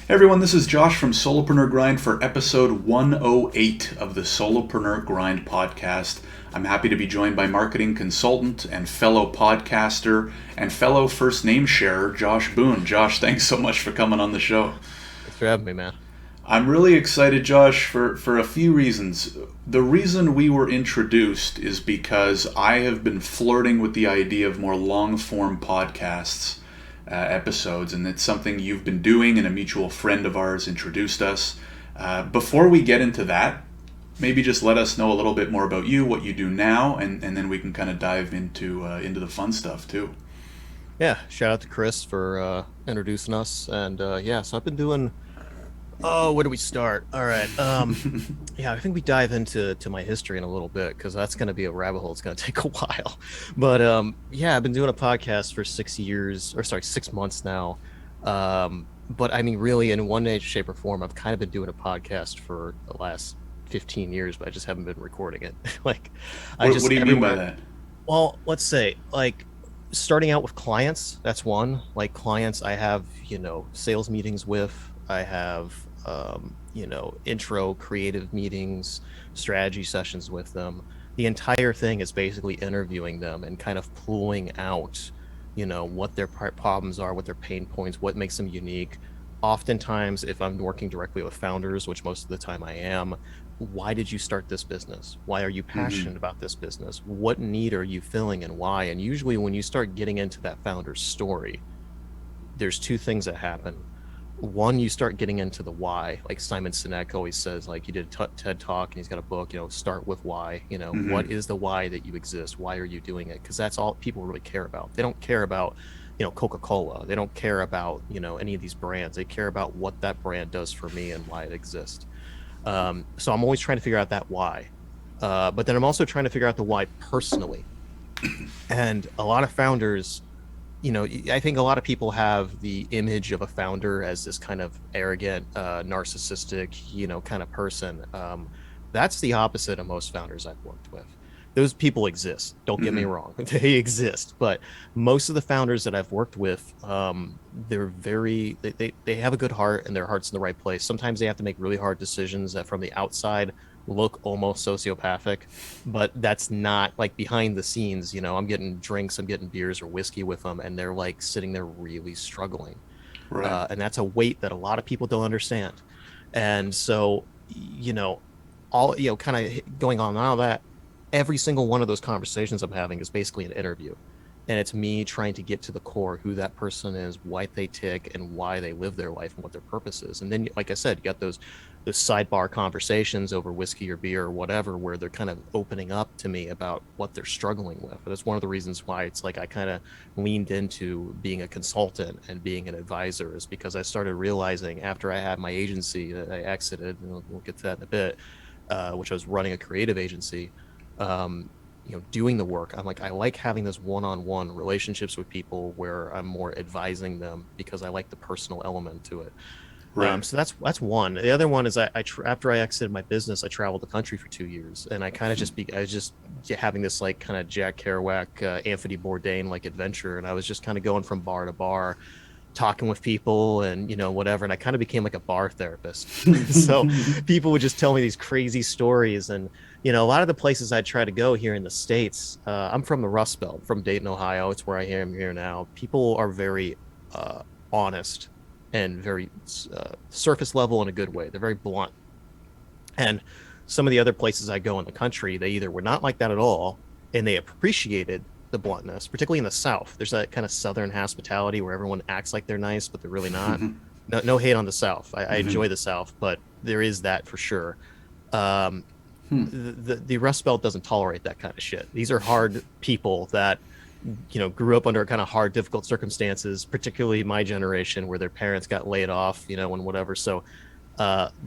Hey everyone, this is Josh from Solopreneur Grind for episode 108 of the Solopreneur Grind podcast. I'm happy to be joined by marketing consultant and fellow podcaster and fellow first name sharer, Josh Boone. Josh, thanks so much for coming on the show. Thanks for having me, man. I'm really excited, Josh, for a few reasons. The reason we were introduced is because I have been flirting with the idea of more long-form podcasts episodes, and it's something you've been doing, and a mutual friend of ours introduced us. Before we get into that, maybe just let us know a little bit more about you, what you do now, and then we can kind of dive into the fun stuff too. Yeah, shout out to Chris for introducing us. And so I've been doing. Oh, where do we start? All right. Yeah, I think we dive into my history in a little bit because that's going to be a rabbit hole. It's going to take a while. But yeah, I've been doing a podcast for 6 months now. But I mean, really, in one way, shape, or form, I've kind of been doing a podcast for the last 15 years, but I just haven't been recording it. Like, What do you mean by that? Well, let's say like starting out with clients, that's one. Like clients I have, sales meetings with. I have intro creative meetings, strategy sessions with them. The entire thing is basically interviewing them and kind of pulling out, what their problems are, what their pain points, what makes them unique. Oftentimes, if I'm working directly with founders, which most of the time I am, why did you start this business? Why are you passionate about this business? What need are you filling and why? And usually when you start getting into that founder's story, there's two things that happen. One, you start getting into the why. Like Simon Sinek always says, like he did a TED talk and he's got a book, start with why. What is the why that you exist? Why are you doing it? Because that's all people really care about. They don't care about, Coca-Cola. They don't care about, any of these brands. They care about what that brand does for me and why it exists. So I'm always trying to figure out that why. But then I'm also trying to figure out the why personally. And a lot of founders, I think a lot of people have the image of a founder as this kind of arrogant, narcissistic, kind of person. That's the opposite of most founders I've worked with. Those people exist. Don't get me wrong. They exist. But most of the founders that I've worked with, they have a good heart and their heart's in the right place. Sometimes they have to make really hard decisions that from the outside look almost sociopathic, but that's not like behind the scenes. I'm getting drinks, I'm getting beers or whiskey with them, and they're like sitting there really struggling. Right. And that's a weight that a lot of people don't understand. And so, all, kind of going on all that, every single one of those conversations I'm having is basically an interview. And it's me trying to get to the core, who that person is, why they tick, and why they live their life and what their purpose is. And then, like I said, you got those sidebar conversations over whiskey or beer or whatever, where they're kind of opening up to me about what they're struggling with. But that's one of the reasons why it's like I kind of leaned into being a consultant and being an advisor, is because I started realizing after I had my agency that I exited, and we'll get to that in a bit, which I was running a creative agency. Doing the work, I'm like, I like having this one-on-one relationships with people where I'm more advising them because I like the personal element to it. Right. So that's one. The other one is after I exited my business, I traveled the country for 2 years, and I kind of I was just having this like kind of Jack Kerouac, Anthony Bourdain like adventure, and I was just kind of going from bar to bar, talking with people and whatever, and I kind of became like a bar therapist. So people would just tell me these crazy stories, and a lot of the places I try to go here in the States, I'm from the Rust Belt, from Dayton, Ohio. It's where I am here now. People are very honest and very surface level in a good way. They're very blunt. And some of the other places I go in the country, they either were not like that at all, and they appreciated the bluntness, particularly in the South. There's that kind of Southern hospitality where everyone acts like they're nice, but they're really not. No hate on the South. I enjoy the South, but there is that for sure. The Rust Belt doesn't tolerate that kind of shit. These are hard people that grew up under kind of hard, difficult circumstances, particularly my generation where their parents got laid off, and whatever. So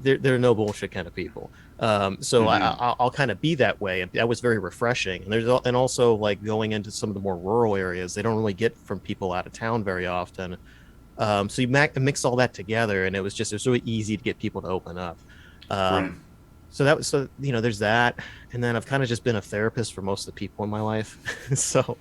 they're no bullshit kind of people. I'll kind of be that way. That was very refreshing. And also like going into some of the more rural areas, they don't really get from people out of town very often. So you mix all that together, and it was really easy to get people to open up. Right. So that was, so there's that. And then I've kind of just been a therapist for most of the people in my life. So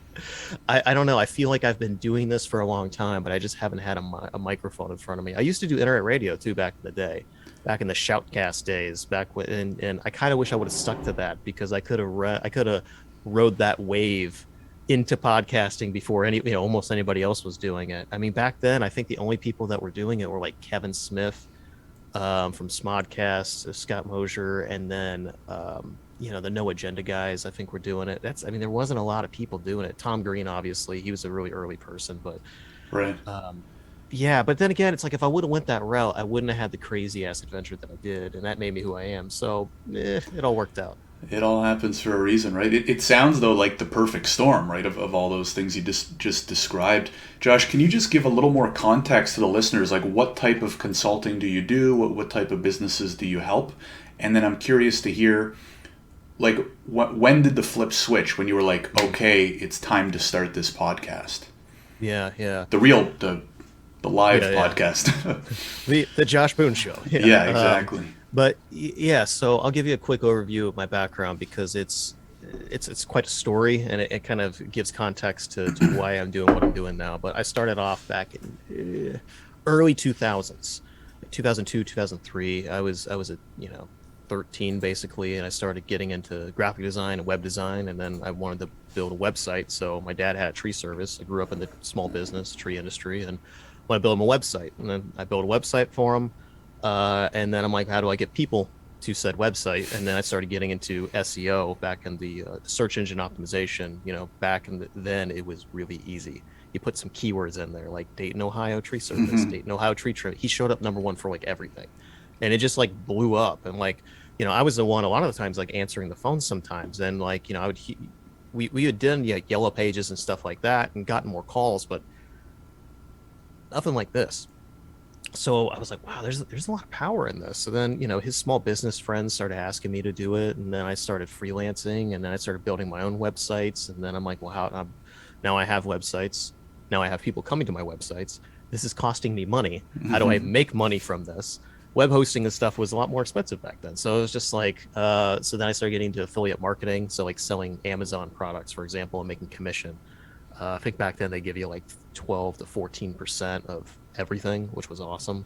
I don't know, I feel like I've been doing this for a long time, but I just haven't had a microphone in front of me. I used to do internet radio too back in the day, back in the shoutcast days, back when, and I kind of wish I would have stuck to that, because I could have rode that wave into podcasting before almost anybody else was doing it. I mean, back then I think the only people that were doing it were like Kevin Smith, from Smodcast, Scott Mosier, and then the No Agenda guys. I think were doing it. I mean, there wasn't a lot of people doing it. Tom Green, obviously, he was a really early person, but Right. yeah. But then again, it's like if I would have went that route, I wouldn't have had the crazy ass adventure that I did, and that made me who I am. So it all worked out. It all happens for a reason, right? It sounds though like the perfect storm, right? Of all those things you just described. Josh, can you just give a little more context to the listeners? Like, what type of consulting do you do? What type of businesses do you help? And then I'm curious to hear, like, when did the flip switch? When you were like, okay, it's time to start this podcast, Yeah, yeah, the live yeah, yeah. podcast. The Josh Boone show. Yeah. Yeah, exactly. But yeah, so I'll give you a quick overview of my background, because it's quite a story, and it kind of gives context to why I'm doing what I'm doing now. But I started off back in early 2000s, 2002, 2003. I was a 13 basically, and I started getting into graphic design and web design, and then I wanted to build a website. So my dad had a tree service. I grew up in the small business tree industry, and want to build him a website. And then I built a website for him. And then I'm like, how do I get people to said website? And then I started getting into SEO back in the search engine optimization. Back in then it was really easy. You put some keywords in there like Dayton, Ohio tree service, Mm-hmm. Dayton, Ohio tree trim. He showed up number one for like everything. And it just like blew up. And like, I was the one a lot of the times like answering the phone sometimes. And like, we had done yellow pages and stuff like that and gotten more calls, but nothing like this. So I was like, wow, there's a lot of power in this. So then, his small business friends started asking me to do it, and then I started freelancing, and then I started building my own websites. And then I'm like, well, now I have websites. Now I have people coming to my websites. This is costing me money. How do I Mm-hmm. make money from this? Web hosting and stuff was a lot more expensive back then. So it was just like, so then I started getting into affiliate marketing. So like selling Amazon products, for example, and making commission. I think back then they give you like 12 to 14% of everything, which was awesome.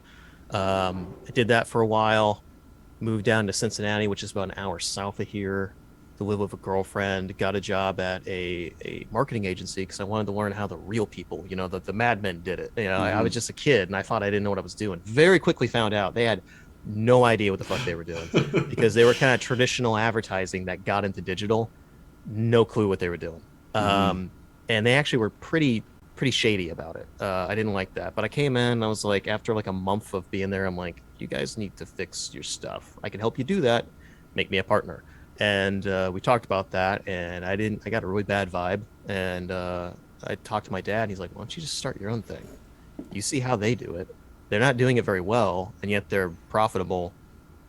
I did that for a while, moved down to Cincinnati, which is about an hour south of here, to live with a girlfriend, got a job at a marketing agency because I wanted to learn how the real people, the madmen did it. I Mm-hmm. was just a kid and I thought I didn't know what I was doing. Very quickly found out they had no idea what the fuck they were doing, because they were kind of traditional advertising that got into digital, no clue what they were doing. Mm-hmm. And they actually were pretty shady about it. I didn't like that, but I came in. I was like, after like a month of being there, I'm like, you guys need to fix your stuff. I can help you do that. Make me a partner. And we talked about that, and I got a really bad vibe. And I talked to my dad. And he's like, why don't you just start your own thing? You see how they do it. They're not doing it very well, and yet they're profitable.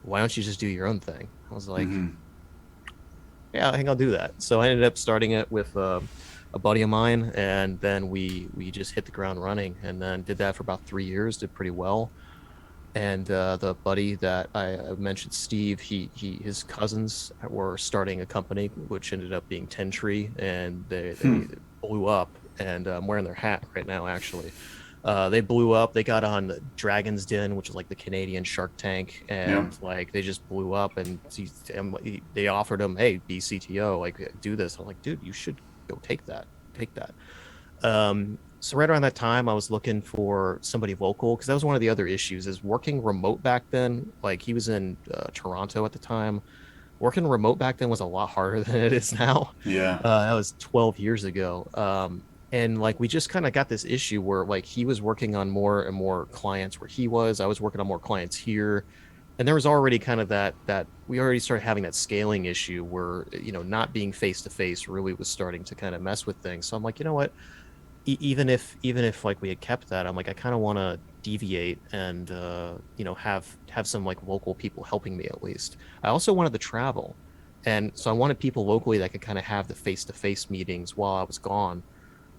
Why don't you just do your own thing? I was like, Mm-hmm. yeah, I think I'll do that. So I ended up starting it with a buddy of mine, and then we just hit the ground running, and then did that for about 3 years. Did pretty well. And the buddy that I mentioned, Steve, his cousins were starting a company, which ended up being Ten Tree, and they blew up. And I'm wearing their hat right now, actually. They blew up. They got on the Dragon's Den, which is like the Canadian Shark Tank, Yeah. and like they just blew up. And they offered him, "Hey, be CTO, like do this." I'm like, "Dude, you should go take that." So right around that time, I was looking for somebody local, because that was one of the other issues is working remote back then. Like he was in Toronto at the time. Working remote back then was a lot harder than it is now. Yeah. That was 12 years ago. And like we just kind of got this issue where like he was working on more and more clients where I was working on more clients here. And there was already kind of that we already started having that scaling issue where, not being face to face really was starting to kind of mess with things. So I'm like, you know what? Even if like we had kept that, I'm like, I kind of want to deviate and have some like local people helping me at least. I also wanted to travel, and so I wanted people locally that could kind of have the face-to-face meetings while I was gone.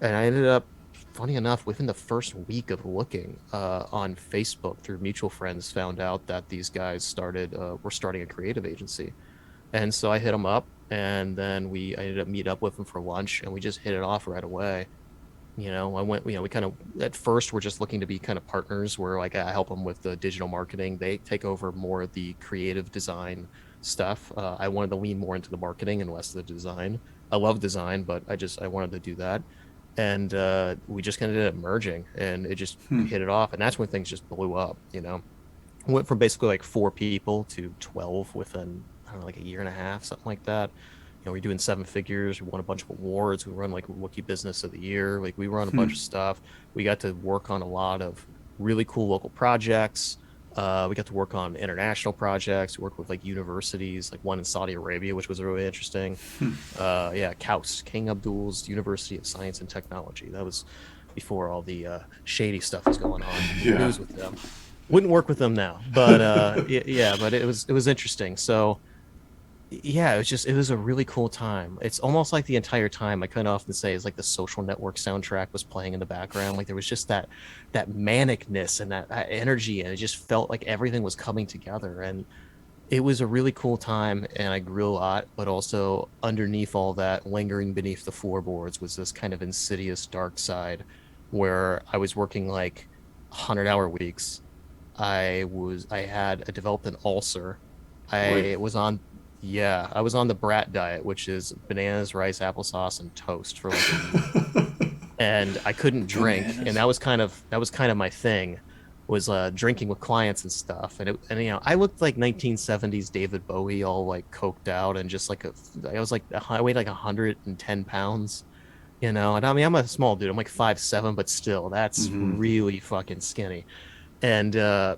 And I ended up funny enough, within the first week of looking on Facebook through mutual friends, found out that these guys were starting a creative agency. And so I hit them up, and then I ended up meet up with them for lunch, and we just hit it off right away. We kind of, at first, we're just looking to be kind of partners where like I help them with the digital marketing. They take over more of the creative design stuff. I wanted to lean more into the marketing and less of the design. I love design, but I wanted to do that. And we just kind of ended up merging, and we hit it off. And that's when things just blew up. Went from basically like 4 people to 12 within, I don't know, like a year and a half, something like that. We're doing 7 figures. We won a bunch of awards. We run like Rookie Business of the Year. Like we run a bunch of stuff. We got to work on a lot of really cool local projects. We got to work on international projects. We worked with like universities, like one in Saudi Arabia, which was really interesting. Yeah, KAUST, King Abdul's University of Science and Technology. That was before all the shady stuff was going on in the Yeah. news with them. Wouldn't work with them now, but yeah, but it was interesting. So yeah, it was a really cool time. It's almost like the entire time I kind of often say is like the Social Network soundtrack was playing in the background. Like there was just that manicness and that energy, and it just felt like everything was coming together. And it was a really cool time, and I grew a lot. But also underneath all that, lingering beneath the floorboards, was this kind of insidious dark side, where I was working like 100-hour weeks. I developed an ulcer. Boy. I was on, yeah, I was on the brat diet, which is bananas, rice, applesauce, and toast for like a week. And I couldn't drink. And Bananas. that was kind of my thing, was drinking with clients and stuff. I looked like 1970s David Bowie, all like coked out and just like I weighed like 110 pounds. And I mean, I'm a small dude. I'm like 5'7", but still, that's really fucking skinny. And I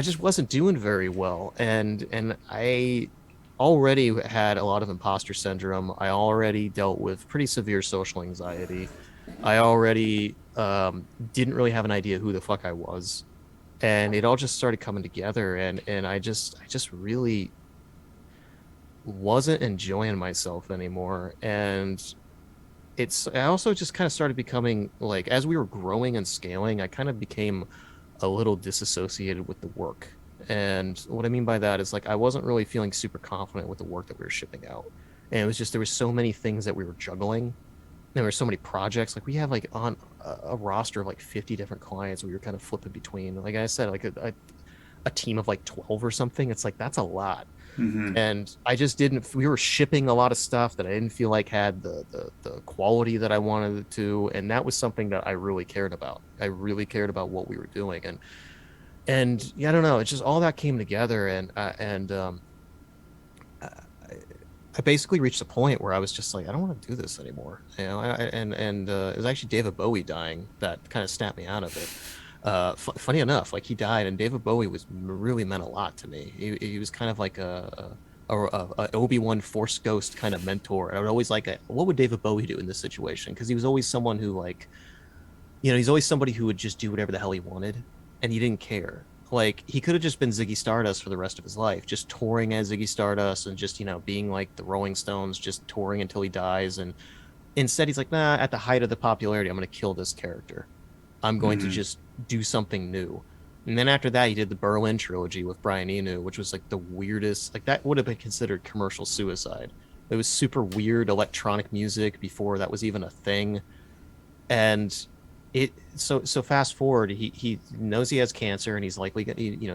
just wasn't doing very well. And I already had a lot of imposter syndrome. I already dealt with pretty severe social anxiety. I already didn't really have an idea who the fuck I was. And it all just started coming together, and I just really wasn't enjoying myself anymore. And I also just kind of started becoming like, as we were growing and scaling, I kind of became a little disassociated with the work. And what I mean by that is like I wasn't really feeling super confident with the work that we were shipping out. And it was just there were so many things that we were juggling. There were so many projects. Like we have like on a roster of like 50 different clients we were kind of flipping between. Like I said, like a team of like 12 or something. It's like that's a lot. And I just didn't, we were shipping a lot of stuff that I didn't feel like had the quality that I wanted it to. And that was something that I really cared about. I really cared about what we were doing. And yeah, I don't know. It's just all that came together, and I, I basically reached a point where I was just like, I don't want to do this anymore. And it was actually David Bowie dying that kind of snapped me out of it. Funny enough, like he died, and David Bowie was really meant a lot to me. He was kind of like a Obi-Wan Force Ghost kind of mentor. And I would always like, what would David Bowie do in this situation? Because he was always someone who like, he's always somebody who would just do whatever the hell he wanted, and he didn't care. Like he could have just been Ziggy Stardust for the rest of his life, just touring as Ziggy Stardust and just being like the Rolling Stones, just touring until he dies. And instead, he's like, nah. At the height of the popularity, I'm going to kill this character. I'm going to just do something new. And then after that, he did the Berlin trilogy with Brian Eno, which was like the weirdest. Like that would have been considered commercial suicide. It was super weird electronic music before that was even a thing. And so fast forward, he knows he has cancer, and he's likely he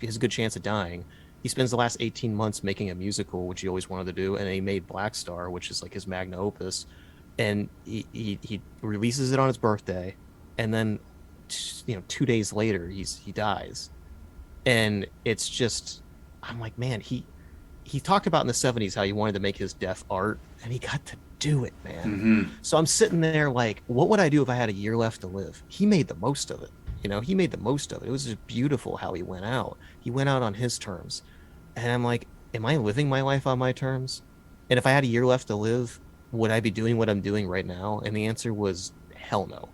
has a good chance of dying. He spends the last 18 months making a musical, which he always wanted to do, and he made Black Star, which is like his magnum opus. And he releases it on his birthday, and then 2 days later he dies. And it's just, I'm like, man, he talked about in the 70s how he wanted to make his death art, and he got to do it, man. So I'm sitting there like, what would I do if I had a year left to live? He made the most of it. He made the most of it. It was just beautiful how he went out. He went out on his terms. And I'm like, am I living my life on my terms? And if I had a year left to live, would I be doing what I'm doing right now? And the answer was hell no.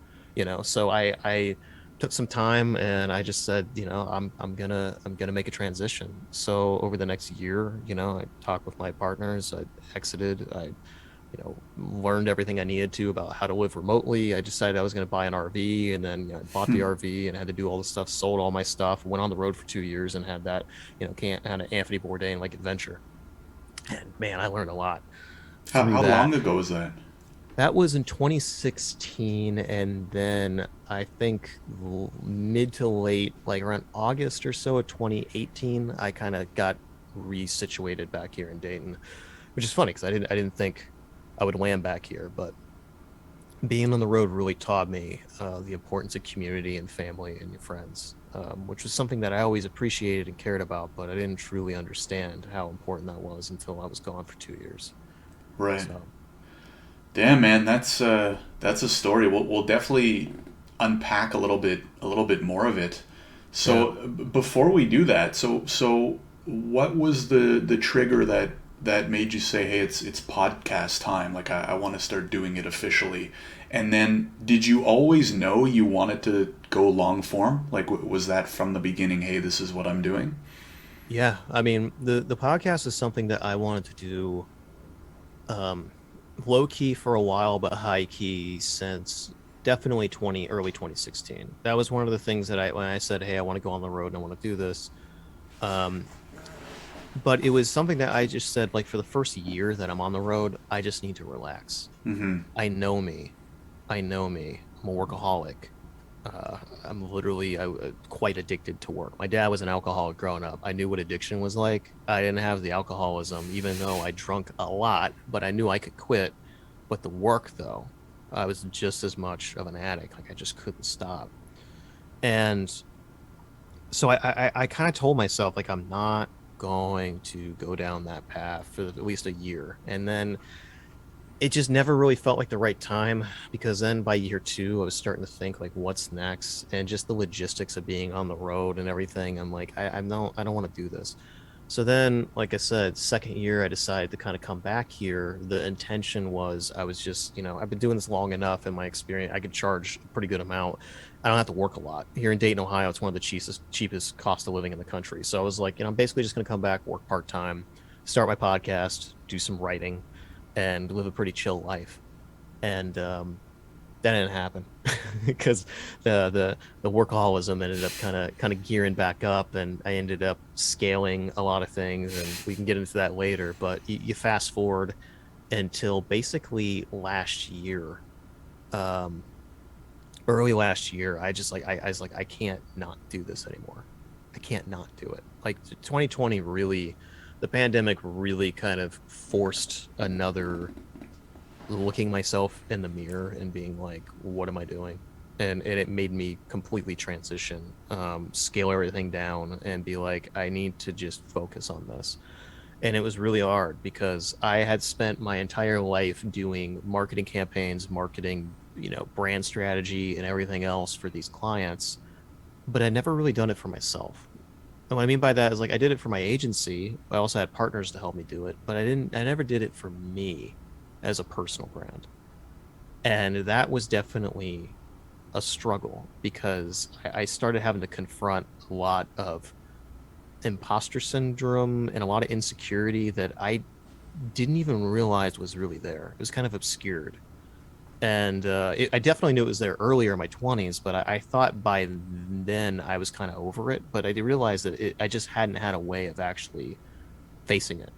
So I took some time, and I just said, I'm gonna make a transition. So over the next year, I talked with my partners, I exited, I learned everything I needed to about how to live remotely. I decided I was going to buy an RV, and then I bought the RV and had to do all this stuff, sold all my stuff, went on the road for 2 years and had that, kind of Anthony Bourdain like adventure. And man, I learned a lot through How that. long ago was that? That was in 2016. And then I think mid to late, like around August or so of 2018, I kind of got resituated back here in Dayton, which is funny because I didn't think I would land back here. But being on the road really taught me the importance of community and family and your friends, which was something that I always appreciated and cared about, but I didn't truly understand how important that was until I was gone for 2 years. Right. So, Damn, man, that's a story. We'll definitely unpack a little bit more of it. yeah. So before we do that, so what was the trigger that made you say, hey, it's podcast time? Like I want to start doing it officially. And then did you always know you wanted to go long form? Like was that from the beginning? Hey, this is what I'm doing. Yeah. I mean, the podcast is something that I wanted to do um low key for a while, but high key since definitely early 2016. That was one of the things that when I said, hey, I want to go on the road and I want to do this. Um, but it was something that I just said, like, for the first year that I'm on the road, I just need to relax. Mm-hmm. I know me. I know me. I'm a workaholic. I'm literally quite addicted to work. My dad was an alcoholic growing up. I knew what addiction was like. I didn't have the alcoholism, even though I drunk a lot, but I knew I could quit. But the work, though, I was just as much of an addict. Like I just couldn't stop. And so I kind of told myself, like, I'm not going to go down that path for at least a year. And then it just never really felt like the right time, because then by year two, I was starting to think like, what's next? And just the logistics of being on the road and everything. I'm like, I don't want to do this. So then, like I said, second year, I decided to kind of come back here. The intention was I was just, I've been doing this long enough in my experience. I could charge a pretty good amount. I don't have to work a lot. Here in Dayton, Ohio, it's one of the cheapest cost of living in the country. So I was like, I'm basically just going to come back, work part-time, start my podcast, do some writing, and live a pretty chill life. And that didn't happen because the workaholism ended up kind of gearing back up, and I ended up scaling a lot of things, and we can get into that later. But you fast forward until basically last year, um, early last year, I was like, I can't not do this anymore. I can't not do it. Like 2020 really, the pandemic really kind of forced another looking myself in the mirror and being like, what am I doing? And it made me completely transition, scale everything down and be like, I need to just focus on this. And it was really hard because I had spent my entire life doing marketing campaigns, marketing, brand strategy and everything else for these clients, but I never really done it for myself. And what I mean by that is, like, I did it for my agency. I also had partners to help me do it, but I never did it for me as a personal brand. And that was definitely a struggle because I started having to confront a lot of imposter syndrome and a lot of insecurity that I didn't even realize was really there. It was kind of obscured. And I definitely knew it was there earlier in my 20s, but I thought by then I was kind of over it. But I did realize that I just hadn't had a way of actually facing it.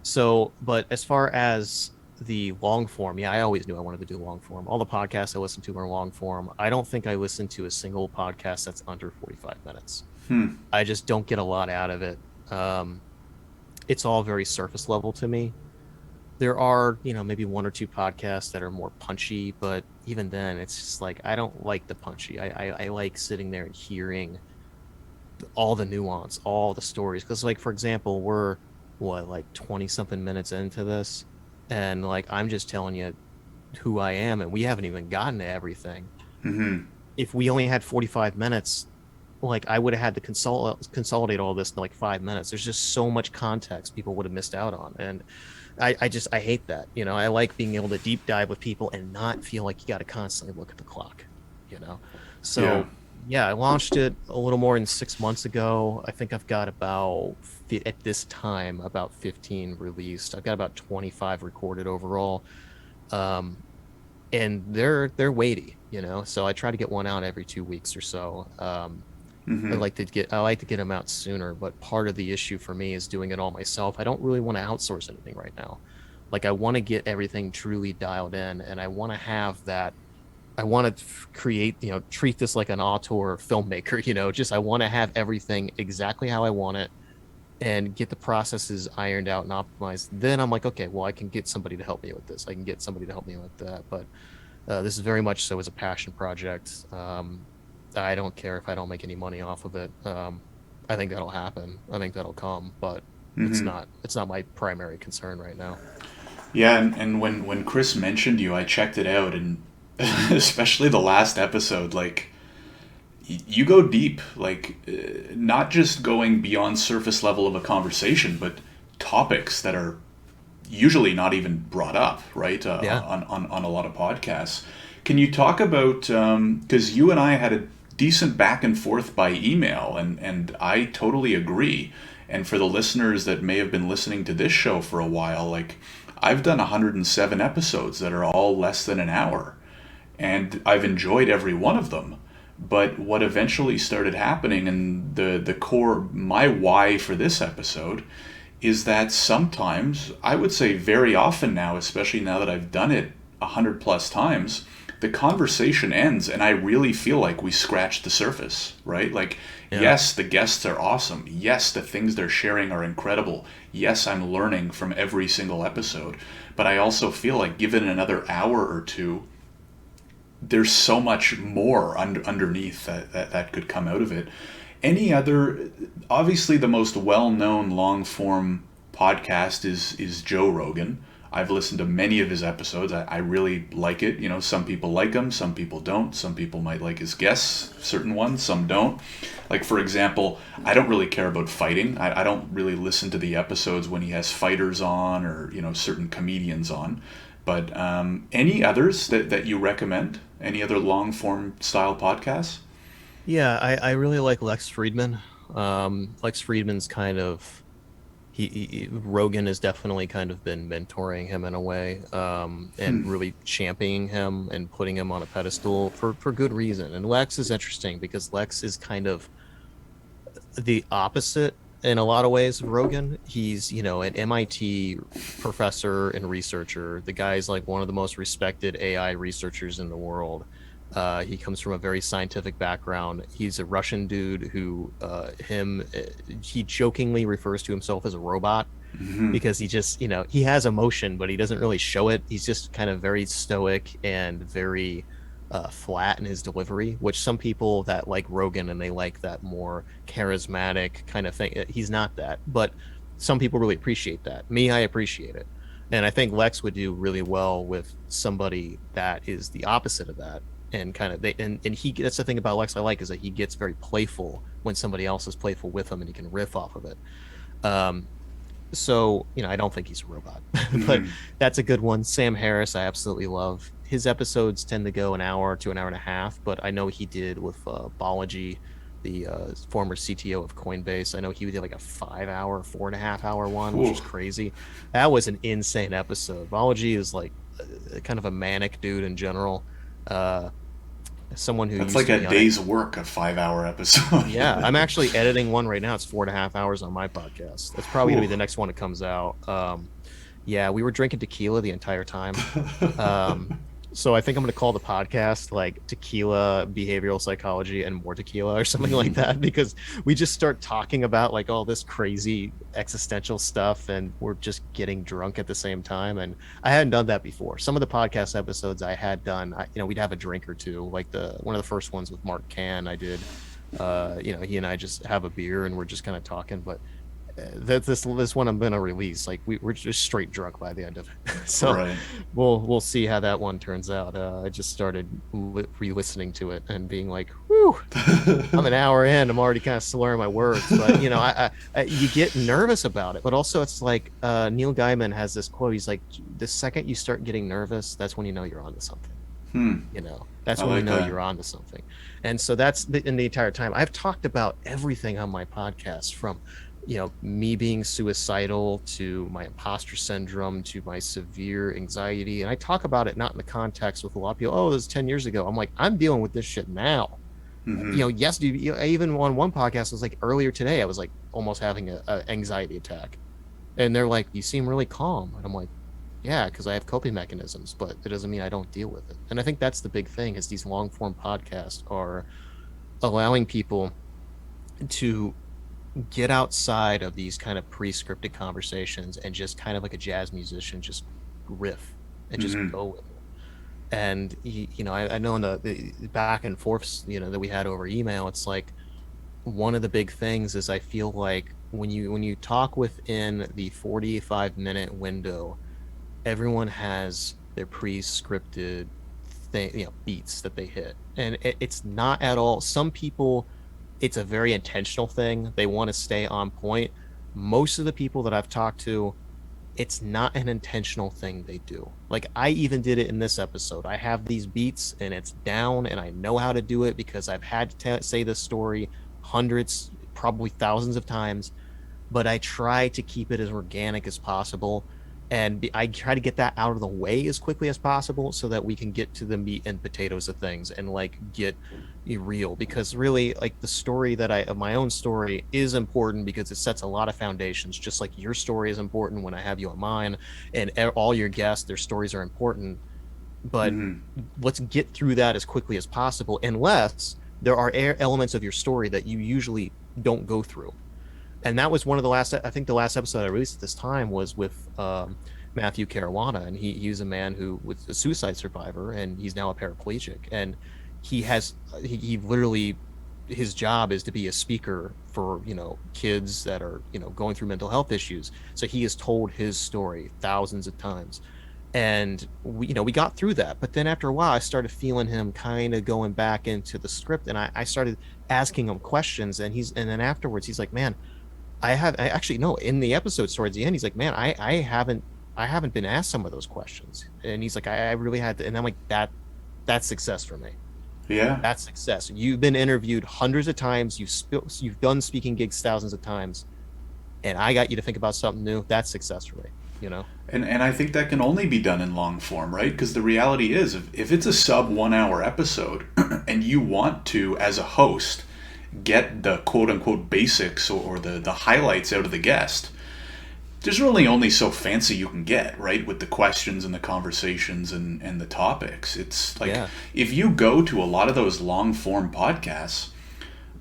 So, but as far as the long form, yeah, I always knew I wanted to do long form. All the podcasts I listen to are long form. I don't think I listen to a single podcast that's under 45 minutes. Hmm. I just don't get a lot out of it. Um, it's all very surface level to me. There are, maybe one or two podcasts that are more punchy, but even then, it's just like, I don't like the punchy. I like sitting there and hearing all the nuance, all the stories. Because, like, for example, we're what, like 20 something minutes into this, and like I'm just telling you who I am, and we haven't even gotten to everything. Mm-hmm. If we only had 45 minutes, like I would have had to consolidate all this in like 5 minutes. There's just so much context people would have missed out on. And I hate that. I like being able to deep dive with people and not feel like you got to constantly look at the clock, you know? Yeah. So Yeah, I launched it a little more than 6 months ago. I think I've got at this time, about 15 released. I've got about 25 recorded overall. Um, and they're weighty, so I try to get one out every 2 weeks or so. Mm-hmm. I like to get them out sooner, but part of the issue for me is doing it all myself. I don't really want to outsource anything right now. Like, I want to get everything truly dialed in, and I want to have that. I want to create, treat this like an auteur filmmaker, just I want to have everything exactly how I want it and get the processes ironed out and optimized. Then I'm like, okay, well, I can get somebody to help me with this. I can get somebody to help me with that. But this is very much so as a passion project. I don't care if I don't make any money off of it. I think that'll happen. I think that'll come, but Mm-hmm. it's not my primary concern right now. Yeah, and when Chris mentioned you, I checked it out, and especially the last episode, like you go deep, like not just going beyond surface level of a conversation, but topics that are usually not even brought up, right? Yeah. On a lot of podcasts. Can you talk about, because you and I had a decent back and forth by email, and I totally agree. And for the listeners that may have been listening to this show for a while, like I've done 107 episodes that are all less than an hour, and I've enjoyed every one of them. But what eventually started happening, and the core, my why for this episode, is that sometimes, I would say very often now, especially now that I've done it 100 plus times, the conversation ends and I really feel like we scratched the surface, right? Like, Yeah. yes, the guests are awesome. Yes, the things they're sharing are incredible. Yes, I'm learning from every single episode. But I also feel like given another hour or two, there's so much more underneath that could come out of it. Any other, obviously the most well-known long-form podcast is Joe Rogan. I've listened to many of his episodes. I really like it. You know, some people like him, some people don't. Some people might like his guests, certain ones, some don't. Like, for example, I don't really care about fighting. I don't really listen to the episodes when he has fighters on or, certain comedians on. But any others that you recommend? Any other long form style podcasts? Yeah, I really like Lex Friedman. Lex Friedman's kind of Rogan has definitely kind of been mentoring him in a way, and Hmm. really championing him and putting him on a pedestal for good reason. And Lex is interesting because Lex is kind of the opposite in a lot of ways of Rogan. He's, an MIT professor and researcher. The guy's like one of the most respected AI researchers in the world. He comes from a very scientific background. He's a Russian dude who, he jokingly refers to himself as a robot Hmm. because he just, he has emotion, but he doesn't really show it. He's just kind of very stoic and very flat in his delivery, which some people that like Rogan and they like that more charismatic kind of thing. He's not that, but some people really appreciate that. Me, I appreciate it. And I think Lex would do really well with somebody that is the opposite of that. And kind of and he that's the thing about Lex I like is that he gets very playful when somebody else is playful with him and he can riff off of it. Um, so I don't think he's a robot, but Hmm. that's a good one. Sam Harris I absolutely love. His episodes tend to go an hour to an hour and a half, but I know he did with Balaji, the former CTO of Coinbase. I know he did like a 5 hour 4.5 hour one, which Whew. was crazy. That was an insane episode. Balaji is like kind of a manic dude in general, uh someone who That's used like to a be on it. day's work, a 5 hour Yeah, I'm episode. actually editing one right now. It's 4.5 hours on my podcast. That's probably gonna Whew. be the next one that comes out. Yeah, we were drinking tequila the entire time. Um, so I think I'm gonna call the podcast like Tequila Behavioral Psychology and More Tequila or something like that because we just start talking about like all this crazy existential stuff and we're just getting drunk at the same time. And I hadn't done that before. Some of the podcast episodes I had done, we'd have a drink or two. Like the one of the first ones with Mark Can, I did. He and I just have a beer and we're just kind of talking, but that this one I'm gonna release. Like we're just straight drunk by the end of it. So Right. we'll see how that one turns out. I just started re-listening to it and being like, "Whew, I'm an hour in. I'm already kind of slurring my words." But you get nervous about it. But also, it's like Neil Gaiman has this quote. He's like, "The second you start getting nervous, that's when you know you're onto something." Hmm. You know. That's I when you like know that. you're onto something. And so in the entire time I've talked about everything on my podcast, from me being suicidal to my imposter syndrome to my severe anxiety. And I talk about it not in the context with a lot of people, oh, this was 10 years ago. I'm like, I'm dealing with this shit now. Mm-hmm. Yes, dude, I even on one podcast, was like earlier today, I was like almost having a anxiety attack. And they're like, you seem really calm. And I'm like, yeah, because I have coping mechanisms, but it doesn't mean I don't deal with it. And I think that's the big thing, is these long form podcasts are allowing people to get outside of these kind of pre-scripted conversations and just kind of like a jazz musician, just riff and just Mm-hmm. go with it. And I know in the back and forths that we had over email, it's like one of the big things is, I feel like when you talk within the 45-minute window, everyone has their pre-scripted thing, beats that they hit. And it's not at all, some people, it's a very intentional thing. They want to stay on point. Most of the people that I've talked to, it's not an intentional thing they do. Like, I even did it in this episode. I have these beats and it's down, and I know how to do it because I've had to say this story hundreds, probably thousands of times, but I try to keep it as organic as possible. And I try to get that out of the way as quickly as possible so that we can get to the meat and potatoes of things and like get real. Because really, like, the story of my own story is important because it sets a lot of foundations, just like your story is important when I have you on mine, and all your guests, their stories are important. But Mm-hmm. let's get through that as quickly as possible, unless there are elements of your story that you usually don't go through. And that was one of the last, I think the last episode I released at this time was with Matthew Caruana. And he's a man who was a suicide survivor, and he's now a paraplegic. And he literally, his job is to be a speaker for kids that are going through mental health issues. So he has told his story thousands of times. And we got through that. But then after a while, I started feeling him kind of going back into the script, and I started asking him questions. And then afterwards he's like, man, I actually, no, in the episodes towards the end, he's like, man, I haven't been asked some of those questions. And he's like, I really had to. And I'm like, that's success for me. Yeah. That's success. You've been interviewed hundreds of times. You've done speaking gigs thousands of times, and I got you to think about something new. That's success for me, you know? And I think that can only be done in long form, right? Because the reality is, if it's a sub 1 hour episode and you want to, as a host, get the quote unquote basics or the highlights out of the guest, there's really only so fancy you can get, right? With the questions and the conversations and the topics. It's like, Yeah. if you go to a lot of those long form podcasts,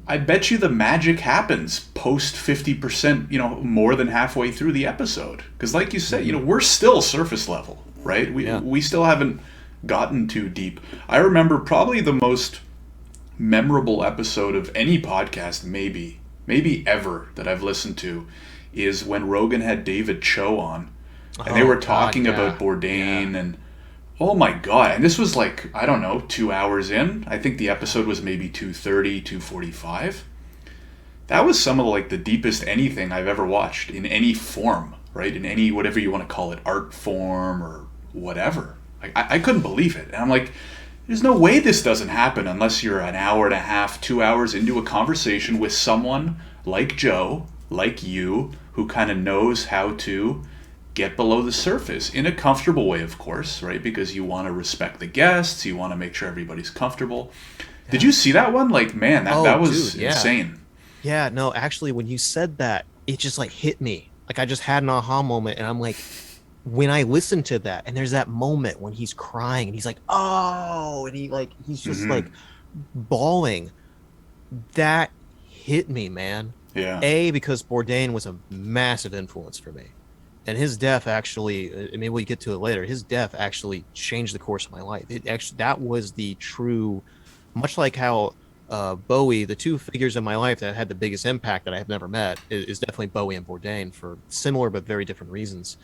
I bet you the magic happens post 50%, more than halfway through the episode. Because like you said, we're still surface level, right? Yeah. We still haven't gotten too deep. I remember probably the most memorable episode of any podcast, maybe ever, that I've listened to, is when Rogan had David Cho on, and they Oh were God, talking about yeah. Bourdain, Yeah. and oh my god, and this was like, I don't know, 2 hours in. I think the episode was maybe 2:30, 2:45. That was some of like the deepest anything I've ever watched in any form, right? In any, whatever you want to call it, art form or whatever. Like, I couldn't believe it. And I'm like, there's no way this doesn't happen unless you're an hour and a half, 2 hours into a conversation with someone like Joe, like you, who kind of knows how to get below the surface in a comfortable way, of course, right? Because you want to respect the guests, you want to make sure everybody's comfortable. Did Yeah. you see that one? Like, man, that, Oh, that was dude, yeah. insane. Yeah, no, actually, when you said that, it just like hit me. Like, I just had an aha moment, and I'm like, when I listen to that, and there's that moment when he's crying and he's like, oh, and he's just Hmm. like bawling. That hit me, man. Yeah. Because Bourdain was a massive influence for me. And his death actually, maybe we'll get to it later, his death actually changed the course of my life. It actually, that was the true, much like how Bowie, the two figures in my life that had the biggest impact that I have never met is definitely Bowie and Bourdain, for similar but very different reasons.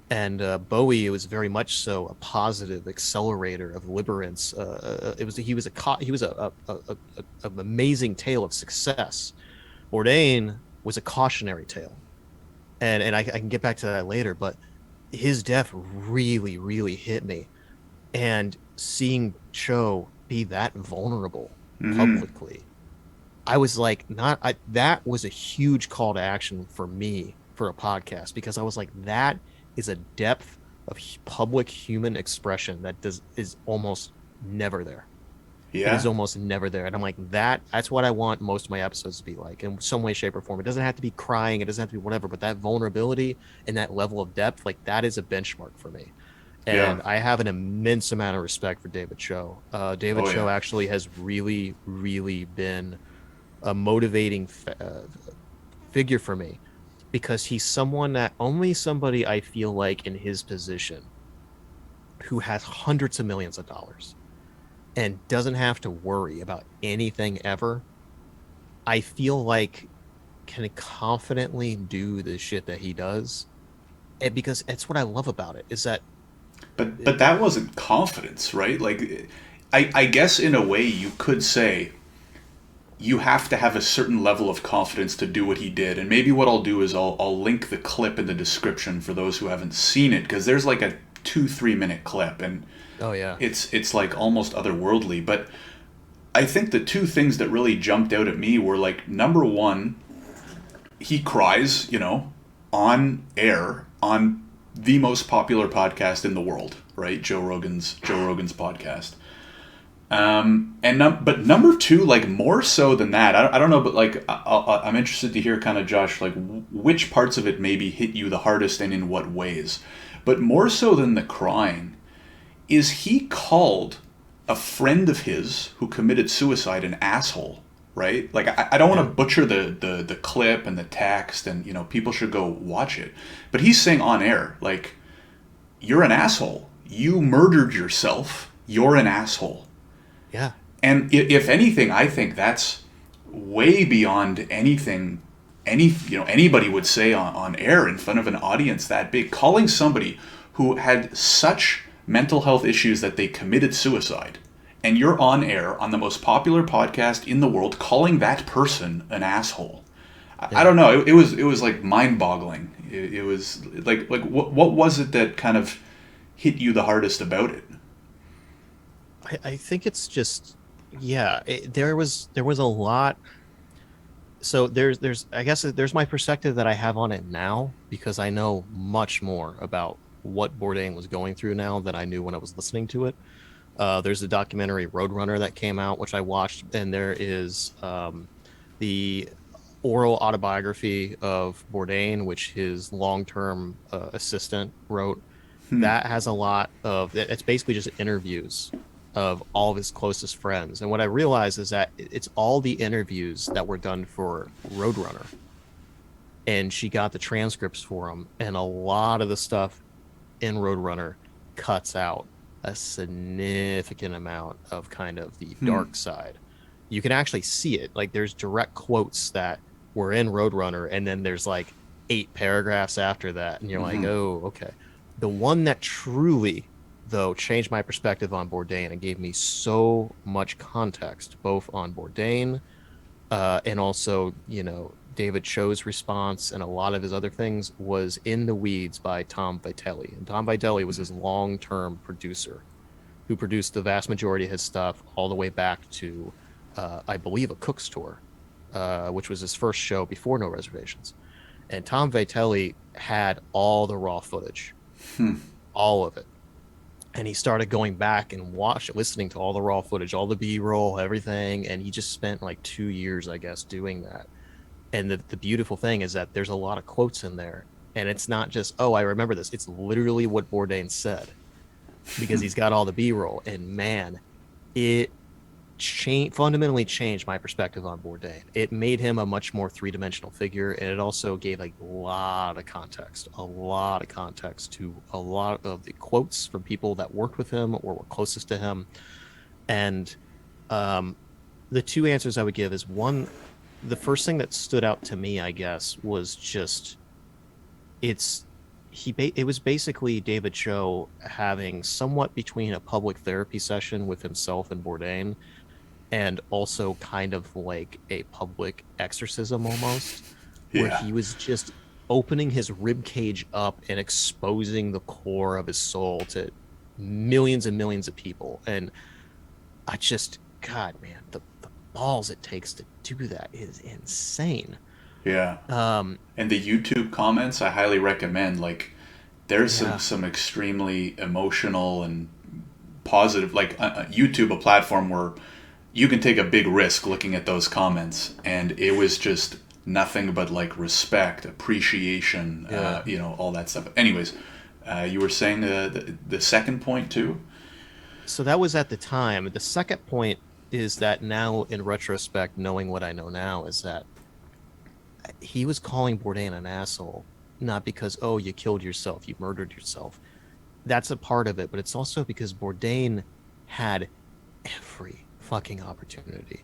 And Bowie was very much so a positive accelerator of liberance. He was an amazing tale of success. Bourdain was a cautionary tale, and I can get back to that later. But his death really, really hit me, and seeing Cho be that vulnerable Mm-hmm. publicly. I was like, not I, that was a huge call to action for me for a podcast, because I was like, that is a depth of public human expression that does is almost never there. It is Yeah. almost never there. And I'm like, that's what I want most of my episodes to be like in some way, shape, or form. It doesn't have to be crying, it doesn't have to be whatever, but that vulnerability and that level of depth, like that is a benchmark for me. Yeah. And I have an immense amount of respect for David Cho. David Oh Cho yeah. actually has really, really been a motivating figure for me, because he's someone that only somebody I feel like in his position who has hundreds of millions of dollars and doesn't have to worry about anything ever, I feel like can confidently do the shit that he does. And because it's what I love about it is that But that wasn't confidence, right? Like, I guess in a way you could say you have to have a certain level of confidence to do what he did. And maybe what I'll do is I'll link the clip in the description for those who haven't seen it, because there's like a 2-3 minute clip, and oh yeah. it's like almost otherworldly. But I think the two things that really jumped out at me were like, number one, he cries, on air on the most popular podcast in the world, right? Joe Rogan's podcast. But number two, like more so than that, I don't know, but like I'm interested to hear kind of Josh, like which parts of it maybe hit you the hardest and in what ways. But more so than the crying, is he called a friend of his who committed suicide an asshole, right? Like I don't want Yeah. to butcher the clip and the text, and people should go watch it. But he's saying on air, like, you're an asshole. You murdered yourself. You're an asshole. Yeah. And if anything, I think that's way beyond anything anybody would say on air in front of an audience that big. Calling somebody who had such mental health issues that they committed suicide, and you're on air on the most popular podcast in the world calling that person an asshole. I Yeah. don't know. It was like mind boggling. It was like what was it that kind of hit you the hardest about it? I think it's just, yeah, there was a lot. So there's I guess there's my perspective that I have on it now, because I know much more about what Bourdain was going through now than I knew when I was listening to it. There's a documentary Roadrunner that came out, which I watched, and there is the oral autobiography of Bourdain, which his long-term assistant wrote. That has a lot of it's basically just interviews of all of his closest friends. And what I realized is that it's all the interviews that were done for Roadrunner. And she got the transcripts for him. And a lot of the stuff in Roadrunner cuts out a significant amount of kind of the dark side. You can actually see it. Like there's direct quotes that were in Roadrunner, and then there's like 8 paragraphs after that. And you're like, oh, okay. The one that truly, though, changed my perspective on Bourdain and gave me so much context, both on Bourdain and also, David Cho's response and a lot of his other things, was In the Weeds by Tom Vitelli. And Tom Vitelli was his long-term producer who produced the vast majority of his stuff all the way back to, I believe, A Cook's Tour, which was his first show before No Reservations. And Tom Vitelli had all the raw footage, all of it. And he started going back and listening to all the raw footage, all the B-roll, everything. And he just spent like 2 years, I guess, doing that. And the beautiful thing is that there's a lot of quotes in there. And it's not just, oh, I remember this. It's literally what Bourdain said, because he's got all the B-roll. And man, it fundamentally changed my perspective on Bourdain. It made him a much more three-dimensional figure, and it also gave a lot of context to a lot of the quotes from people that worked with him or were closest to him. And the two answers I would give is, one, the first thing that stood out to me, I guess, was just it was basically David Cho having somewhat between a public therapy session with himself and Bourdain, and also kind of like a public exorcism almost, where Yeah. he was just opening his rib cage up and exposing the core of his soul to millions and millions of people. And I just, God, man, the balls it takes to do that is insane. Yeah. Um, And the YouTube comments, I highly recommend. Like, there's yeah, some extremely emotional and positive, like YouTube, a platform where you can take a big risk looking at those comments, and it was just nothing but like respect, appreciation, yeah. all that stuff. Anyways, you were saying the second point too. So that was at the time. The second point is that now, in retrospect, knowing what I know now, is that he was calling Bourdain an asshole, not because, oh, you killed yourself, you murdered yourself. That's a part of it, but it's also because Bourdain had every fucking opportunity.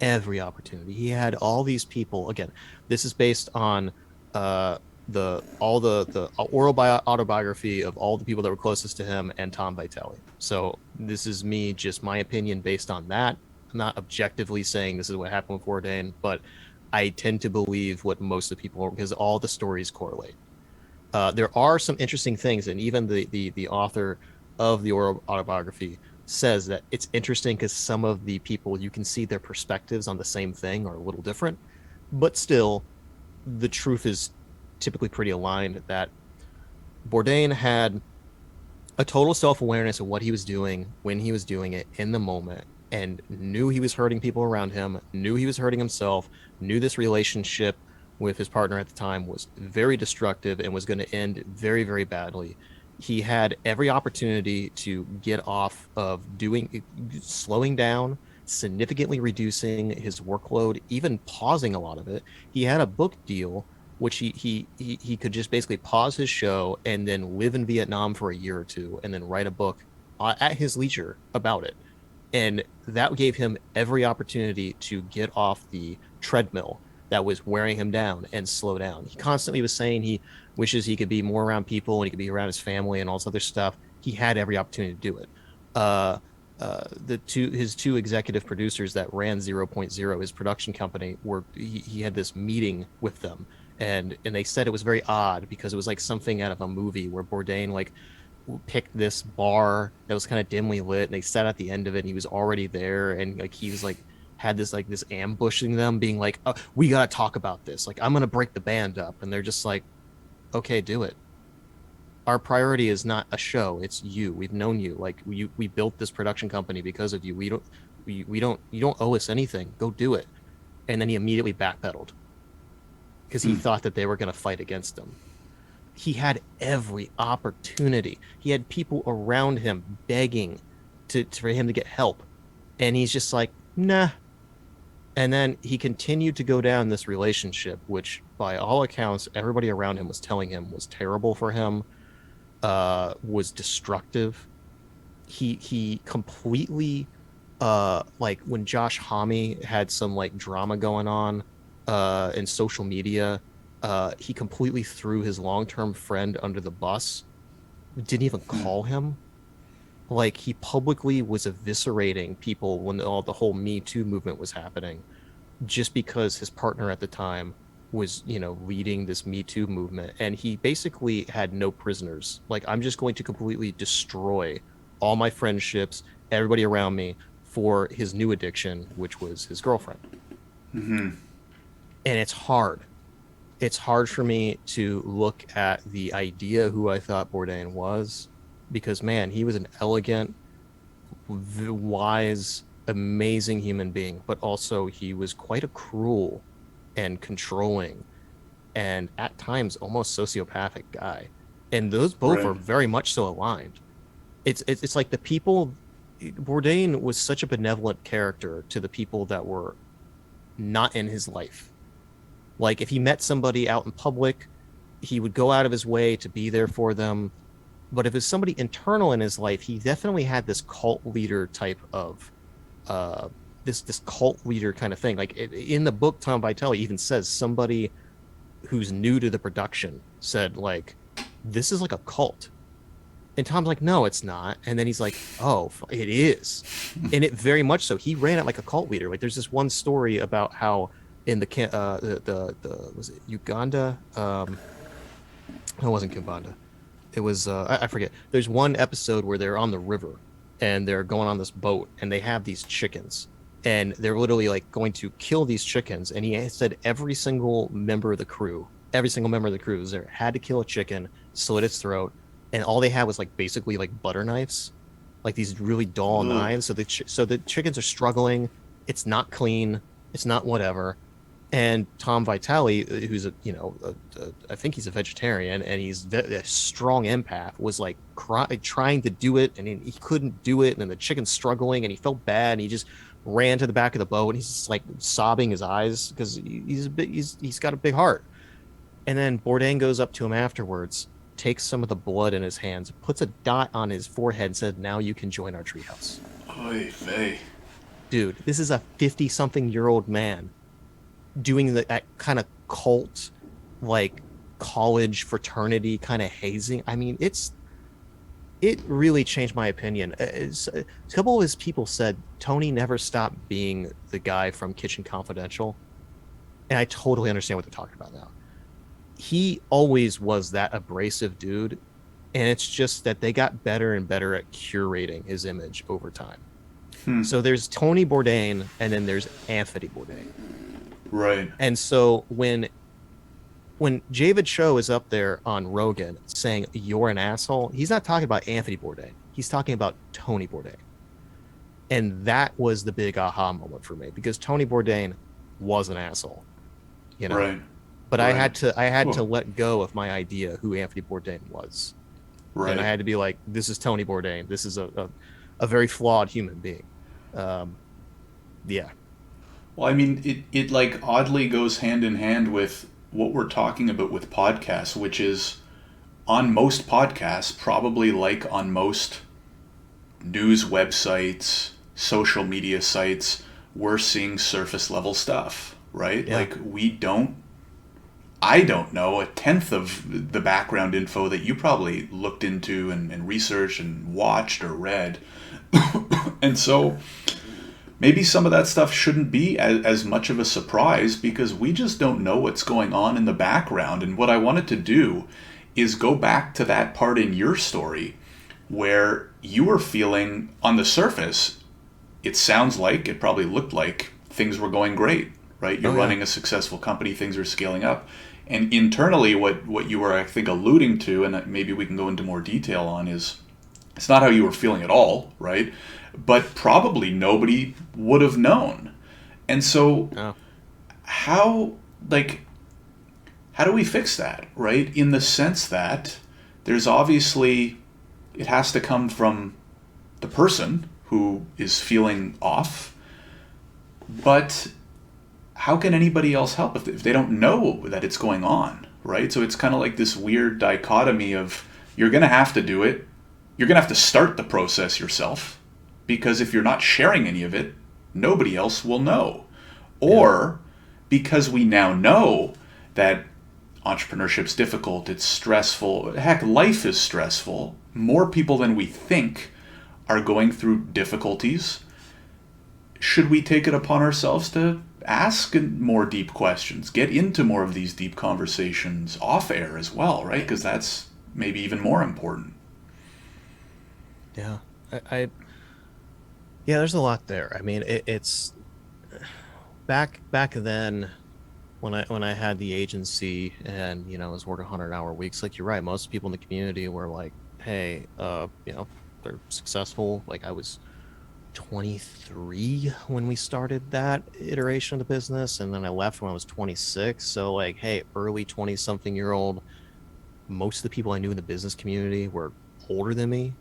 Every opportunity. He had all these people. Again, this is based on uh the oral autobiography of all the people that were closest to him and Tom Vitale. So this is me, just my opinion based on that. I'm not objectively saying this is what happened with Bourdain, but I tend to believe what most of the people, because all the stories correlate. There are some interesting things, and even the author of the oral autobiography says that it's interesting because some of the people, you can see their perspectives on the same thing are a little different, but still the truth is typically pretty aligned, that Bourdain had a total self-awareness of what he was doing when he was doing it in the moment, and knew he was hurting people around him, knew he was hurting himself, knew this relationship with his partner at the time was very destructive and was going to end very, very badly. He had every opportunity to get off of slowing down, significantly reducing his workload, even pausing a lot of it. He had a book deal which he could just basically pause his show and then live in Vietnam for a year or two and then write a book at his leisure about it. And that gave him every opportunity to get off the treadmill that was wearing him down and slow down. He constantly was saying he wishes he could be more around people and he could be around his family and all this other stuff. He had every opportunity to do it. Uh, his two executive producers that ran zero point 0, his production company, he had this meeting with them, and they said it was very odd because it was like something out of a movie where Bourdain like picked this bar that was kind of dimly lit, and they sat at the end of it and he was already there, and like he was like had this ambushing them, being like, oh, we gotta talk about this, like I'm gonna break the band up, and they're just like, okay, do it. Our priority is not a show, it's you. We've known you, like we built this production company because of you. We don't, you don't owe us anything, go do it. And then he immediately backpedaled because he Hmm. thought that they were going to fight against him. He had every opportunity. He had people around him begging for him to get help, and he's just like, nah. And then he continued to go down this relationship, which by all accounts everybody around him was telling him was terrible for him, was destructive. He completely, like when Josh Homme had some like drama going on in social media, he completely threw his long-term friend under the bus, didn't even Hmm. call him. Like he publicly was eviscerating people when all the whole Me Too movement was happening, just because his partner at the time was, leading this Me Too movement. And he basically had no prisoners. Like, I'm just going to completely destroy all my friendships, everybody around me, for his new addiction, which was his girlfriend. Hmm. And it's hard. It's hard for me to look at the idea who I thought Bourdain was, because, man, he was an elegant, wise, amazing human being, but also he was quite a cruel and controlling and at times almost sociopathic guy. And those both Right. are very much so aligned. It's like the people, Bourdain was such a benevolent character to the people that were not in his life. Like if he met somebody out in public, he would go out of his way to be there for them. But if it's somebody internal in his life, he definitely had this cult leader type of uh this cult leader kind of thing. Like in the book, Tom Vitale even says somebody who's new to the production said like, this is like a cult. And Tom's like, no, it's not. And then he's like, oh, it is. And it very much so. He ran it like a cult leader. Like there's this one story about how in the was it Uganda? It wasn't Kimbanda. It was I forget. There's one episode where they're on the river and they're going on this boat, and they have these chickens, and they're literally like going to kill these chickens. And he said every single member of the crew was there, had to kill a chicken, slit its throat, and all they had was like basically like butter knives, like these really dull Ugh. knives. So the chickens are struggling. It's not clean. It's not whatever. And Tom Vitale, who's I think he's a vegetarian, and he's a strong empath, was like trying to do it, and he couldn't do it. And then the chicken's struggling, and he felt bad, and he just ran to the back of the boat, and he's just like sobbing his eyes because he's got a big heart. And then Bourdain goes up to him afterwards, takes some of the blood in his hands, puts a dot on his forehead, and said, "Now you can join our treehouse." Oy vey. Dude, this is a 50-something-year-old man doing that kind of cult, like college fraternity kind of hazing. I mean, it really changed my opinion. A couple of his people said Tony never stopped being the guy from Kitchen Confidential, and I totally understand what they're talking about now. He always was that abrasive dude, and it's just that they got better and better at curating his image over time. Hmm. So there's Tony Bourdain, and then there's Anthony Bourdain. Right. And so when David Cho is up there on Rogan saying you're an asshole, he's not talking about Anthony Bourdain. He's talking about Tony Bourdain. And that was the big aha moment for me, because Tony Bourdain was an asshole, you know. Right. But Right. I had to Whoa. let go of my idea who Anthony Bourdain was. And I Right. had to be like, this is Tony Bourdain. This is a very flawed human being. Um, yeah. Well, I mean, it like oddly goes hand in hand with what we're talking about with podcasts, which is on most podcasts, probably like on most news websites, social media sites, we're seeing surface level stuff, right? Yeah. Like I don't know a tenth of the background info that you probably looked into and researched and watched or read. And so maybe some of that stuff shouldn't be as much of a surprise because we just don't know what's going on in the background. And what I wanted to do is go back to that part in your story where you were feeling on the surface, it sounds like, it probably looked like things were going great, right? You're Oh yeah. running a successful company, things are scaling up. And internally, what you were, I think, alluding to, and maybe we can go into more detail on, is it's not how you were feeling at all, right? But probably nobody would have known. And so Oh. how like how do we fix that, right? In the sense that there's obviously it has to come from the person who is feeling off, but how can anybody else help if they don't know that it's going on, right? So it's kind of like this weird dichotomy of you're going to have to do it. You're going to have to start the process yourself because if you're not sharing any of it, nobody else will know. Yeah. Or because we now know that entrepreneurship's difficult, it's stressful, heck, life is stressful, more people than we think are going through difficulties. Should we take it upon ourselves to ask more deep questions, get into more of these deep conversations off air as well, right? Because that's maybe even more important. Yeah. I yeah, there's a lot there. I mean, it's back then when I had the agency and I was working 100-hour weeks. Like you're right, most people in the community were like, hey, they're successful. Like I was 23 when we started that iteration of the business, and then I left when I was 26. So like, hey, early 20 something year old, most of the people I knew in the business community were older than me.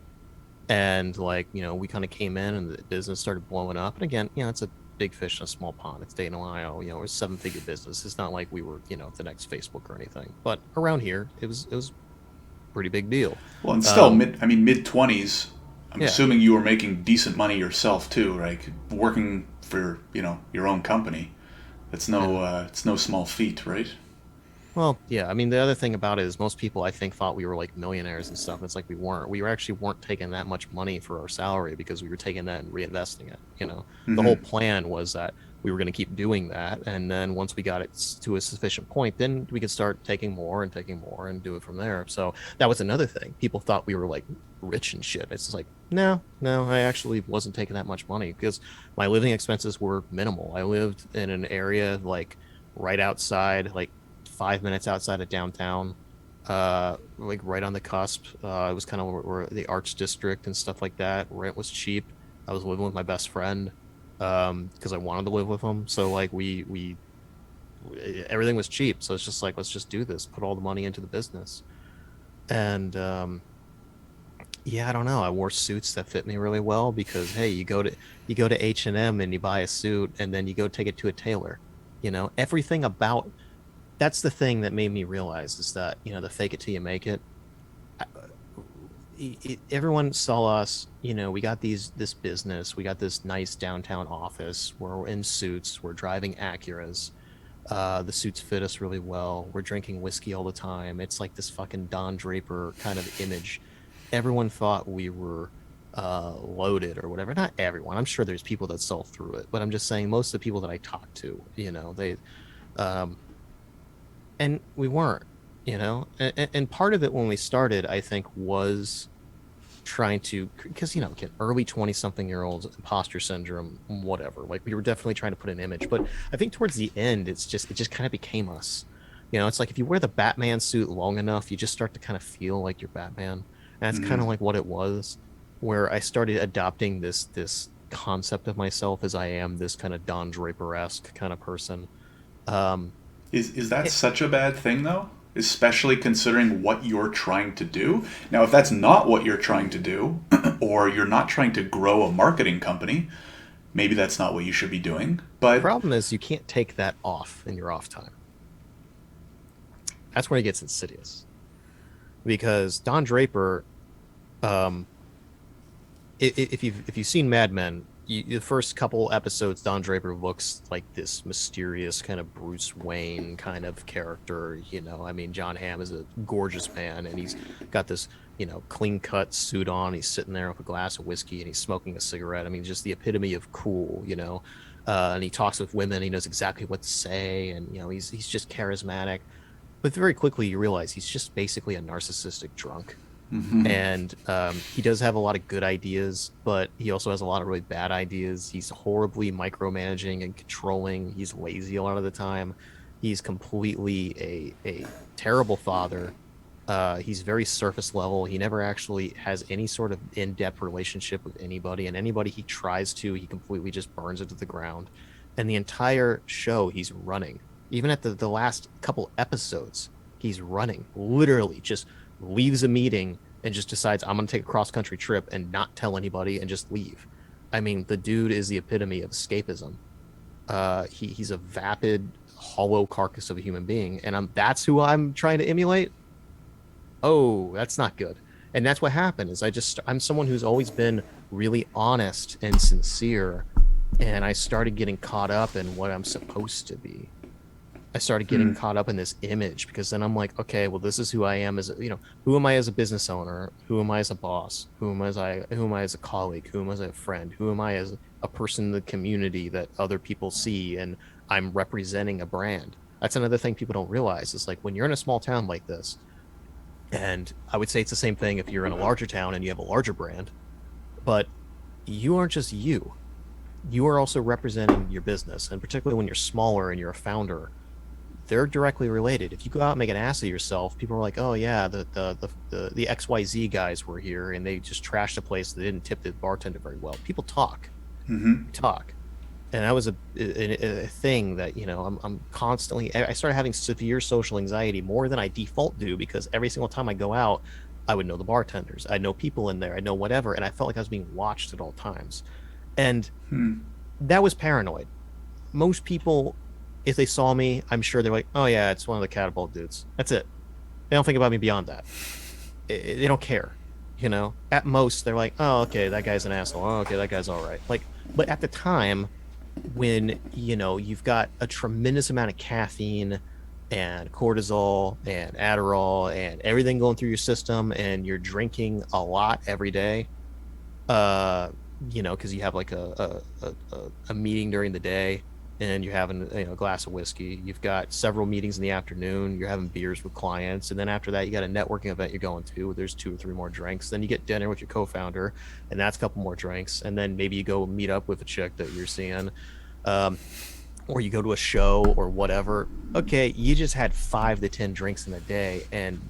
And like, we kind of came in and the business started blowing up. And again, it's a big fish in a small pond. It's Dayton, Ohio. It was a 7-figure business. It's not like we were, the next Facebook or anything. But around here, it was a pretty big deal. Well, and still, Um, mid-20s, I'm yeah, assuming you were making decent money yourself too, right? Working for, your own company. yeah. It's no small feat, right? Well, yeah. I mean, the other thing about it is most people I think thought we were like millionaires and stuff. It's like we weren't. We actually weren't taking that much money for our salary because we were taking that and reinvesting it. The whole Mm-hmm. plan was that we were going to keep doing that. And then once we got it to a sufficient point, then we could start taking more and do it from there. So that was another thing. People thought we were like rich and shit. It's just like, no, I actually wasn't taking that much money because my living expenses were minimal. I lived in an area like right outside, like 5 minutes outside of downtown, like right on the cusp. It was kind of where the arts district and stuff like that. Rent was cheap. I was living with my best friend because I wanted to live with him. So like we everything was cheap. So it's just like, let's just do this, put all the money into the business. And yeah, I don't know. I wore suits that fit me really well because hey, you go to H&M and you buy a suit and then you go take it to a tailor. Everything about that's the thing that made me realize is that, the fake it till you make it. Everyone saw us, we got this business, we got this nice downtown office, we're in suits, we're driving Acuras. The suits fit us really well. We're drinking whiskey all the time. It's like this fucking Don Draper kind of image. Everyone thought we were loaded or whatever. Not everyone. I'm sure there's people that saw through it, but I'm just saying most of the people that I talked to, they, and we weren't, and part of it when we started, I think, was trying to, because early 20 something year olds, imposter syndrome, whatever, like we were definitely trying to put an image, but I think towards the end it just kind of became us. It's like if you wear the Batman suit long enough, you just start to kind of feel like you're Batman, and that's kind of like what it was, where I started adopting this concept of myself as I am this kind of Don Draper-esque kind of person. Is that such a bad thing, though? Especially considering what you're trying to do? Now, if that's not what you're trying to do, or you're not trying to grow a marketing company, maybe that's not what you should be doing. The But problem is you can't take that off in your off time. That's where it gets insidious. Because Don Draper, if you've seen Mad Men, the first couple episodes, Don Draper looks like this mysterious kind of Bruce Wayne kind of character. I mean, John Hamm is a gorgeous man, and he's got this, clean cut suit on. He's sitting there with a glass of whiskey, and he's smoking a cigarette. I mean, just the epitome of cool. And he talks with women. He knows exactly what to say, and he's just charismatic. But very quickly, you realize he's just basically a narcissistic drunk. And he does have a lot of good ideas, but he also has a lot of really bad ideas. He's horribly micromanaging and controlling. He's lazy a lot of the time. He's completely a terrible father. He's very surface level. He never actually has any sort of in-depth relationship with anybody, and anybody he tries to, he completely just burns it to the ground. And the entire show, he's running. Even at the last couple episodes, he's running, literally just leaves a meeting and just decides, I'm going to take a cross-country trip and not tell anybody and just leave. I mean, the dude is the epitome of escapism. He's a vapid, hollow carcass of a human being, and that's who I'm trying to emulate. Oh, that's not good. And that's what happened is I'm someone who's always been really honest and sincere, and I started getting caught up in what I'm supposed to be. I started getting caught up in this image because then I'm like, okay, well, this is who I am who am I as a business owner? Who am I as a boss? Who am I as a colleague? Who am I as a friend? Who am I as a person in the community that other people see, and I'm representing a brand? That's another thing people don't realize is like when you're in a small town like this, and I would say it's the same thing if you're in a larger town and you have a larger brand, but you aren't just you are also representing your business, and particularly when you're smaller and you're a founder, they're directly related. If you go out and make an ass of yourself, people are like, oh yeah, the XYZ guys were here and they just trashed the place. They didn't tip the bartender very well. People talk. Talk. And that was a thing that, I'm constantly, I started having severe social anxiety more than I default do, because every single time I go out, I would know the bartenders. I know people in there. I know whatever. And I felt like I was being watched at all times. And that was paranoid. Most people, if they saw me, I'm sure they're like, oh yeah, it's one of the catapult dudes. That's it. They don't think about me beyond that. They don't care. At most they're like, oh, okay, that guy's an asshole. Oh, okay, that guy's all right. Like, but at the time when, you've got a tremendous amount of caffeine and cortisol and Adderall and everything going through your system, and you're drinking a lot every day, because you have like a meeting during the day, and you're having a glass of whiskey. You've got several meetings in the afternoon. You're having beers with clients, and then after that, you got a networking event you're going to. There's 2 or 3 more drinks. Then you get dinner with your co-founder, and that's a couple more drinks. And then maybe you go meet up with a chick that you're seeing, um, or you go to a show or whatever. Okay, you just had 5 to 10 drinks in a day, and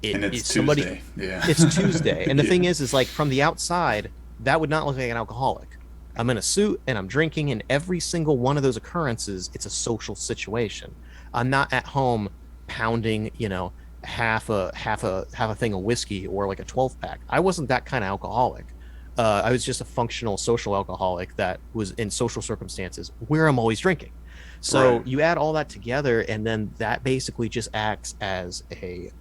And it's somebody, Tuesday. Yeah. it's Tuesday. And the Yeah. thing is like from the outside, that would not look like an alcoholic. I'm in a suit and I'm drinking, and every single one of those occurrences, it's a social situation. I'm not at home pounding, half a thing of whiskey or like a 12 pack. I wasn't that kind of alcoholic. I was just a functional social alcoholic that was in social circumstances where I'm always drinking. So Right. you add all that together, and then that basically just acts as a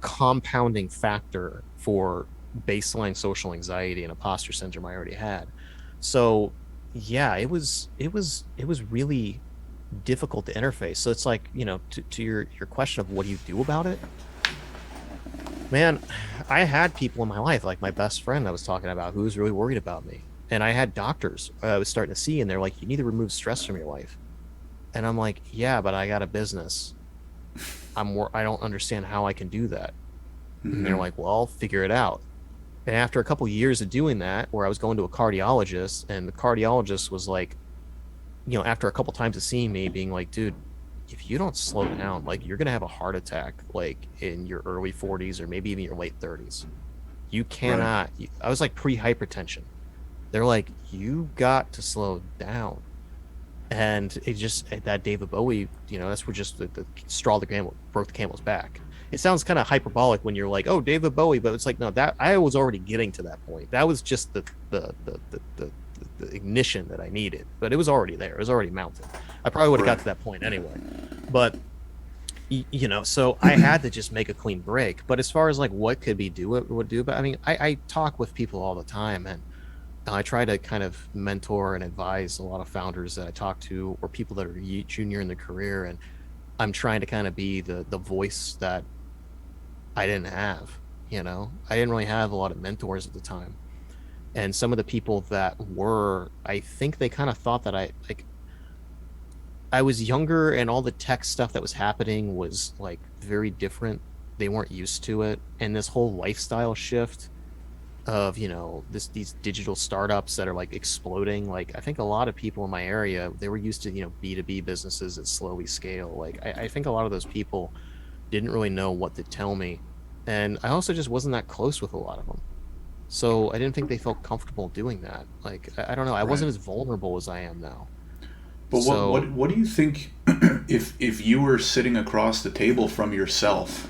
compounding factor for baseline social anxiety and imposter syndrome I already had. So yeah, it was really difficult to interface. So it's like, to your question of what do you do about it? Man, I had people in my life, like my best friend I was talking about, who was really worried about me. And I had doctors I was starting to see, and they're like, you need to remove stress from your life. And I'm like, yeah, but I got a business. I don't understand how I can do that. And they're Hmm. like, well, I'll figure it out. And after a couple of years of doing that, where I was going to a cardiologist, and the cardiologist was like, after a couple times of seeing me, being like, dude, if you don't slow down, like you're gonna have a heart attack like in your early 40s or maybe even your late 30s. You Right. cannot. I was like pre-hypertension. They're like, you got to slow down. And it just that David Bowie, that's where just the straw that broke the camel's back. It sounds kind of hyperbolic when you're like, oh, David Bowie, but it's like, no, that I was already getting to that point. That was just the ignition that I needed, but it was already there. It was already mounted. I probably would have got Right. to that point anyway. But so I had to just make a clean break. But as far as like what could be do it would do, but I mean, I talk with people all the time, and I try to kind of mentor and advise a lot of founders that I talk to, or people that are junior in their career, and I'm trying to kind of be the voice that I didn't have. I didn't really have a lot of mentors at the time, and some of the people that were, I think they kind of thought that I was younger, and all the tech stuff that was happening was like very different. They weren't used to it, and this whole lifestyle shift of these digital startups that are like exploding. Like I think a lot of people in my area, they were used to B2B businesses that slowly scale. Like I think a lot of those people didn't really know what to tell me, and I also just wasn't that close with a lot of them, so I didn't think they felt comfortable doing that. Like I don't know, I Right. wasn't as vulnerable as I am now. But what So what what do you think if you were sitting across the table from yourself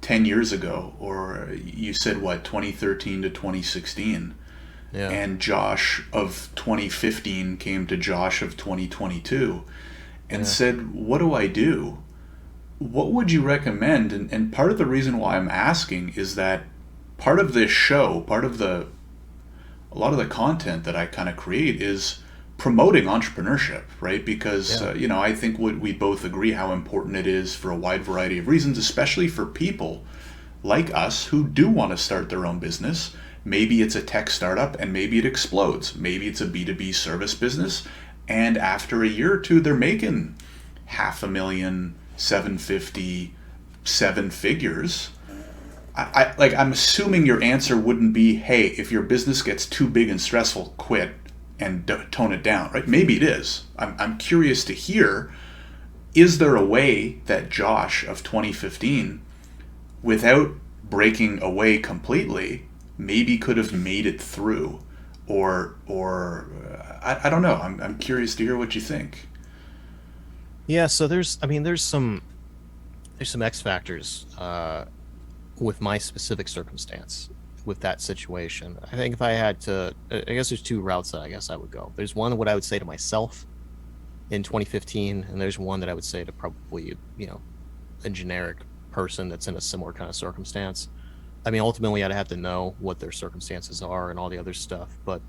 10 years ago, or you said what, 2013 to 2016, yeah. and Josh of 2015 came to Josh of 2022 and Yeah. said, "What do I do?" What would you recommend? And part of the reason why I'm asking is that part of this show, part of a lot of the content that I kind of create is promoting entrepreneurship, right? Because, Yeah. I think we both agree how important it is for a wide variety of reasons, especially for people like us who do want to start their own business. Maybe it's a tech startup and maybe it explodes. Maybe it's a B2B service business. And after a year or two, they're making 500,000, 750, 7 figures. I'm assuming your answer wouldn't be, hey, if your business gets too big and stressful, quit and tone it down, right? Maybe it is. I'm curious to hear, is there a way that Josh of 2015, without breaking away completely, maybe could have made it through? I don't know. I'm curious to hear what you think. Yeah, so I mean, there's some X factors with my specific circumstance with that situation. I think if I had to, I guess there's 2 routes that I guess I would go. There's one what I would say to myself in 2015, and there's one that I would say to probably a generic person that's in a similar kind of circumstance. I mean, ultimately, I'd have to know what their circumstances are and all the other stuff. But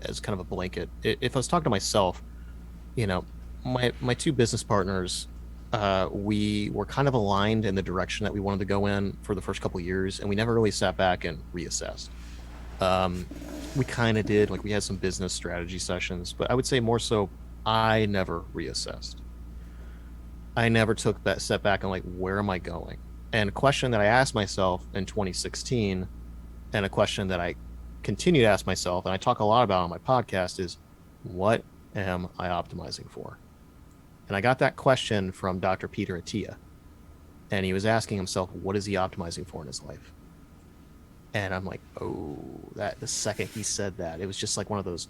as kind of a blanket, if I was talking to myself, you know, my 2 business partners, we were kind of aligned in the direction that we wanted to go in for the first couple of years, and we never really sat back and reassessed. Um, we kind of did, like we had some business strategy sessions, but I would say more so I never reassessed. I never took that step back and like, where am I going? And a question that I asked myself in 2016, and a question that I continue to ask myself, and I talk a lot about on my podcast, is what am I optimizing for? And I got that question from Dr. Peter Attia, and he was asking himself, what is he optimizing for in his life? And I'm like, oh, that the second he said that, it was just like one of those,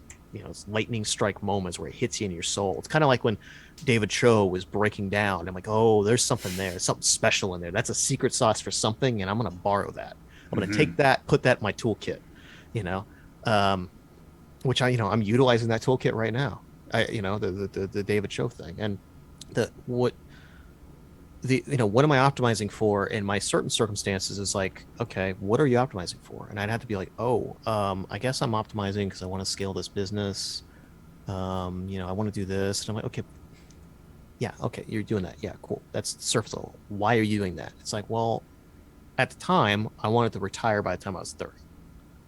lightning strike moments where it hits you in your soul. It's kind of like when David Cho was breaking down. I'm like, oh, there's something there, something special in there. That's a secret sauce for something, and I'm going to borrow that. I'm going to take that, put that in my toolkit, you know, um, which I'm utilizing that toolkit right now. The David Cho thing, and the what what am I optimizing for in my certain circumstances is like, okay, what are you optimizing for? And I'd have to be like, oh, I guess I'm optimizing because I want to scale this business. I want to do this. And I'm like, okay, yeah, okay, you're doing that. Yeah, cool. That's surface level. Why are you doing that? It's like, well, at the time, I wanted to retire by the time I was 30.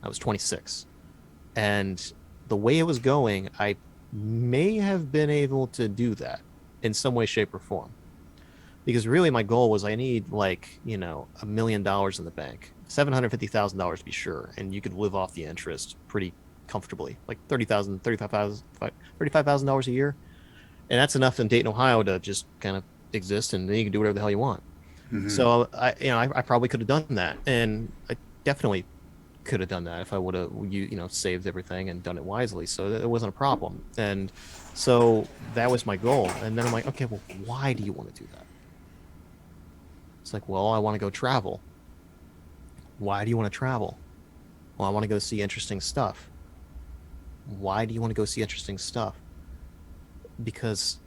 I was 26. And the way it was going, I may have been able to do that in some way, shape, or form, because really my goal was I need like $1 million in the bank, $750,000 to be sure, and you could live off the interest pretty comfortably, like $35,000 a year, and that's enough in Dayton, Ohio, to just kind of exist, and then you can do whatever the hell you want. So I probably could have done that, and I definitely could have done that if I would have saved everything and done it wisely. So it wasn't a problem, and so that was my goal. And then I'm like, okay, well, why do you want to do that? It's like, well, I want to go travel. Why do you want to travel? Well, I want to go see interesting stuff. Why do you want to go see interesting stuff? Because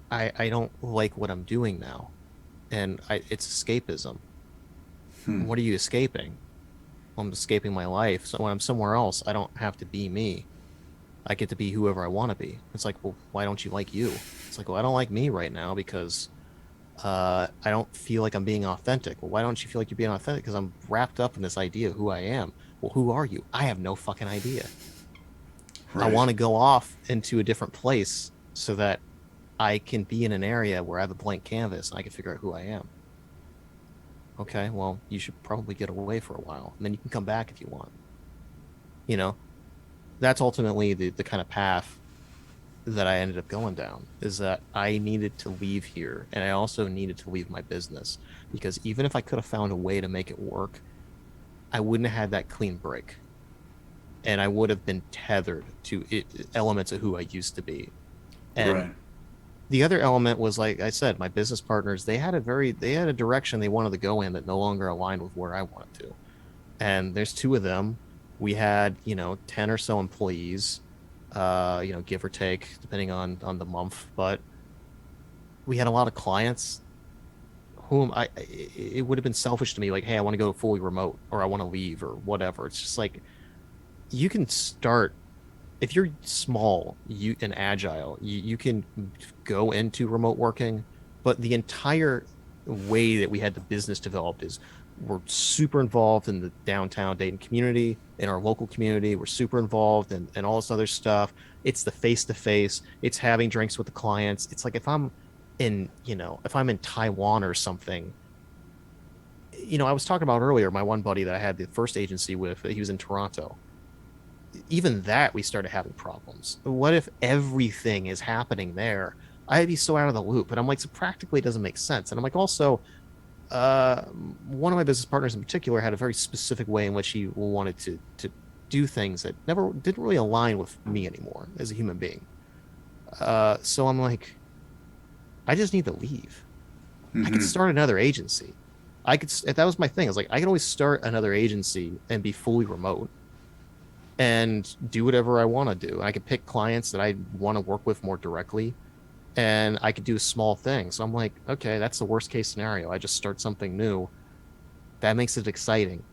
I don't like what I'm doing now, and it's escapism. What are you escaping? I'm escaping my life. So when I'm somewhere else, I don't have to be me. I get to be whoever I want to be. It's like, well, why don't you like you? It's like, well, I don't like me right now because I don't feel like I'm being authentic. Well, why don't you feel like you're being authentic? Because I'm wrapped up in this idea of who I am. Well, who are you? I have no fucking idea. Right. I want to go off into a different place so that I can be in an area where I have a blank canvas and I can figure out who I am. Okay, well, you should probably get away for a while, and then you can come back if you want. That's ultimately the kind of path that I ended up going down, is that I needed to leave here, and I also needed to leave my business, because even if I could have found a way to make it work, I wouldn't have had that clean break, and I would have been tethered to elements of who I used to be. And right. The other element was, like I said, my business partners, they had a direction they wanted to go in that no longer aligned with where I wanted to. And there's two of them. We had 10 or so employees, give or take, depending on the month. But we had a lot of clients whom it would have been selfish to me, like, hey, I want to go fully remote, or I want to leave, or whatever. It's just like, you can start, if you're small and agile, you can go into remote working. But the entire way that we had the business developed is, we're super involved in the downtown Dayton community, in our local community. We're super involved in all this other stuff. It's the face-to-face. It's having drinks with the clients. It's like, if I'm in Taiwan or something, I was talking about earlier, my one buddy that I had the first agency with, he was in Toronto. Even that, we started having problems. What if everything is happening there? I'd be so out of the loop. And I'm like, so practically it doesn't make sense. And I'm like, also, one of my business partners in particular had a very specific way in which he wanted to do things that didn't really align with me anymore as a human being. So I'm like, I just need to leave. I could start another agency. That was my thing. I was like, I can always start another agency and be fully remote and do whatever I want to do. I could pick clients that I want to work with more directly, and I could do a small thing. So I'm like, okay, that's the worst case scenario. I just start something new. That makes it exciting.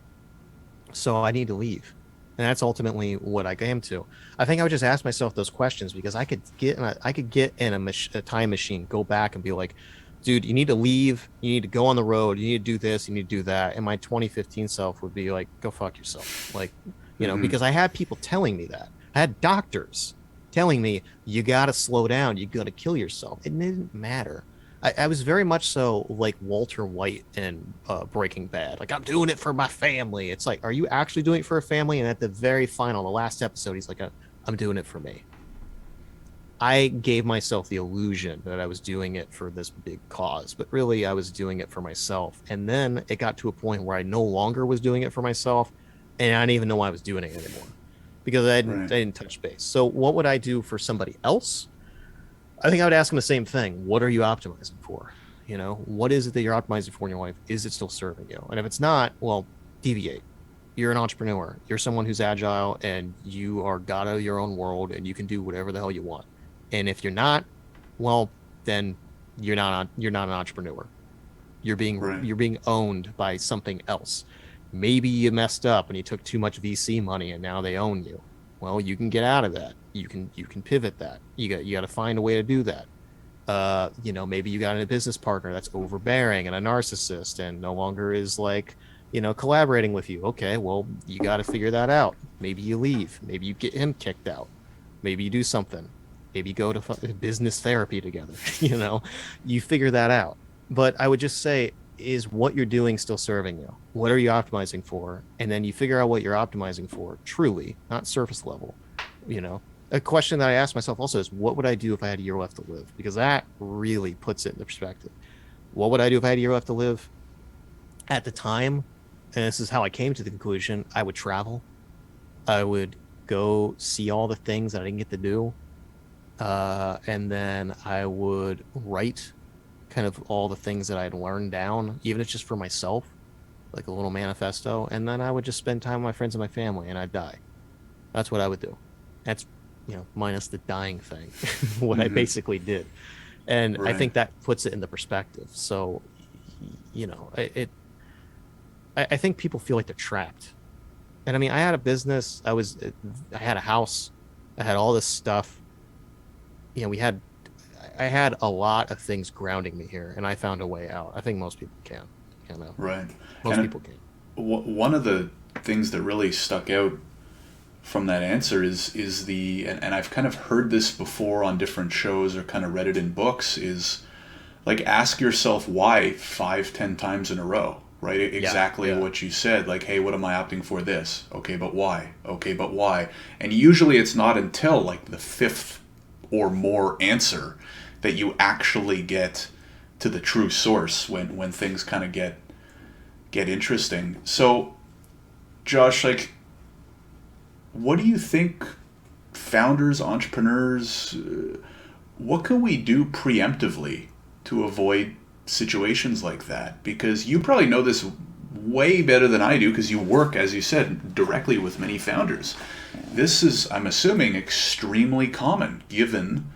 So I need to leave. And that's ultimately what I came to. I think I would just ask myself those questions, because I could get in a time machine, go back and be like, dude, you need to leave. You need to go on the road. You need to do this. You need to do that. And my 2015 self would be like, go fuck yourself. Like, because I had people telling me that. I had doctors telling me you got to slow down, you got to kill yourself. It didn't matter. I was very much so like Walter White in Breaking Bad. Like, I'm doing it for my family. It's like, are you actually doing it for a family? And at the very final, the last episode, he's like, I'm doing it for me. I gave myself the illusion that I was doing it for this big cause, but really I was doing it for myself. And then it got to a point where I no longer was doing it for myself, and I didn't even know why I was doing it anymore because Right. I didn't touch base. So what would I do for somebody else? I think I would ask them the same thing. What are you optimizing for? You know, what is it that you're optimizing for in your life? Is it still serving you? And if it's not, well, deviate. You're an entrepreneur. You're someone who's agile and you are god of your own world and you can do whatever the hell you want. And if you're not, well, then you're not an entrepreneur. Right. You're being owned by something else. Maybe you messed up and you took too much VC money and now they own you. Well, you can get out of that. You can pivot that. You got to find a way to do that. You know, maybe you got a business partner that's overbearing and a narcissist and no longer is like, you know, collaborating with you. Okay, well, you got to figure that out. Maybe you leave. Maybe you get him kicked out. Maybe you do something. Maybe go to business therapy together. You know, you figure that out. But I would just say, is what you're doing still serving you? What are you optimizing for? And then you figure out what you're optimizing for truly, not surface level. You know, a question that I ask myself also is, what would I do if I had a year left to live? Because that really puts it into perspective. What would I do if I had a year left to live? At the time, and this is how I came to the conclusion, I would travel. I would go see all the things that I didn't get to do. And then I would write kind of all the things that I'd learned down, even if it's just for myself, like a little manifesto. And then I would just spend time with my friends and my family and I'd die. That's what I would do. That's, you know, minus the dying thing, what I Mm-hmm. basically did. And I Right. think that puts it into perspective. So, you know, I think people feel like they're trapped. And I mean, I had a business, I had a house, I had all this stuff. You know, I had a lot of things grounding me here, and I found a way out. I think most people can, you know, Right. most And people can. one of the things that really stuck out from that answer is and I've kind of heard this before on different shows or kind of read it in books, is like ask yourself why 5, 10 times in a row, right? Yeah, Exactly yeah, what you said. Like, hey, what am I opting for this? Okay, but why? Okay, but why? And usually it's not until like the fifth or more answer that you actually get to the true source when things kind of get interesting. So, Josh, like, what do you think founders, entrepreneurs, what can we do preemptively to avoid situations like that? Because you probably know this way better than I do because you work, as you said, directly with many founders. This is, I'm assuming, extremely common given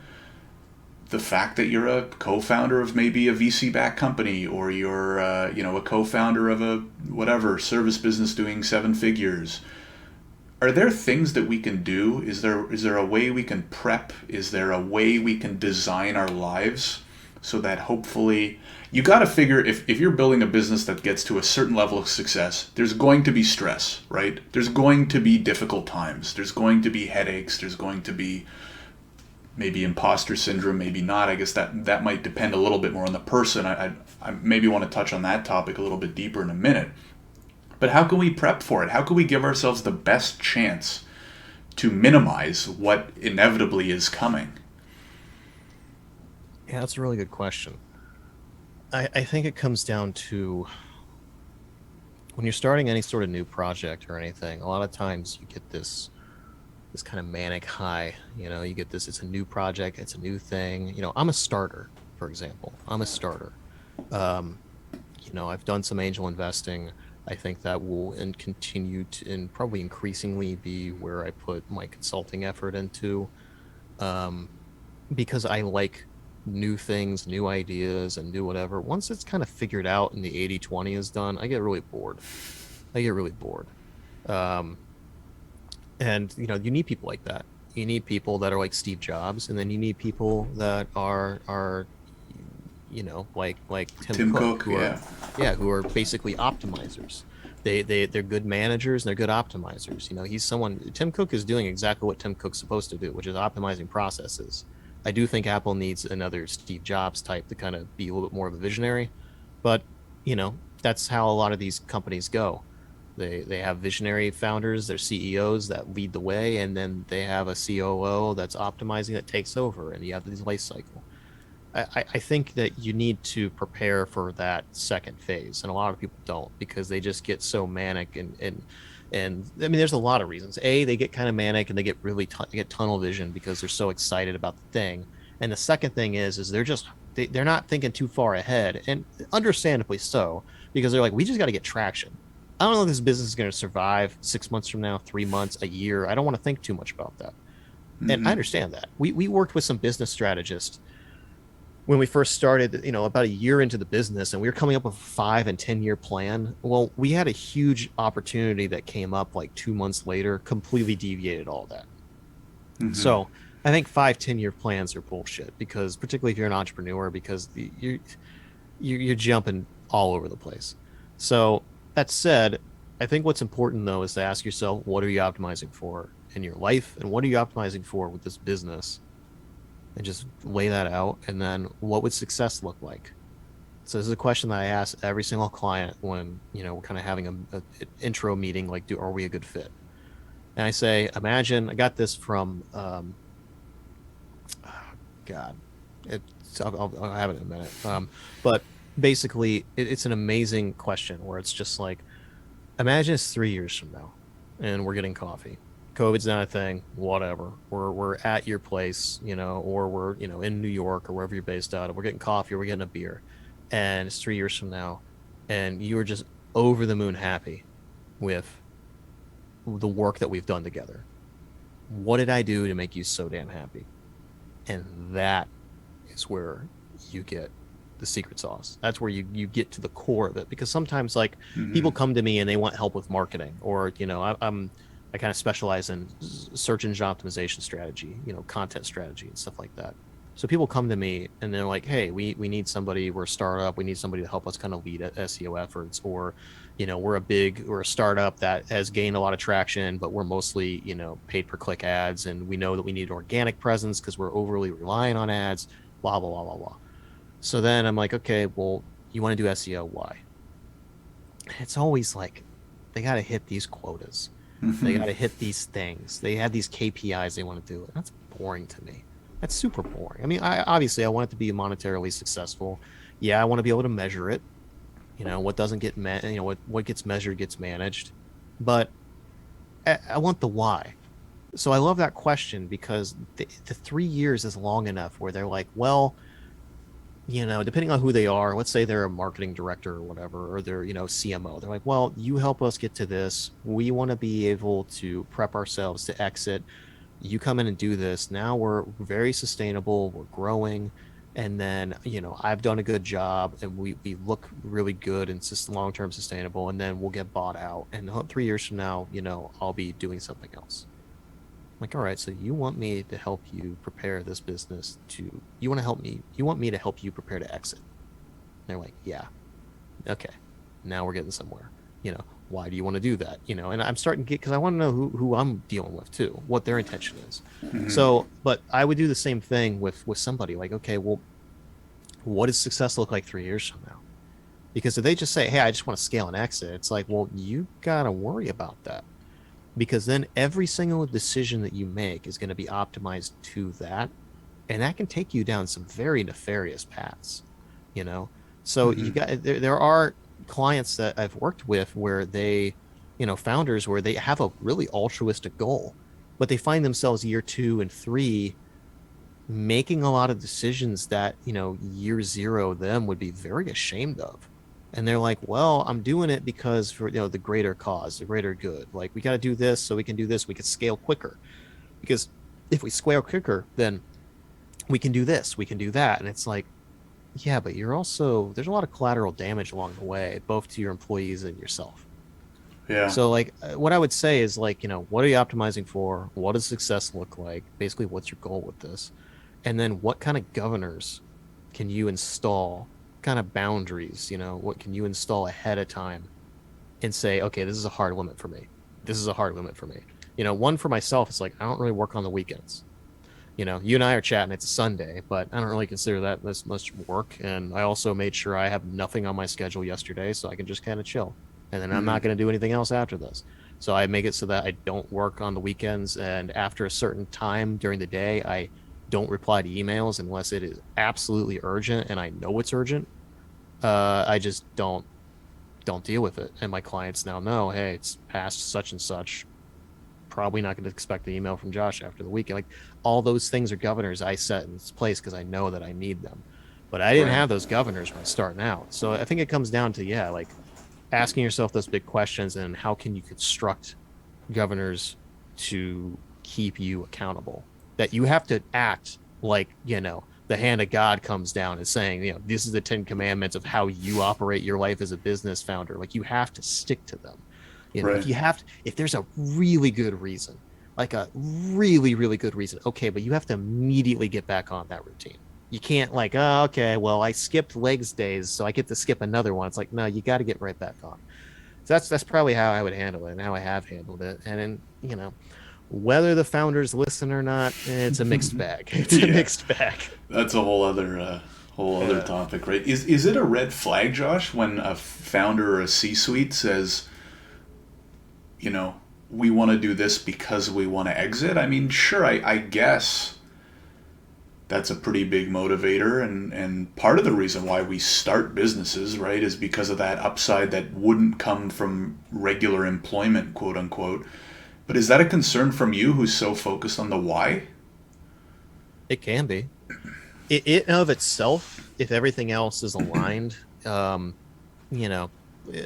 the fact that you're a co-founder of maybe a VC-backed company, or you're a co-founder of a whatever service business doing 7 figures. Are there things that we can do? Is there a way we can prep? Is there a way we can design our lives so that hopefully you got to figure, if you're building a business that gets to a certain level of success, there's going to be stress, right? There's going to be difficult times. There's going to be headaches. There's going to be maybe imposter syndrome, maybe not. I guess that might depend a little bit more on the person. I maybe want to touch on that topic a little bit deeper in a minute. But how can we prep for it? How can we give ourselves the best chance to minimize what inevitably is coming? yeah. That's a really good question. I think it comes down to when you're starting any sort of new project or anything. A lot of times you get this kind of manic high. You know, you get this. It's a new project. It's a new thing. You know, I'm a starter, for example. I'm a starter. Um, you know, I've done some angel investing. I think that will and continue to and probably increasingly be where I put my consulting effort into, um, because I like new things, new ideas, and new whatever. Once it's kind of figured out and the 80/20 is done, I get really bored. I get really bored. Um, and you know, you need people like that. You need people that are like Steve Jobs, and then you need people that are you know, like Tim Tim Cook, Cook, who are yeah. yeah, who are basically optimizers. They're good managers and they're good optimizers. He's someone. Tim Cook is doing exactly what Tim Cook's supposed to do, which is optimizing processes. I do think Apple needs another Steve Jobs type to kind of be a little bit more of a visionary, but that's how a lot of these companies go. They have visionary founders, they're CEOs that lead the way, and then they have a COO that's optimizing, that takes over, and you have this life cycle. I think that you need to prepare for that second phase, and a lot of people don't, because they just get so manic, and I mean, there's a lot of reasons. They get kind of manic and they get really they get tunnel vision because they're so excited about the thing. And the second thing is they're not thinking too far ahead, and understandably so, because they're like, we just got to get traction. I don't know if this business is going to survive 6 months from now, 3 months, a year. I don't want to think too much about that. And I Mm-hmm. understand that. We worked with some business strategists when we first started, about a year into the business, and we were coming up with a 5 and 10 year plan. Well, we had a huge opportunity that came up like 2 months later, completely deviated all that. Mm-hmm. So I think 5, 10 year plans are bullshit, because particularly if you're an entrepreneur, because you're jumping all over the place. So that said, I think what's important though is to ask yourself, what are you optimizing for in your life, and what are you optimizing for with this business, and just lay that out. And then what would success look like? So this is a question that I ask every single client when, we're kind of having a intro meeting, like, are we a good fit? And I say, imagine, I got this from, God, I'll have it in a minute. But basically it's an amazing question where it's just like, imagine it's 3 years from now and we're getting coffee. COVID's not a thing, whatever. We're at your place, or we're, in New York or wherever you're based out of. We're getting coffee or we're getting a beer. And it's 3 years from now, and you were just over the moon happy with the work that we've done together. What did I do to make you so damn happy? And that is where you get the secret sauce. That's where you get to the core of it. Because sometimes, like, Mm-hmm. people come to me and they want help with marketing, or I kind of specialize in search engine optimization strategy, content strategy and stuff like that. So people come to me and they're like, hey, we need somebody, we're a startup, we need somebody to help us kind of lead SEO efforts, or we're a startup that has gained a lot of traction, but we're mostly, paid per click ads, and we know that we need organic presence because we're overly relying on ads, blah blah blah blah blah. So then I'm like, okay, well, you want to do SEO, why? It's always like, they got to hit these quotas, they Mm-hmm. got to hit these things, they have these KPIs they want to do. That's boring to me. That's super boring. I mean, I want it to be monetarily successful. Yeah, I want to be able to measure it. What doesn't get what gets measured gets managed. But I want the why. So I love that question, because the 3 years is long enough where they're like, well, depending on who they are, let's say they're a marketing director or whatever, or they're, CMO. They're like, well, you help us get to this. We want to be able to prep ourselves to exit. You come in and do this. Now we're very sustainable. We're growing. And then, I've done a good job, and we look really good and just long-term sustainable. And then we'll get bought out. And 3 years from now, I'll be doing something else. Like, all right, so you want me to help you prepare this business you want me to help you prepare to exit. And they're like, yeah, okay, now we're getting somewhere. Why do you want to do that? And I'm starting to get, because I want to know who I'm dealing with too, what their intention is. Mm-hmm. So, but I would do the same thing with somebody, like, okay, well, what does success look like 3 years from now? Because if they just say, hey, I just want to scale and exit, it's like, well, you gotta worry about that, because then every single decision that you make is going to be optimized to that, and that can take you down some very nefarious paths. you know so Mm-hmm. you got there are clients that I've worked with where they, founders, where they have a really altruistic goal, but they find themselves year 2 and 3 making a lot of decisions that, year zero them would be very ashamed of. And they're like, well, I'm doing it because for, the greater cause, the greater good. Like, we got to do this so we can do this, we can scale quicker. Because if we scale quicker, then we can do this, we can do that. And it's like, yeah, but there's a lot of collateral damage along the way, both to your employees and yourself. Yeah. So, like, what I would say is, like, what are you optimizing for? What does success look like? Basically, what's your goal with this? And then what kind of governors can you install? Kind of boundaries, what can you install ahead of time and say, okay, this is a hard limit for me. This is a hard limit for me. One for myself, it's like I don't really work on the weekends. You and I are chatting, it's a Sunday, but I don't really consider that this much work. And I also made sure I have nothing on my schedule yesterday so I can just kind of chill. And then I'm not Mm-hmm. going to do anything else after this. So I make it so that I don't work on the weekends. And after a certain time during the day, I don't reply to emails unless it is absolutely urgent and I know it's urgent. I just don't deal with it. And my clients now know, hey, it's past such and such. Probably not going to expect the email from Josh after the weekend. Like all those things are governors I set in place because I know that I need them. But I didn't Right. have those governors when I starting out. So I think it comes down to, yeah, like asking yourself those big questions and how can you construct governors to keep you accountable. That you have to act like, the hand of God comes down and saying, this is the 10 commandments of how you operate your life as a business founder. Like you have to stick to them. Right. If there's a really good reason, like a really, really good reason, okay, but you have to immediately get back on that routine. You can't like, oh, okay, well, I skipped legs days, so I get to skip another one. It's like, no, you got to get right back on. So that's probably how I would handle it and how I have handled it. And then, whether the founders listen or not, it's a mixed bag. It's a Yeah. mixed bag. That's a whole other Yeah. topic, right? Is it a red flag, Josh, when a founder or a C-suite says, you know, we want to do this because we want to exit? I mean, sure, I guess that's a pretty big motivator, and part of the reason why we start businesses, right, is because of that upside that wouldn't come from regular employment, quote unquote. But is that a concern from you who's so focused on the why? It can be. It of itself, if everything else is aligned, you know,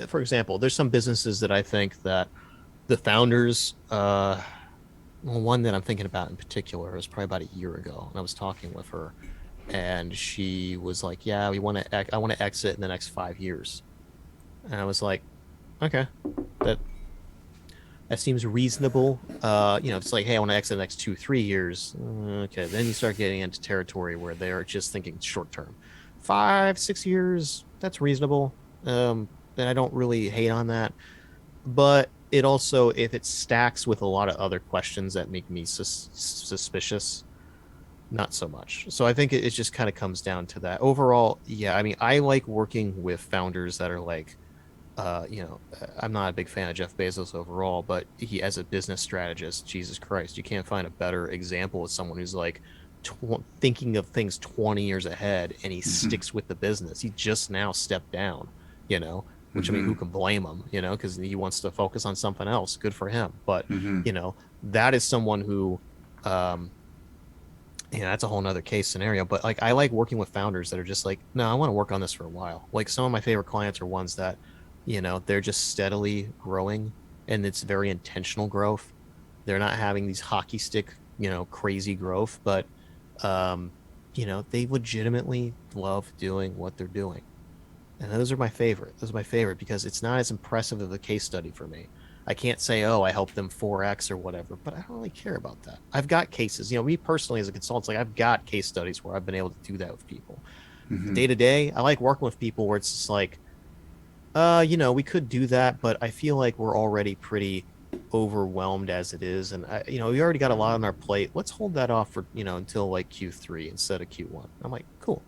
for example, there's some businesses that I think that the founders, well, one that I'm thinking about in particular was probably about a year ago, and I was talking with her, and she was like, "Yeah, I want to exit in the next 5 years," and I was like, "Okay, that that seems reasonable." It's like, "Hey, I want to exit the next 2, 3 years." Okay, then you start getting into territory where they're just thinking short term, 5, 6 years. That's reasonable. And I don't really hate on that, but it also, if it stacks with a lot of other questions that make me suspicious, not so much. So I think it just kind of comes down to that. Overall, yeah, I mean, I like working with founders that are like, I'm not a big fan of Jeff Bezos overall, but he, as a business strategist, Jesus Christ, you can't find a better example of someone who's like thinking of things 20 years ahead and he Mm-hmm. sticks with the business. He just now stepped down, which I mean, Mm-hmm. who can blame him, because he wants to focus on something else. Good for him. But, Mm-hmm. that is someone who, um, that's a whole nother case scenario. But like, I like working with founders that are just like, no, I want to work on this for a while. Like some of my favorite clients are ones that, they're just steadily growing and it's very intentional growth. They're not having these hockey stick, crazy growth, but, um, they legitimately love doing what they're doing. And those are my favorite. Those are my favorite because it's not as impressive of a case study for me. I can't say, oh, I helped them 4x or whatever, but I don't really care about that. I've got cases, me personally as a consultant, like I've got case studies where I've been able to do that with people. Mm-hmm. Day to day, I like working with people where it's just like, we could do that, but I feel like we're already pretty overwhelmed as it is. And we already got a lot on our plate. Let's hold that off for, until like Q3 instead of Q1. I'm like, cool.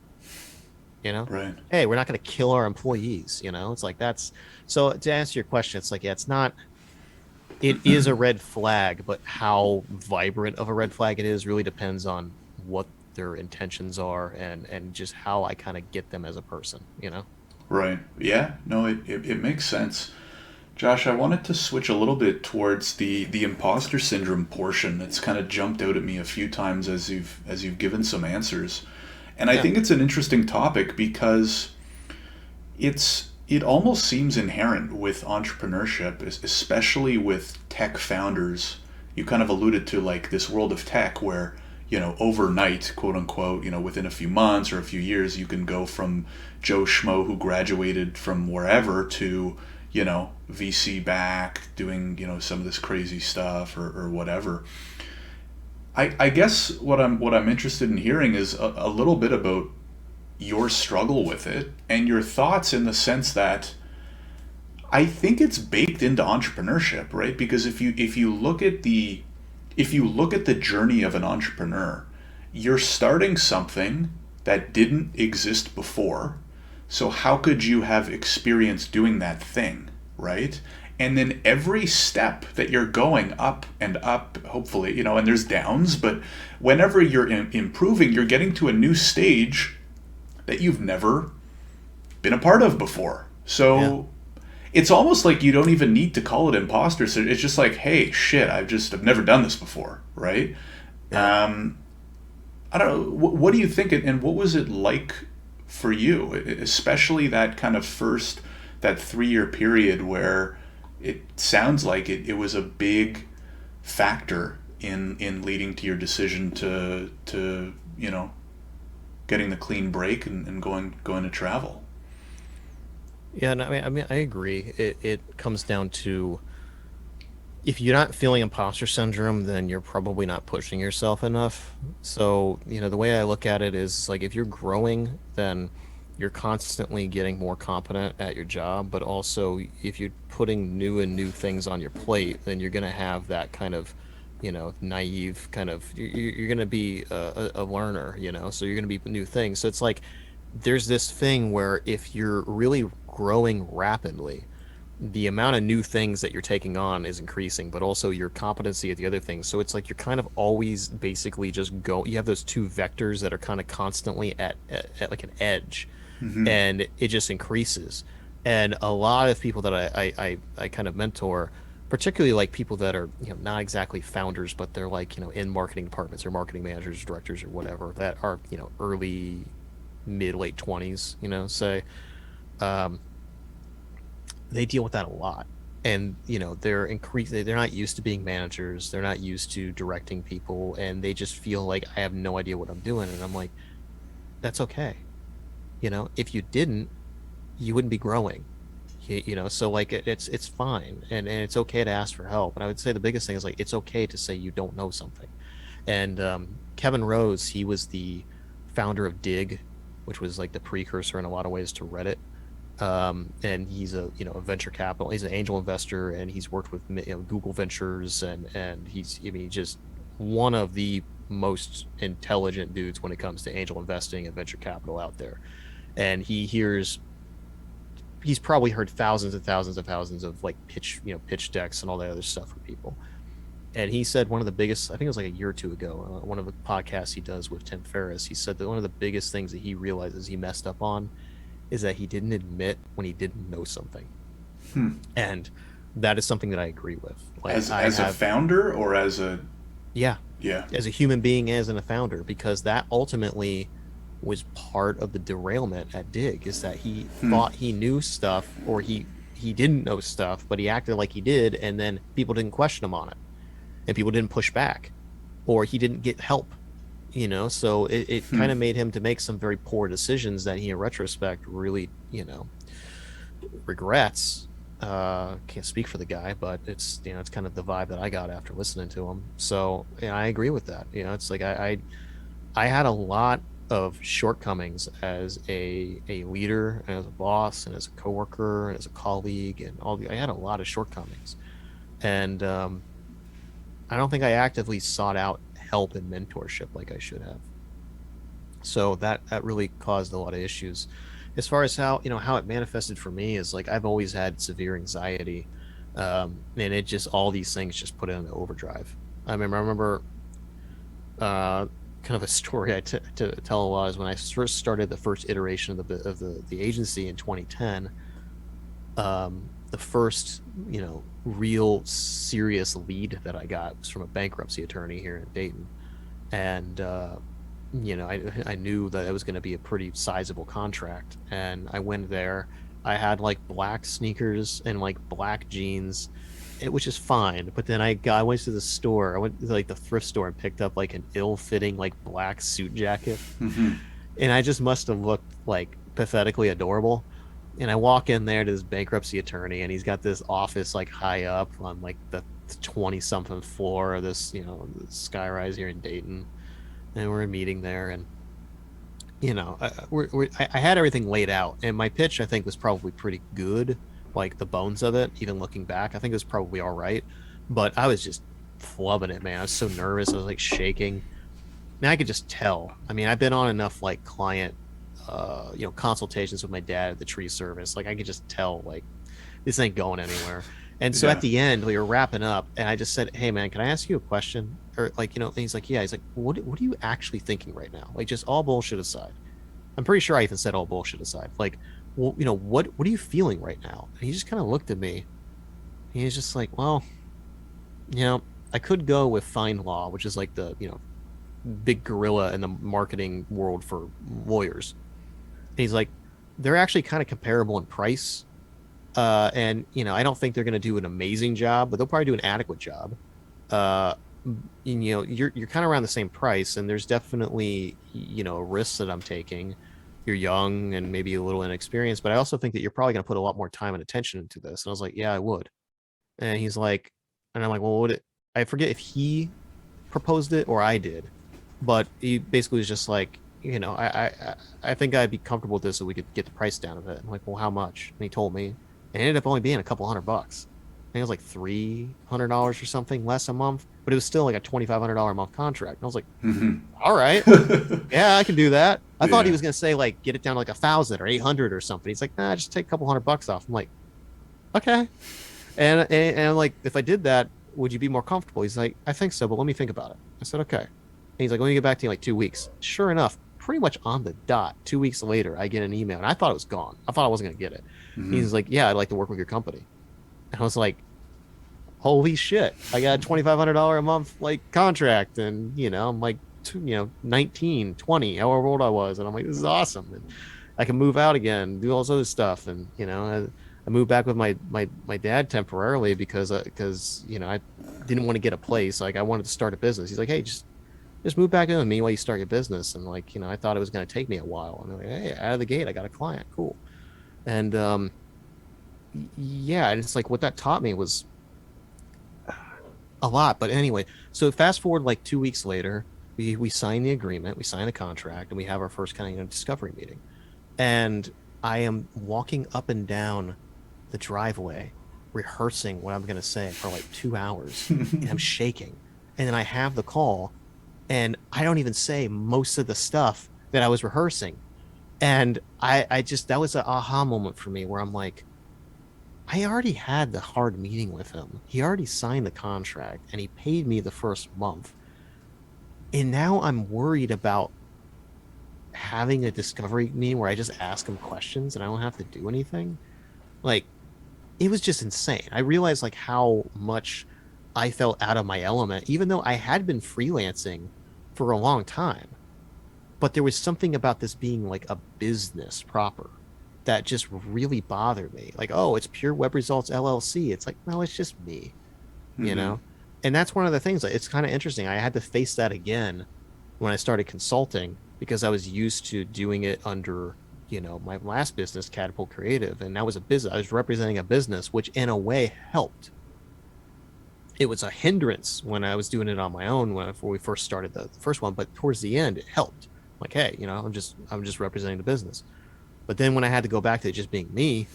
you know Right. hey, we're not going to kill our employees. It's like, that's so to answer your question, it's like, yeah, it is a red flag, but how vibrant of a red flag it is really depends on what their intentions are and just how I kind of get them as a person. Right. Yeah. No, it makes sense. Josh, I wanted to switch a little bit towards the imposter syndrome portion. It's kind of jumped out at me a few times as you've given some answers. And I Yeah. think it's an interesting topic because it almost seems inherent with entrepreneurship, especially with tech founders. You kind of alluded to like this world of tech where, overnight, quote unquote, within a few months or a few years, you can go from Joe Schmo who graduated from wherever to, VC back, doing, some of this crazy stuff or whatever. I guess what I'm interested in hearing is a little bit about your struggle with it and your thoughts in the sense that I think it's baked into entrepreneurship, right? Because if you look at the journey of an entrepreneur, you're starting something that didn't exist before. So how could you have experience doing that thing, right? And then every step that you're going up and up, hopefully, and there's downs, but whenever you're improving, you're getting to a new stage that you've never been a part of before. Yeah. So it's almost like you don't even need to call it imposter syndrome. It's just like, hey, shit, I've never done this before, right? Yeah. Um, I don't know. What do you think, and what was it like for you, especially that kind of that 3 year period where it sounds like it was a big factor in leading to your decision to getting the clean break and going to travel. Yeah, and I mean, I agree. It comes down to, if you're not feeling imposter syndrome, then you're probably not pushing yourself enough. So, the way I look at it is like, if you're growing, then you're constantly getting more competent at your job. But also, if you're putting new things on your plate, then you're going to have that kind of, naive kind of, you're going to be a learner, so you're going to be new things. So it's like, there's this thing where if you're really growing rapidly, the amount of new things that you're taking on is increasing, but also your competency at the other things. So it's like you're kind of always basically just you have those two vectors that are kind of constantly at like an edge, Mm-hmm. and it just increases. And a lot of people that I kind of mentor, particularly like people that are, not exactly founders, but they're like, in marketing departments or marketing managers, directors, or whatever, that are, early, mid, late 20s, say, um, they deal with that a lot. And they're not used to being managers, they're not used to directing people, and they just feel like, I have no idea what I'm doing. And I'm like, that's okay. If you didn't, you wouldn't be growing. So like, it's fine, and it's okay to ask for help. And I would say the biggest thing is, like, it's okay to say you don't know something. And Kevin Rose, he was the founder of Dig, which was like the precursor in a lot of ways to Reddit. And he's a venture capital. He's an angel investor, and he's worked with, Google Ventures, and he's, I mean, just one of the most intelligent dudes when it comes to angel investing and venture capital out there. And he's probably heard thousands and thousands and thousands of like pitch decks and all that other stuff from people. And he said one of the biggest, I think it was like a year or two ago, one of the podcasts he does with Tim Ferriss, he said that one of the biggest things that he realizes he messed up on is that he didn't admit when he didn't know something. Hmm. And that is something that I agree with. Like, As a founder or as a yeah, yeah. as a human being, as a founder, because that ultimately was part of the derailment at Dig, is that he Hmm. thought he knew stuff, or he didn't know stuff, but he acted like he did, and then people didn't question him on it, and people didn't push back, or he didn't get help. So it Hmm. kind of made him to make some very poor decisions that he, in retrospect, really, regrets. Can't speak for the guy, but it's kind of the vibe that I got after listening to him. So I agree with that. It's like, I had a lot of shortcomings as a leader, and as a boss, and as a coworker, and as a colleague, and I had a lot of shortcomings. And I don't think I actively sought out help and mentorship like I should have. So that really caused a lot of issues. As far as how it manifested for me, is like, I've always had severe anxiety, and it just, all these things just put it into overdrive. I remember kind of a story to tell a lot is when I first started the first iteration of the agency in 2010. The first, real serious lead that I got was from a bankruptcy attorney here in Dayton. And I knew that it was going to be a pretty sizable contract, and I went there. I had like black sneakers and like black jeans, which is fine. But then I went to the store. I went to like the thrift store and picked up like an ill-fitting like black suit jacket, Mm-hmm. and I just must have looked like pathetically adorable. And I walk in there to this bankruptcy attorney, and he's got this office like high up on like the 20 something floor of this, skyrise here in Dayton. And we're meeting there, and I had everything laid out, and my pitch, I think, was probably pretty good, like the bones of it. Even looking back, I think it was probably all right, but I was just flubbing it, man. I was so nervous. I was like shaking. And I could just tell. I mean, I've been on enough like client, consultations with my dad at the tree service. Like I could just tell, like this ain't going anywhere. And so at Yeah. the end, we were wrapping up, and I just said, "Hey, man, can I ask you a question?" Or like, and he's like, "Yeah." He's like, "What are you actually thinking right now? Like, just all bullshit aside." I'm pretty sure I even said all bullshit aside. Like, well, what are you feeling right now? And he just kind of looked at me. He's just like, "Well, I could go with FindLaw, which is like the big gorilla in the marketing world for lawyers." And he's like, "They're actually kind of comparable in price." And I don't think they're going to do an amazing job, but they'll probably do an adequate job. Uh, you're kind of around the same price, and there's definitely risks that I'm taking. You're young and maybe a little inexperienced, but I also think that you're probably going to put a lot more time and attention into this. And I was like, yeah, I would. And he's like, and I'm like, well, I forget if he proposed it or I did, but he basically was just like, I think I'd be comfortable with this so we could get the price down of it. I'm like, well, how much? And he told me, and it ended up only being a couple $100. I think it was like $300 or something less a month, but it was still like a $2,500 a month contract. And I was like, all right, yeah, I can do that. I thought he Yeah. was gonna say like get it down to like 1,000 or 800 or something. He's like, nah, just take a couple $100 off. I'm like, okay. And I'm like, if I did that, would you be more comfortable? He's like, I think so, but let me think about it. I said, okay. And he's like, let me get back to you in like 2 weeks. Sure enough, pretty much on the dot, 2 weeks later, I get an email, and I thought it was gone. I thought I wasn't gonna get it. He's like, yeah, I'd like to work with your company. And I was like, holy shit, I got a $2,500 a month like contract, and I'm like 19, 20, however old I was, and I'm like, this is awesome, and I can move out again, do all this other stuff, and I moved back with my dad temporarily because I didn't want to get a place. Like I wanted to start a business. He's like, hey, just move back in with me while you start your business. And like I thought it was going to take me a while. And I'm like, hey, out of the gate, I got a client, cool. And yeah, and it's like what that taught me was a lot. But anyway, so fast forward like 2 weeks later, we sign the agreement, we sign the contract, and we have our first kind of discovery meeting. And I am walking up and down the driveway, rehearsing what I'm going to say for like 2 hours, and I'm shaking. And then I have the call, and I don't even say most of the stuff that I was rehearsing. And I just, that was an aha moment for me where I'm like, I already had the hard meeting with him. He already signed the contract and he paid me the first month. And now I'm worried about having a discovery meeting where I just ask him questions and I don't have to do anything. Like, it was just insane. I realized like how much I felt out of my element, even though I had been freelancing for a long time. But there was something about this being like a business proper that just really bothered me. Like, oh, it's Pure Web Results LLC. It's like, no, it's just me, you know? And that's one of the things. Like, it's kind of interesting. I had to face that again when I started consulting because I was used to doing it under, my last business, Catapult Creative. And that was a business. I was representing a business, which in a way helped. It was a hindrance when I was doing it on my own before we first started the first one, but towards the end, it helped. Like, hey, I'm just representing the business. But then when I had to go back to it just being me,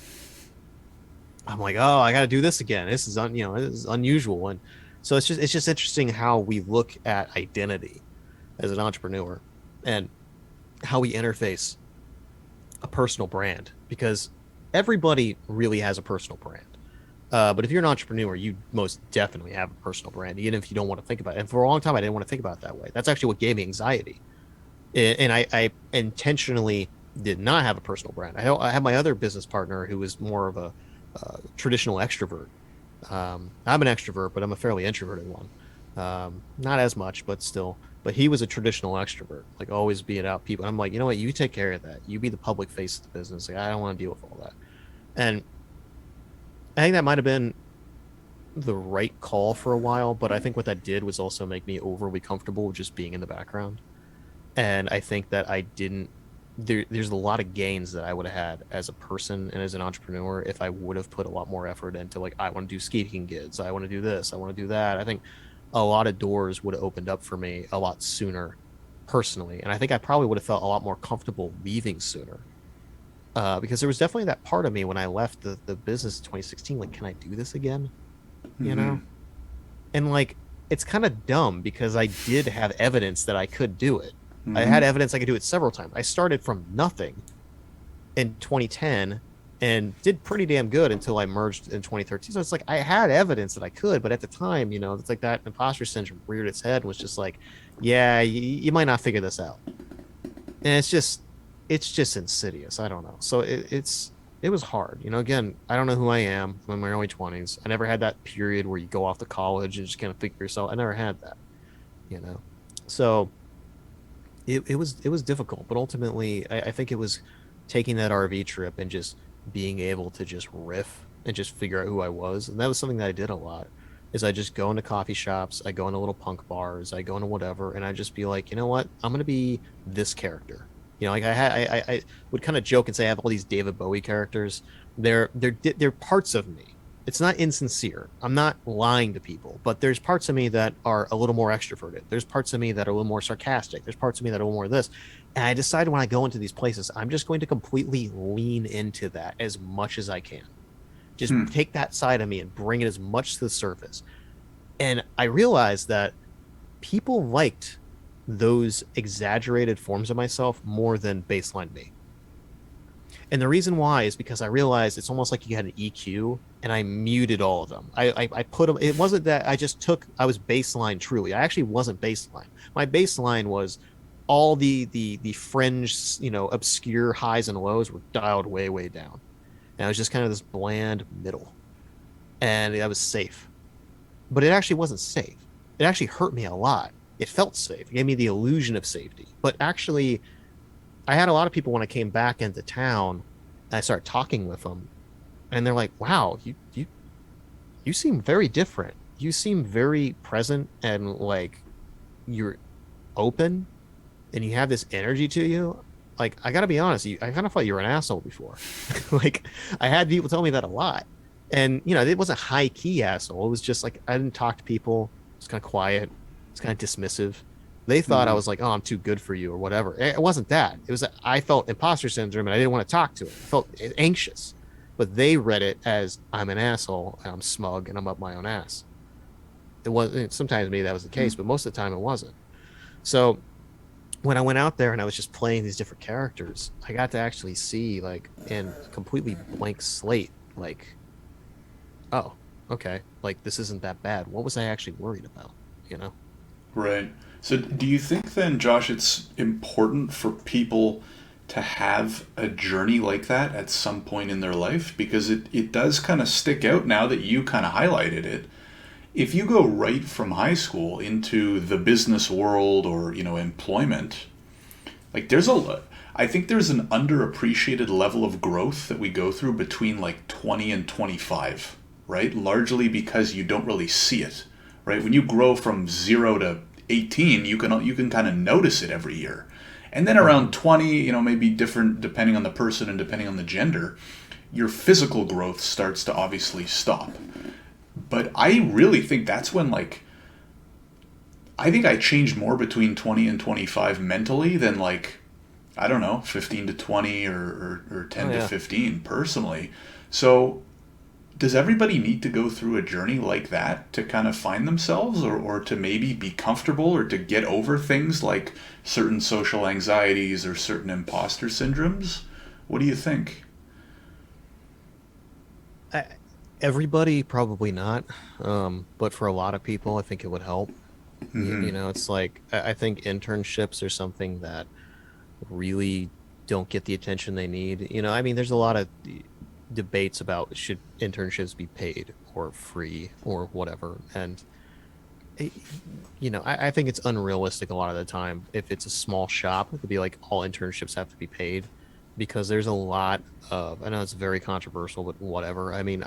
I'm like, oh, I got to do this again. This is this is unusual, and so it's just interesting how we look at identity as an entrepreneur and how we interface a personal brand because everybody really has a personal brand. But if you're an entrepreneur, you most definitely have a personal brand, even if you don't want to think about it. And for a long time, I didn't want to think about it that way. That's actually what gave me anxiety. And I intentionally did not have a personal brand. I had my other business partner who was more of a traditional extrovert. I'm an extrovert, but I'm a fairly introverted one. Not as much, but still. But he was a traditional extrovert, like always being out people. I'm like, you know what? You take care of that. You be the public face of the business. Like, I don't want to deal with all that. And I think that might have been the right call for a while, but I think what that did was also make me overly comfortable just being in the background. And I think that I didn't there's a lot of gains that I would have had as a person and as an entrepreneur if I would have put a lot more effort into like I want to do speaking gigs, I want to do this, I want to do that. I think a lot of doors would have opened up for me a lot sooner personally, and I think I probably would have felt a lot more comfortable leaving sooner. because there was definitely that part of me when I left the business in 2016. Like, can I do this again? You Mm-hmm. know, and like it's kind of dumb because I did have evidence that I could do it. I Mm-hmm. had evidence I could do it several times. I started from nothing in 2010 and did pretty damn good until I merged in 2013. So it's like I had evidence that I could, but at the time, it's like that imposter syndrome reared its head and was just like, yeah, you might not figure this out. And it's just insidious. I don't know. So it was hard. Again, I don't know who I am. I'm in my early 20s. I never had that period where you go off to college and just kind of figure yourself. I never had that, you know. So it was difficult, but ultimately I think it was taking that RV trip and just being able to just riff and just figure out who I was. And that was something that I did a lot. Is I just go into coffee shops, I go into little punk bars, I go into whatever, and I just be like, you know what? I'm gonna be this character. Like I would kind of joke and say I have all these David Bowie characters. They're parts of me. It's not insincere. I'm not lying to people, but there's parts of me that are a little more extroverted. There's parts of me that are a little more sarcastic. There's parts of me that are a little more this. And I decided when I go into these places, I'm just going to completely lean into that as much as I can. Just Hmm. take that side of me and bring it as much to the surface. And I realized that people liked those exaggerated forms of myself more than baseline me. And the reason why is because I realized it's almost like you had an EQ and I muted all of them. I put them, it wasn't that I was baseline truly. I actually wasn't baseline. My baseline was all the fringe, obscure highs and lows were dialed way, way down. And I was just kind of this bland middle. And I was safe. But it actually wasn't safe. It actually hurt me a lot. It felt safe. It gave me the illusion of safety. But actually, I had a lot of people when I came back into town and I started talking with them, and they're like, "Wow, you seem very different. You seem very present and like you're open and you have this energy to you." Like, I gotta be honest, I kind of thought you were an asshole before. Like, I had people tell me that a lot, and it wasn't high key asshole. It was just like I didn't talk to people. It's kind of quiet. It's kind of dismissive. They thought I Mm-hmm. was like, oh, I'm too good for you or whatever. It wasn't that. It was that I felt imposter syndrome and I didn't want to talk to it. I felt anxious, but they read it as I'm an asshole and I'm smug and I'm up my own ass. It was sometimes maybe that was the case, but most of the time it wasn't. So when I went out there and I was just playing these different characters, I got to actually see like in a completely blank slate, like, oh, okay, like this isn't that bad. What was I actually worried about? You know? Right. So, do you think then, Josh, it's important for people to have a journey like that at some point in their life? Because it does kind of stick out now that you kind of highlighted it. If you go right from high school into the business world or, employment, like I think there's an underappreciated level of growth that we go through between like 20 and 25, right? Largely because you don't really see it, right? When you grow from 0 to 18, you can kind of notice it every year. And then Mm-hmm. around 20, maybe different depending on the person and depending on the gender, your physical growth starts to obviously stop. But I really think that's when like I think I changed more between 20 and 25 mentally than like I don't know, 15 to 20 or Oh 10 to yeah. 15 personally. So, does everybody need to go through a journey like that to kind of find themselves or to maybe be comfortable or to get over things like certain social anxieties or certain imposter syndromes? What do you think? I, Everybody probably not, but for a lot of people I think it would help. Mm-hmm. It's like I think internships are something that really don't get the attention they need. I mean, there's a lot of debates about should internships be paid or free or whatever. And eh, I think it's unrealistic a lot of the time if it's a small shop to be like all internships have to be paid, because there's a lot of, I know it's very controversial, but whatever. I mean,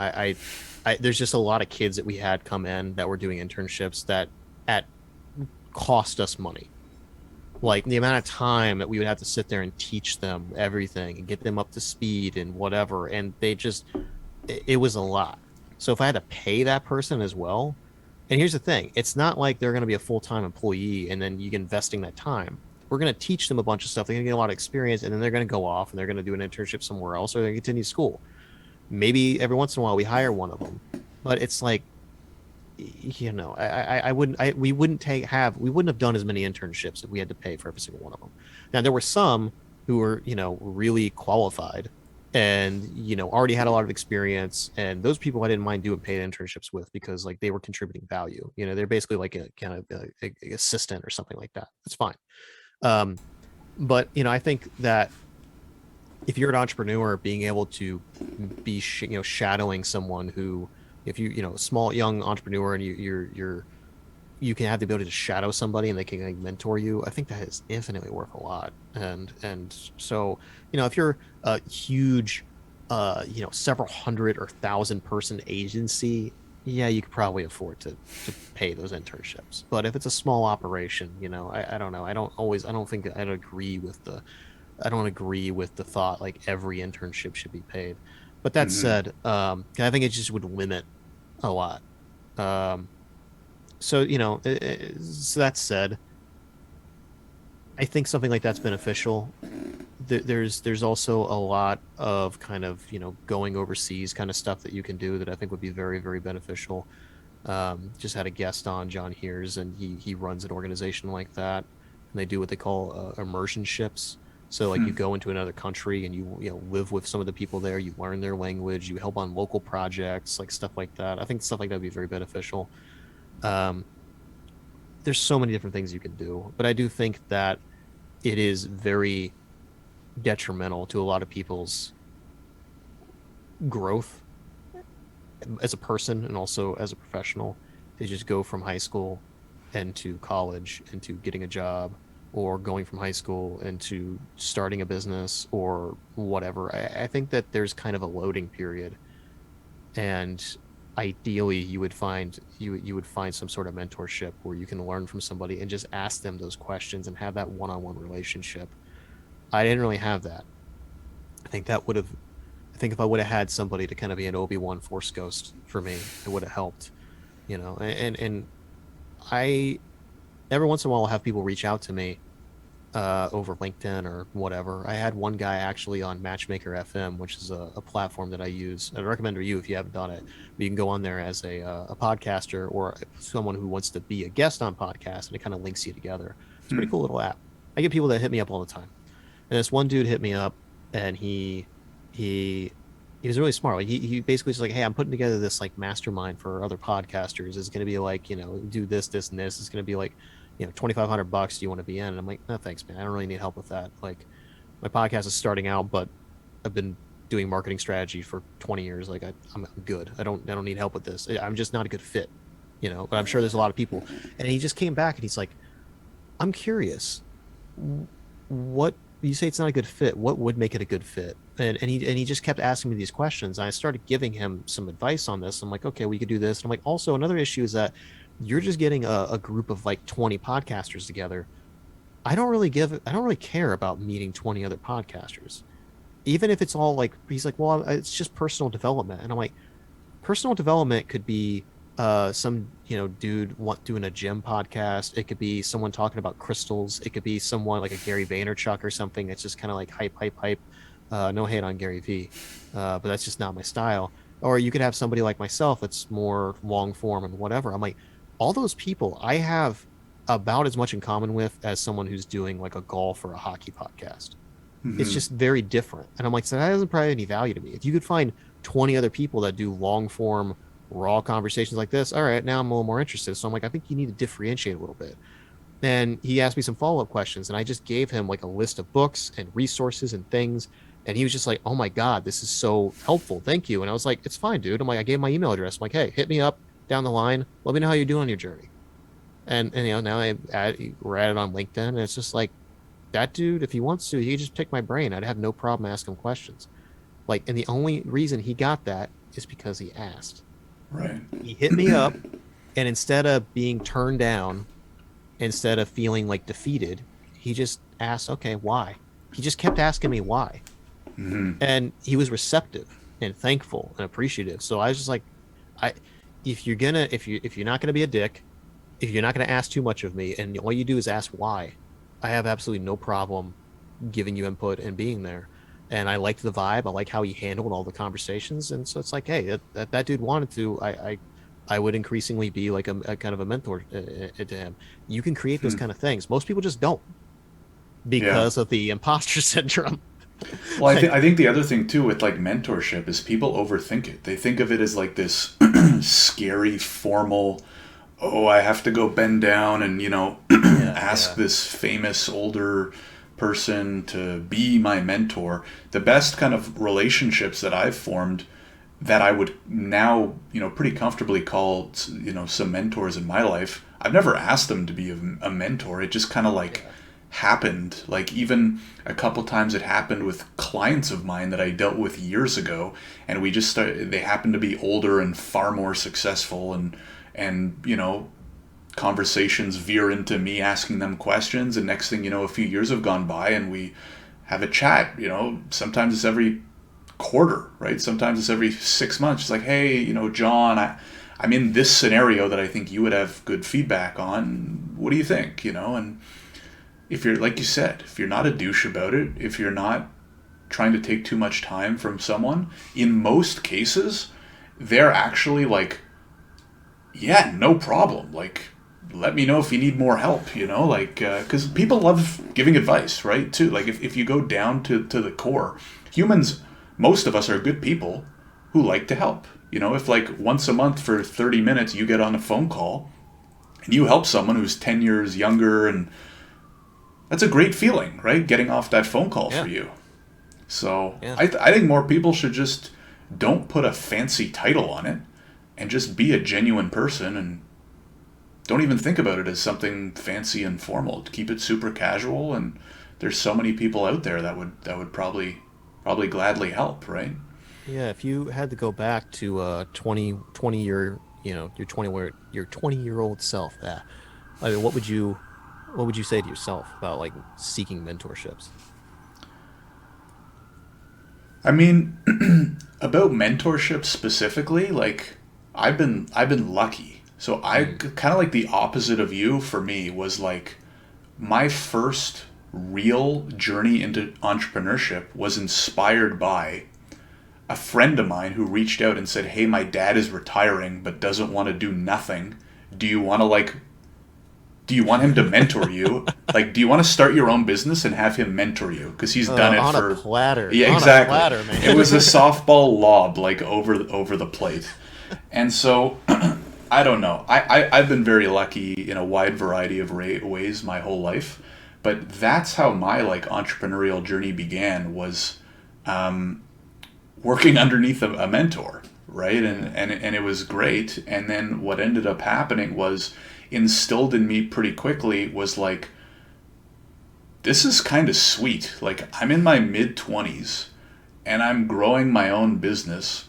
there's just a lot of kids that we had come in that were doing internships that at cost us money, like the amount of time that we would have to sit there and teach them everything and get them up to speed and whatever. And it was a lot. So if I had to pay that person as well, and here's the thing, it's not like they're going to be a full-time employee and then you investing that time. we're going to teach them a bunch of stuff. They're going to get a lot of experience, and then they're going to go off and they're going to do an internship somewhere else, or they're going to continue school. Maybe every once in a while we hire one of them, but it's like, I wouldn't, we wouldn't we wouldn't have done as many internships if we had to pay for every single one of them. Now, there were some who were, really qualified and, already had a lot of experience. And those people I didn't mind doing paid internships with, because like they were contributing value. They're basically like a kind of a assistant or something like that. That's fine. But, I think that if you're an entrepreneur, being able to be, shadowing someone who, if you, small young entrepreneur, and you can have the ability to shadow somebody and they can like mentor you, I think that is infinitely worth a lot. And so, if you're a huge, several hundred or thousand person agency, yeah, you could probably afford to pay those internships. But if it's a small operation, I don't know. I don't think I'd agree with I don't agree with the thought like every internship should be paid. But that said, I think it just would limit a lot. So that said, I think something like that's beneficial. There's also a lot of kind of going overseas kind of stuff that you can do that I think would be very, very beneficial. Just had a guest on, John Hears, and he runs an organization like that, and they do what they call immersionships. So like you go into another country and you live with some of the people there, you learn their language, you help on local projects, like stuff like that. I think stuff like that would be very beneficial. There's so many different things you can do, but I do think that it is very detrimental to a lot of people's growth as a person and also as a professional. They just go from high school into college into getting a job, or going from high school into starting a business or whatever. I think that there's kind of a loading period, and ideally you would find some sort of mentorship where you can learn from somebody and just ask them those questions and have that one-on-one relationship. I didn't really have that. I think if I would have had somebody to kind of be an Obi-Wan Force ghost for me, it would have helped, and I every once in a while I'll have people reach out to me over LinkedIn or whatever. I had one guy actually on Matchmaker FM, which is a platform that I use. I'd recommend to you if you haven't done it. But you can go on there as a podcaster or someone who wants to be a guest on podcast, and it kind of links you together. It's a pretty cool little app. I get people that hit me up all the time. And this one dude hit me up, and he was really smart. Like he basically was like, "Hey, I'm putting together this like mastermind for other podcasters. It's going to be like, do this, this, and this. It's going to be like, $2,500. Do you want to be in?" And I'm like, "No, thanks, man. I don't really need help with that. Like, my podcast is starting out, but I've been doing marketing strategy for 20 years. Like, I'm good. I don't need help with this. I'm just not a good fit, But I'm sure there's a lot of people." And he just came back and he's like, "I'm curious. What you say it's not a good fit? What would make it a good fit?" And he just kept asking me these questions. And I started giving him some advice on this. I'm like, "Okay, we could do this." And I'm like, also another issue is that you're just getting a group of like 20 podcasters together. I don't really care about meeting 20 other podcasters, even if it's all like, he's like, "Well, it's just personal development." And I'm like, personal development could be some dude doing a gym podcast. It could be someone talking about crystals. It could be someone like a Gary Vaynerchuk or something that's just kind of like hype. No hate on Gary V, but that's just not my style. Or you could have somebody like myself that's more long form and whatever. I'm like, all those people I have about as much in common with as someone who's doing like a golf or a hockey podcast. It's just very different. And I'm like, so that doesn't probably have any value to me. If you could find 20 other people that do long form raw conversations like this, all right, now I'm a little more interested. So I'm like, I think you need to differentiate a little bit. And he asked me some follow-up questions, and I just gave him like a list of books and resources and things. And he was just like, "Oh my God, this is so helpful. Thank you." And I was like, "It's fine, dude." I'm like, I gave my email address. I'm like, "Hey, hit me up down the line. Let me know how you're doing on your journey." And now we're at it on LinkedIn. And it's just like, that dude, if he wants to, he could just pick my brain. I'd have no problem asking him questions. Like, and the only reason he got that is because he asked. Right. He hit me up, and instead of being turned down, instead of feeling like defeated, he just asked, "Okay, why?" He just kept asking me why. And he was receptive and thankful and appreciative. So I was just like, if you're not gonna be a dick, if you're not gonna ask too much of me, and all you do is ask why, I have absolutely no problem giving you input and being there. And I liked the vibe. I like how he handled all the conversations. And so it's like, hey, that dude wanted to. I would increasingly be like a kind of a mentor to him. You can create those Hmm. kind of things. Most people just don't Yeah. because of the imposter syndrome. Well, Like, I think the other thing too with like mentorship is people overthink it. They think of it as like this scary, formal, oh, I have to go bend down and, yeah, ask yeah, this famous older person to be my mentor. The best kind of relationships that I've formed that I would now, pretty comfortably call, some mentors in my life. I've never asked them to be a mentor. It just kind of like yeah. happened. Like even a couple times it happened with clients of mine that I dealt with years ago, and we just started. They happened to be older and far more successful, and conversations veer into me asking them questions, and next thing you know, a few years have gone by, and we have a chat. Sometimes it's every quarter, right? Sometimes it's every 6 months. It's like, hey, John, I'm in this scenario that I think you would have good feedback on. What do you think? And if you're, like you said, if you're not a douche about it, if you're not trying to take too much time from someone, in most cases, they're actually like, yeah, no problem. Like, let me know if you need more help, like, because people love giving advice, right? Too. Like, if you go down to the core, humans, most of us are good people who like to help. If like once a month for 30 minutes you get on a phone call and you help someone who's 10 years younger, and that's a great feeling, right? Getting off that phone call for Yeah, you. So yeah. I think more people should just don't put a fancy title on it and just be a genuine person, and don't even think about it as something fancy and formal. Keep it super casual, and there's so many people out there that would probably gladly help, right? Yeah, if you had to go back to 20 year, your 20-year-old self, I mean, what would you say to yourself about like seeking mentorships? I mean, about mentorship specifically, like I've been lucky. So I Mm, kind of like the opposite of you for me was like my first real journey into entrepreneurship was inspired by a friend of mine who reached out and said, "Hey, my dad is retiring but doesn't want to do nothing. Do you want to like do you want him to mentor you? Like, do you want to start your own business and have him mentor you? Because he's done it for." Yeah, on a exactly. platter, It was a man. softball lob, like over the plate, and so I don't know. I've been very lucky in a wide variety of ways my whole life, but that's how my like entrepreneurial journey began, was working underneath a mentor, right? Yeah, And it was great. And then what ended up happening was instilled in me pretty quickly was like, this is kind of sweet. Like, I'm in my mid 20s and I'm growing my own business.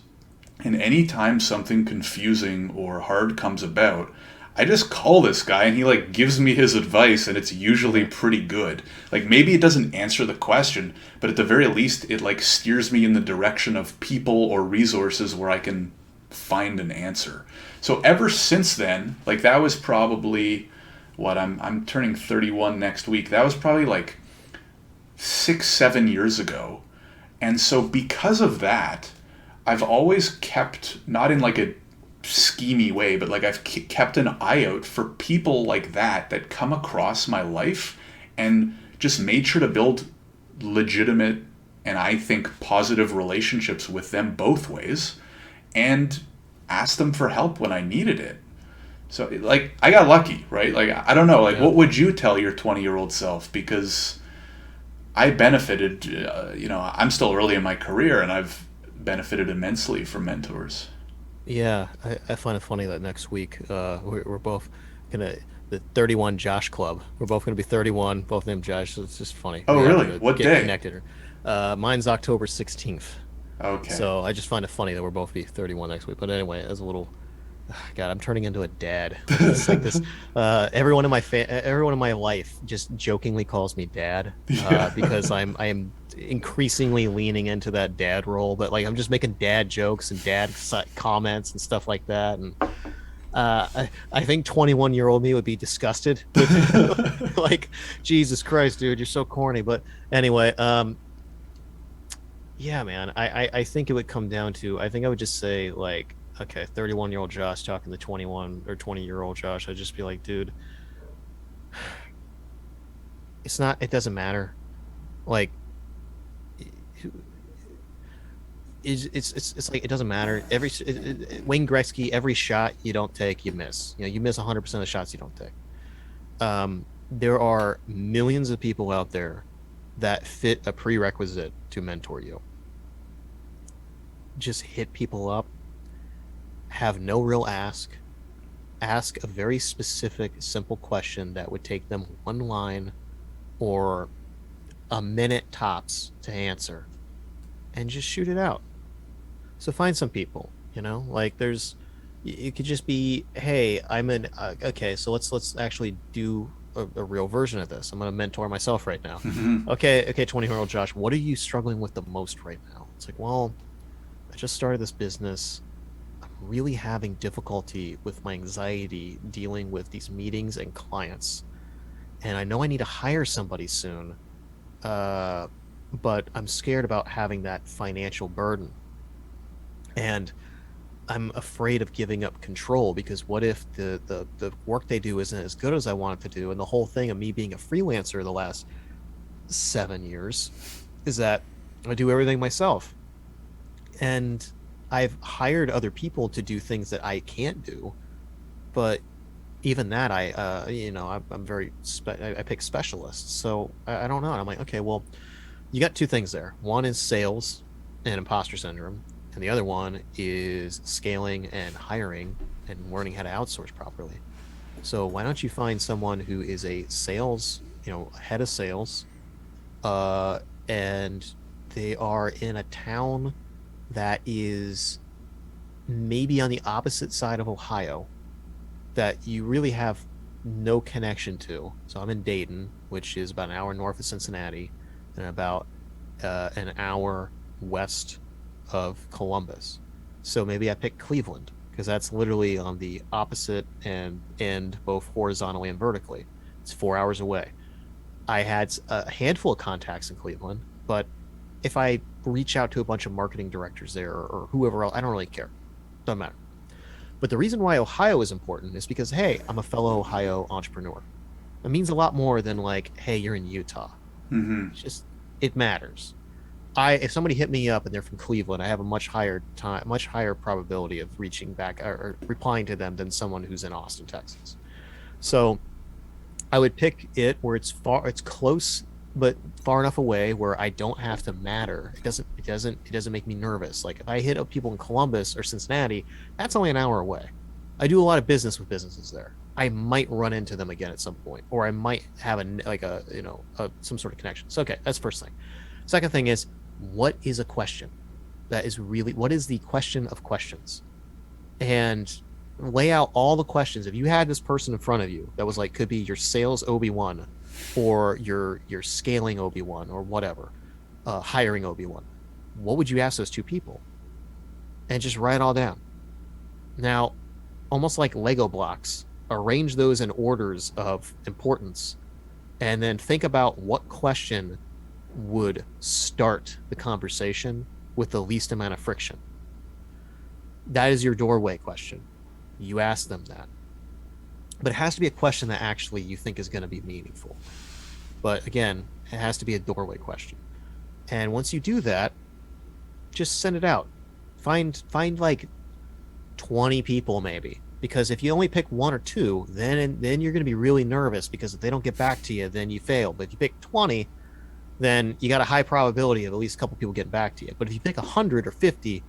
And anytime something confusing or hard comes about, I just call this guy and he like gives me his advice, and it's usually yeah, pretty good. Like maybe it doesn't answer the question, but at the very least it like steers me in the direction of people or resources where I can find an answer. So ever since then, like that was probably what I'm turning 31 next week. That was probably like 6 7 years ago. And so because of that, I've always kept, not in like a schemy way, but like I've kept an eye out for people like that come across my life, and just made sure to build legitimate and I think positive relationships with them both ways, and ask them for help when I needed it. So like I got lucky, right? Like I don't know, like yeah. what would you tell your 20-year-old self? Because I benefited, I'm still early in my career and I've benefited immensely from mentors. Yeah, I find it funny that next week we're both gonna the 31 Josh Club. We're both gonna be 31, both named Josh. So it's just funny. Oh, We happen really? to What get day? connected. Mine's October 16th. Okay. So I just find it funny that we're both be 31 next week. But anyway, as a little God, I'm turning into a dad. It's like this. Everyone in my life just jokingly calls me dad Yeah. because I am increasingly leaning into that dad role. But like I'm just making dad jokes and dad comments and stuff like that. And I think 21-year-old me would be disgusted with like, Jesus Christ, dude, you're so corny. But anyway, yeah, man, I think it would come down to, I think I would just say like, okay, 31-year-old Josh talking to 21 or 20-year-old Josh, I'd just be like, dude, it doesn't matter. Like, it's like, it doesn't matter. Wayne Gretzky, every shot you don't take, you miss. You miss 100% of the shots you don't take. There are millions of people out there that fit a prerequisite to mentor you. Just hit people up, have no real ask a very specific, simple question that would take them one line or a minute tops to answer, and just shoot it out. So find some people, like it could just be, hey, okay, so let's actually do a real version of this. I'm going to mentor myself right now. Okay, 20-year-old Josh, what are you struggling with the most right now? It's like, well, I just started this business. I'm really having difficulty with my anxiety dealing with these meetings and clients. And I know I need to hire somebody soon. But I'm scared about having that financial burden. And I'm afraid of giving up control, because what if the work they do isn't as good as I want it to do? And the whole thing of me being a freelancer the last 7 years is that I do everything myself. And I've hired other people to do things that I can't do, but even that, I'm very I pick specialists. So I don't know. And I'm like, okay, well, you got two things there. One is sales and imposter syndrome, and the other one is scaling and hiring and learning how to outsource properly. So why don't you find someone who is a sales, head of sales, and they are in a town that is maybe on the opposite side of Ohio, that you really have no connection to. So I'm in Dayton, which is about an hour north of Cincinnati, and about an hour west of Columbus. So maybe I pick Cleveland, because that's literally on the opposite end, both horizontally and vertically. It's 4 hours away. I had a handful of contacts in Cleveland, but if I reach out to a bunch of marketing directors there, or whoever else, I don't really care. Doesn't matter. But the reason why Ohio is important is because, hey, I'm a fellow Ohio entrepreneur. It means a lot more than like, hey, you're in Utah. It's just, it matters. If somebody hit me up and they're from Cleveland, I have a much higher probability of reaching back or replying to them than someone who's in Austin, Texas. So I would pick it where it's close, but far enough away where I don't have to matter. It doesn't make me nervous. Like if I hit up people in Columbus or Cincinnati, that's only an hour away. I do a lot of business with businesses there. I might run into them again at some point, or I might have some sort of connection. So, okay, that's the first thing. Second thing is, what is a question? What is the question of questions? And lay out all the questions. If you had this person in front of you that was like, could be your sales Obi-Wan, or your scaling Obi-Wan, or whatever, hiring Obi-Wan, what would you ask those two people? And just write it all down. Now, almost like Lego blocks, arrange those in orders of importance, and then think about what question would start the conversation with the least amount of friction. That is your doorway question. You ask them that. But it has to be a question that actually you think is going to be meaningful. But again, it has to be a doorway question. And once you do that, just send it out. Find like 20 people maybe. Because if you only pick one or two, then you're going to be really nervous, because if they don't get back to you, then you fail. But if you pick 20, then you got a high probability of at least a couple people getting back to you. But if you pick 100 or 50,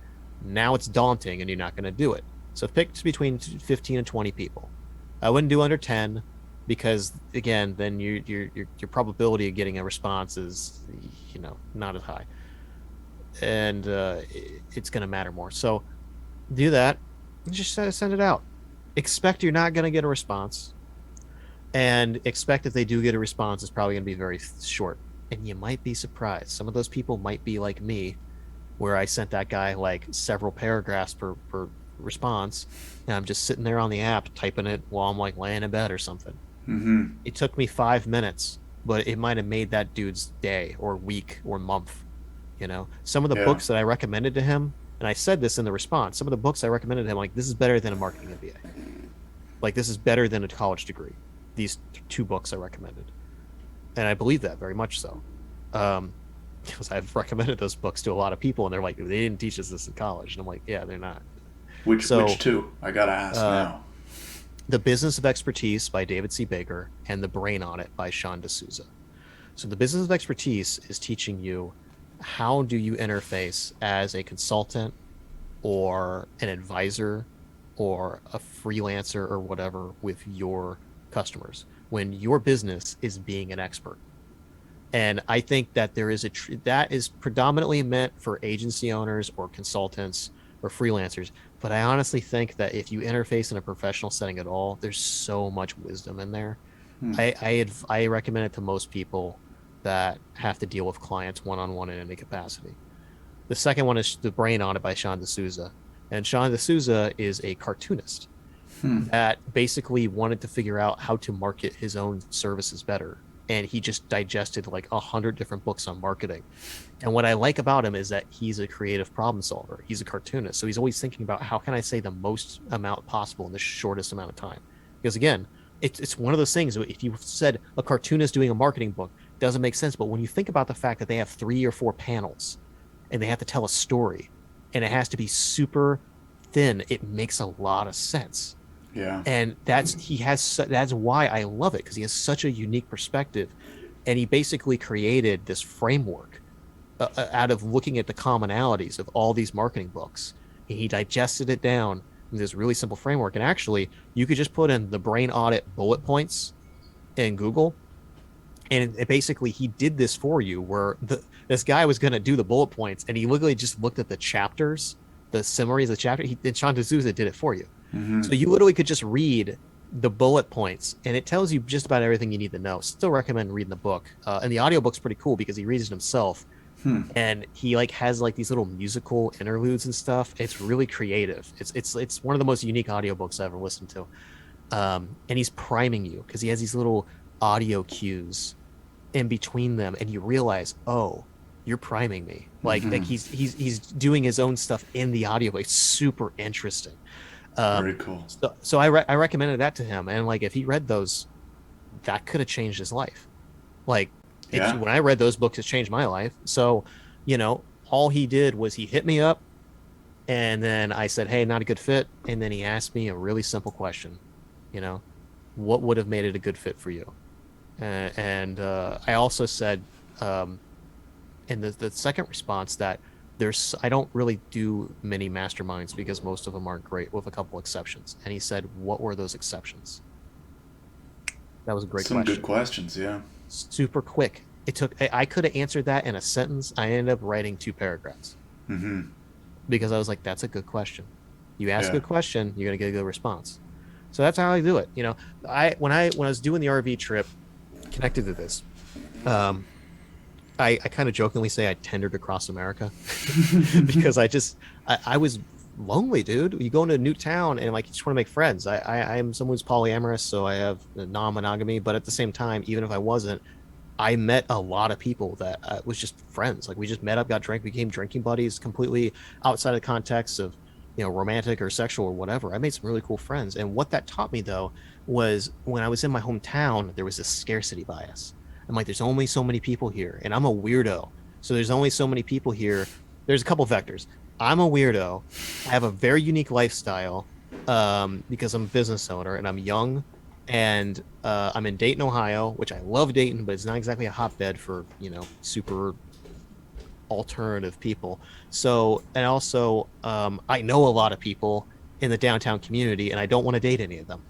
now it's daunting and you're not going to do it. So pick between 15 and 20 people. I wouldn't do under 10, because again, then your probability of getting a response is, not as high, and it's going to matter more. So do that and just send it out. Expect you're not going to get a response, and expect if they do get a response, it's probably going to be very short. And you might be surprised. Some of those people might be like me, where I sent that guy like several paragraphs per response, and I'm just sitting there on the app typing it while I'm like laying in bed or something. Mm-hmm. It took me 5 minutes, but it might have made that dude's day or week or month. Some of the Yeah. books that I recommended to him, and I said this in the response, some of the books I recommended to him, like, this is better than a marketing MBA. Like, this is better than a college degree. These two books I recommended. And I believe that very much so. Because I've recommended those books to a lot of people, and they're like, they didn't teach us this in college. And I'm like, yeah, they're not. Which two? I gotta ask uh, now. The Business of Expertise by David C. Baker and The Brain Audit by Sean D'Souza. So The Business of Expertise is teaching you how do you interface as a consultant or an advisor or a freelancer or whatever with your customers when your business is being an expert. And I think that there is that is predominantly meant for agency owners or consultants or freelancers. But I honestly think that if you interface in a professional setting at all, there's so much wisdom in there. Hmm. I recommend it to most people that have to deal with clients one-on-one in any capacity. The second one is The Brain Audit by Sean D'Souza. And Sean D'Souza is a cartoonist Hmm. that basically wanted to figure out how to market his own services better. And he just digested like 100 different books on marketing. And what I like about him is that he's a creative problem solver. He's a cartoonist. So he's always thinking about how can I say the most amount possible in the shortest amount of time? Because again, it's one of those things. If you said a cartoonist doing a marketing book, doesn't make sense. But when you think about the fact that they have 3 or 4 panels and they have to tell a story and it has to be super thin, it makes a lot of sense. Yeah. And that's why I love it, because he has such a unique perspective, and he basically created this framework out of looking at the commonalities of all these marketing books. He digested it down in this really simple framework, and actually you could just put in the Brain Audit bullet points in Google, and basically he did this for you where this guy was going to do the bullet points, and he literally just looked at the chapters, the summaries of the chapter. And Sean D'Souza did it for you. Mm-hmm. So you literally could just read the bullet points, and it tells you just about everything you need to know. Still recommend reading the book. And the audiobook's pretty cool because he reads it himself. Hmm. And he like has like these little musical interludes and stuff. It's really creative. It's one of the most unique audiobooks I ever listened to. And he's priming you because he has these little audio cues in between them, and you realize, oh, you're priming me. Like, Mm-hmm. like he's doing his own stuff in the audiobook. It's super interesting. Very cool. So I recommended that to him, and like if he read those, that could have changed his life. Like Yeah. when I read those books, it changed my life. So all he did was he hit me up, and then I said, hey, not a good fit, and then he asked me a really simple question, what would have made it a good fit for you? And I also said in the second response that I don't really do many masterminds because most of them aren't great, with a couple exceptions. And he said, what were those exceptions? That was a great Some question. good questions, yeah. Super quick. I could have answered that in a sentence. I ended up writing 2 paragraphs Mm-hmm. because I was like, that's a good question. You ask Yeah. a good question, you're going to get a good response. So that's how I do it. When I was doing the RV trip connected to this, I kind of jokingly say I tendered across America because I was lonely, dude. You go into a new town and like you just want to make friends. I'm someone who's polyamorous, so I have non-monogamy, but at the same time, even if I wasn't, I met a lot of people that was just friends. Like we just met up, got drunk, became drinking buddies, completely outside of the context of romantic or sexual or whatever. I made some really cool friends, and what that taught me though was when I was in my hometown, there was this scarcity bias. I'm like, there's only so many people here, and I'm a weirdo. So there's only so many people here. There's a couple vectors. I'm a weirdo. I have a very unique lifestyle because I'm a business owner and I'm young, and I'm in Dayton, Ohio, which I love Dayton, but it's not exactly a hotbed for super alternative people. So, and also I know a lot of people in the downtown community, and I don't want to date any of them,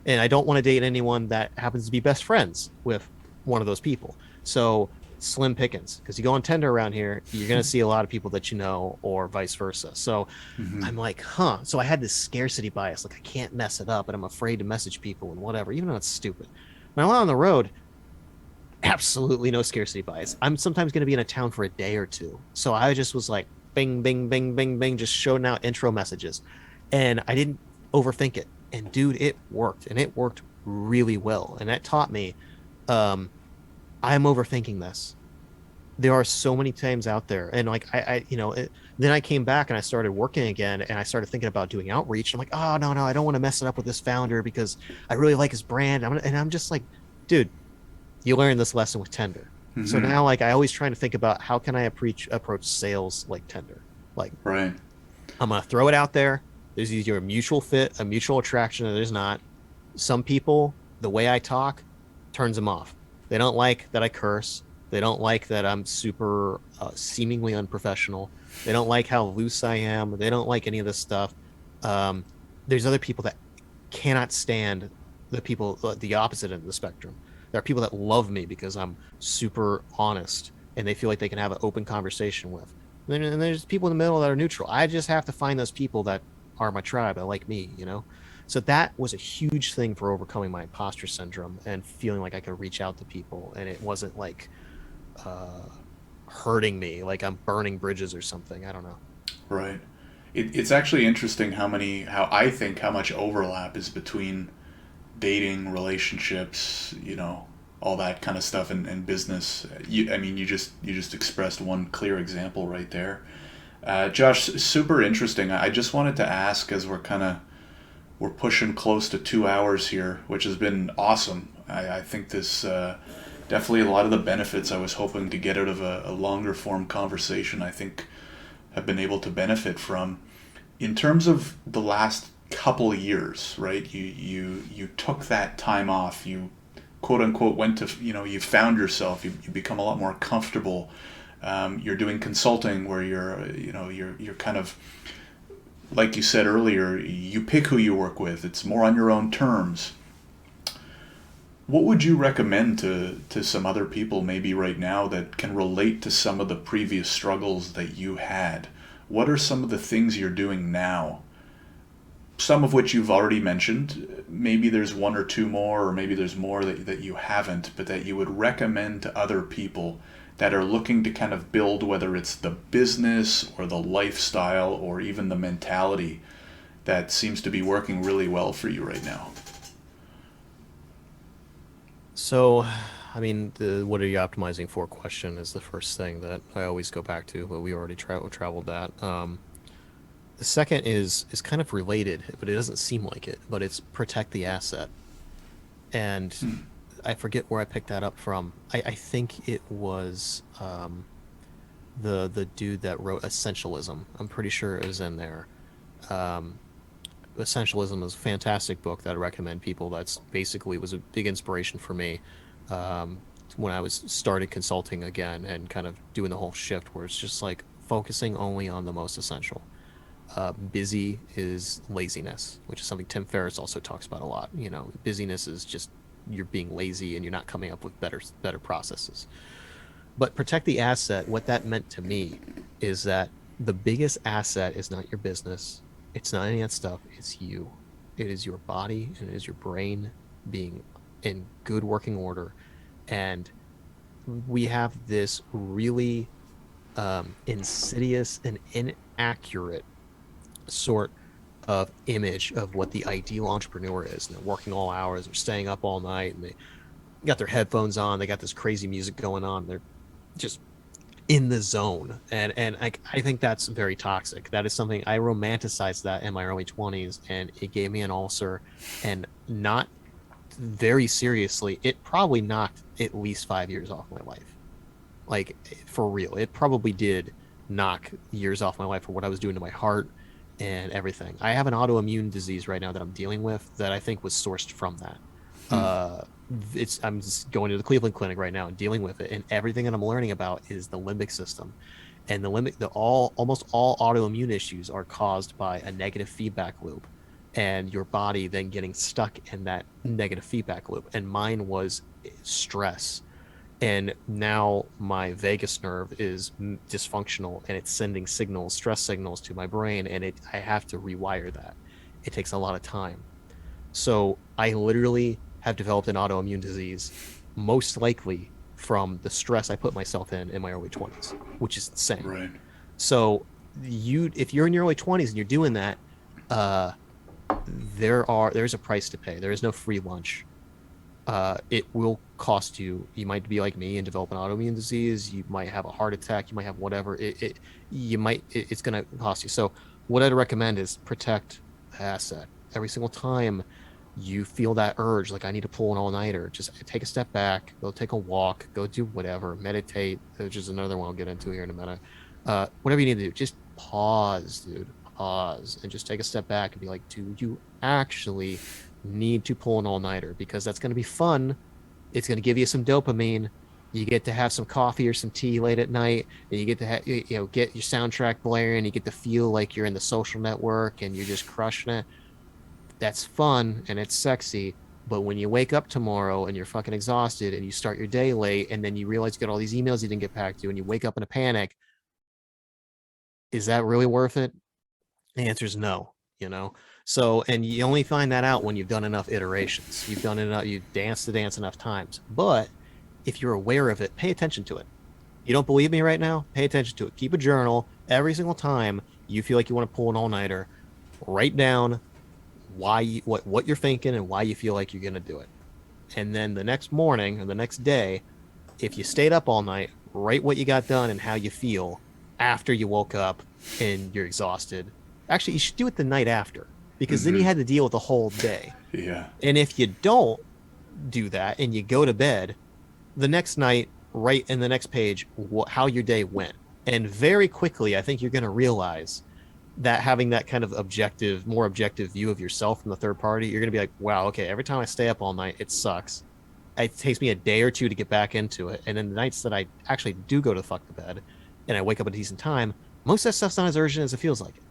and I don't want to date anyone that happens to be best friends with one of those people. So slim pickings, because you go on Tinder around here, you're going to see a lot of people that or vice versa. So Mm-hmm. I'm like, so I had this scarcity bias, like I can't mess it up, and I'm afraid to message people and whatever, even though it's stupid. When I went on the road, absolutely no scarcity bias. I'm sometimes going to be in a town for a day or two, so I just was like bing bing bing bing bing, just showing out intro messages. and I didn't overthink it. And dude, it worked, and it worked really well. And that taught me, um, I'm overthinking this. There are so many times out there, and like then I came back and I started working again, and I started thinking about doing outreach. I'm like, oh no, I don't want to mess it up with this founder because I really like his brand. And I'm just like, dude, you learned this lesson with Tender. So Mm-hmm. now, like, I always trying to think about how can I approach sales like Tender. Like, Right. I'm gonna throw it out there. There's either a mutual fit, a mutual attraction, or there's not. Some people, the way I talk, turns them off. They don't like that I curse. They don't like that I'm super seemingly unprofessional. They don't like how loose I am. They don't like any of this stuff. Um, there's other people that cannot stand the people, the opposite end of the spectrum. There are people that love me because I'm super honest and they feel like they can have an open conversation with. And there's people in the middle that are neutral. I just have to find those people that are my tribe, that like me, you know? So that was a huge thing for overcoming my imposter syndrome and feeling like I could reach out to people and it wasn't like uh, hurting me, like I'm burning bridges or something. I don't know. Right. It's actually interesting how I think how much overlap is between dating, relationships, all that kind of stuff, and business. I mean, you just expressed one clear example right there. Josh, super interesting. I just wanted to ask, as we're pushing close to 2 hours here, which has been awesome. I think this definitely a lot of the benefits I was hoping to get out of a longer form conversation, I think have been able to benefit from. In terms of the last couple of years, right? You took that time off. You quote unquote went to, you found yourself. You become a lot more comfortable. You're doing consulting where you're kind of, like you said earlier, you pick who you work with. It's more on your own terms. What would you recommend to some other people maybe right now that can relate to some of the previous struggles that you had? What are some of the things you're doing now? Some of which you've already mentioned. Maybe there's one or two more, or maybe there's more that you haven't, but that you would recommend to other people that are looking to kind of build, whether it's the business or the lifestyle or even the mentality that seems to be working really well for you right now. So, I mean, the what are you optimizing for question is the first thing that I always go back to, but we already traveled that. The second is kind of related, but it doesn't seem like it, but it's protect the asset. And I forget where I picked that up from. I think it was the dude that wrote Essentialism. I'm pretty sure it was in there. Um, Essentialism is a fantastic book that I recommend people. That's basically was a big inspiration for me when I was started consulting again and kind of doing the whole shift where it's just like focusing only on the most essential. Busy is laziness, which is something Tim Ferriss also talks about a lot. You know, busyness is just you're being lazy and you're not coming up with better processes. But protect the asset, what that meant to me is that the biggest asset is not your business. It's not any of that stuff. It's you. It is your body and it is your brain being in good working order. And we have this really insidious and inaccurate sort of image of what the ideal entrepreneur is. And they're working all hours, they're staying up all night, and they got their headphones on, they got this crazy music going on. They're just in the zone. And I think that's very toxic. That is something I romanticized that in my early 20s, and it gave me an ulcer. And not very seriously, it probably knocked at least 5 years off my life. Like for real, it probably did knock years off my life for what I was doing to my heart and everything. I have an autoimmune disease right now that I'm dealing with that I think was sourced from that. Uh, it's I'm just going to the Cleveland Clinic right now and dealing with it, and everything that I'm learning about is the limbic system, and almost all autoimmune issues are caused by a negative feedback loop, and your body then getting stuck in that negative feedback loop. And mine was stress, and now my vagus nerve is dysfunctional and it's sending signals, stress signals to my brain, and I have to rewire that. It takes a lot of time. So I literally have developed an autoimmune disease, most likely from the stress I put myself in my early 20s, which is insane. Right. So if you're in your early 20s and you're doing that, uh, there's a price to pay. There is no free lunch. It will cost you. You might be like me and develop an autoimmune disease. You might have a heart attack. You might have whatever. It's going to cost you. So what I'd recommend is protect the asset. Every single time you feel that urge, like I need to pull an all-nighter, just take a step back, go take a walk, go do whatever, meditate, which is another one I'll get into here in a minute. Whatever you need to do, just pause, dude. Pause and just take a step back and be like, do you actually need to pull an all-nighter? Because that's going to be fun. It's going to give you some dopamine. You get to have some coffee or some tea late at night, and you get to get your soundtrack blaring. You get to feel like you're in the social network and you're just crushing it. That's fun and it's sexy. But when you wake up tomorrow and you're fucking exhausted and you start your day late, and then you realize you got all these emails you didn't get back to, and you wake up in a panic, is that really worth it? The answer is no, you know? So, and you only find that out when you've done enough iterations. You've done enough, you've danced the dance enough times. But if you're aware of it, pay attention to it. You don't believe me right now? Pay attention to it. Keep a journal. Every single time you feel like you want to pull an all-nighter, write down what you're thinking and why you feel like you're going to do it. And then the next morning or the next day, if you stayed up all night, write what you got done and how you feel after you woke up and you're exhausted. Actually, you should do it the night after, because then you had to deal with the whole day. Yeah. And if you don't do that and you go to bed, the next night, write in the next page how your day went. And very quickly, I think you're going to realize that having that kind of more objective view of yourself from the third party, you're going to be like, wow, okay, every time I stay up all night, it sucks. It takes me a day or two to get back into it. And then the nights that I actually do go to fuck the bed and I wake up at a decent time, most of that stuff's not as urgent as it feels like it.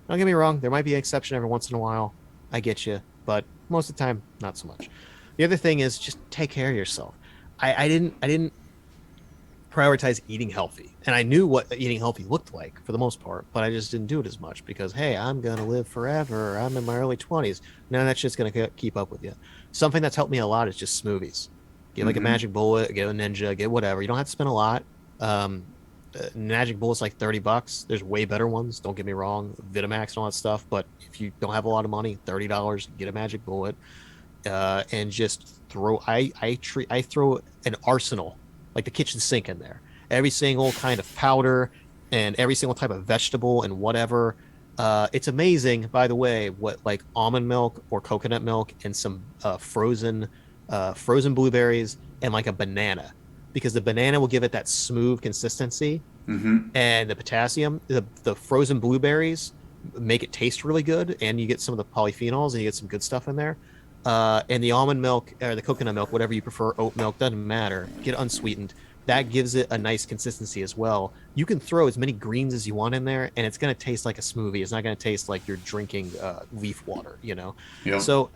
Don't get me wrong, there might be an exception every once in a while. I get you, but most of the time, not so much. The other thing is just take care of yourself. I didn't prioritize eating healthy, and I knew what eating healthy looked like for the most part, but I just didn't do it as much because, hey, I'm gonna live forever. I'm in my early 20s. None of that shit's gonna keep up with you. Something that's helped me a lot is just smoothies. Get like a Magic Bullet, get a Ninja, get whatever. You don't have to spend a lot. Magic Bullet's like $30. There's way better ones. Don't get me wrong, Vitamax and all that stuff. But if you don't have a lot of money, $30, get a Magic Bullet, and just throw. I throw an arsenal, like the kitchen sink, in there. Every single kind of powder and every single type of vegetable and whatever. It's amazing, by the way, what like almond milk or coconut milk and some frozen blueberries and like a banana, because the banana will give it that smooth consistency, and the potassium, the frozen blueberries make it taste really good, and you get some of the polyphenols and you get some good stuff in there. And the almond milk or the coconut milk, whatever you prefer, oat milk, doesn't matter. Get unsweetened. That gives it a nice consistency as well. You can throw as many greens as you want in there, and it's going to taste like a smoothie. It's not going to taste like you're drinking leaf water, you know? Yep. So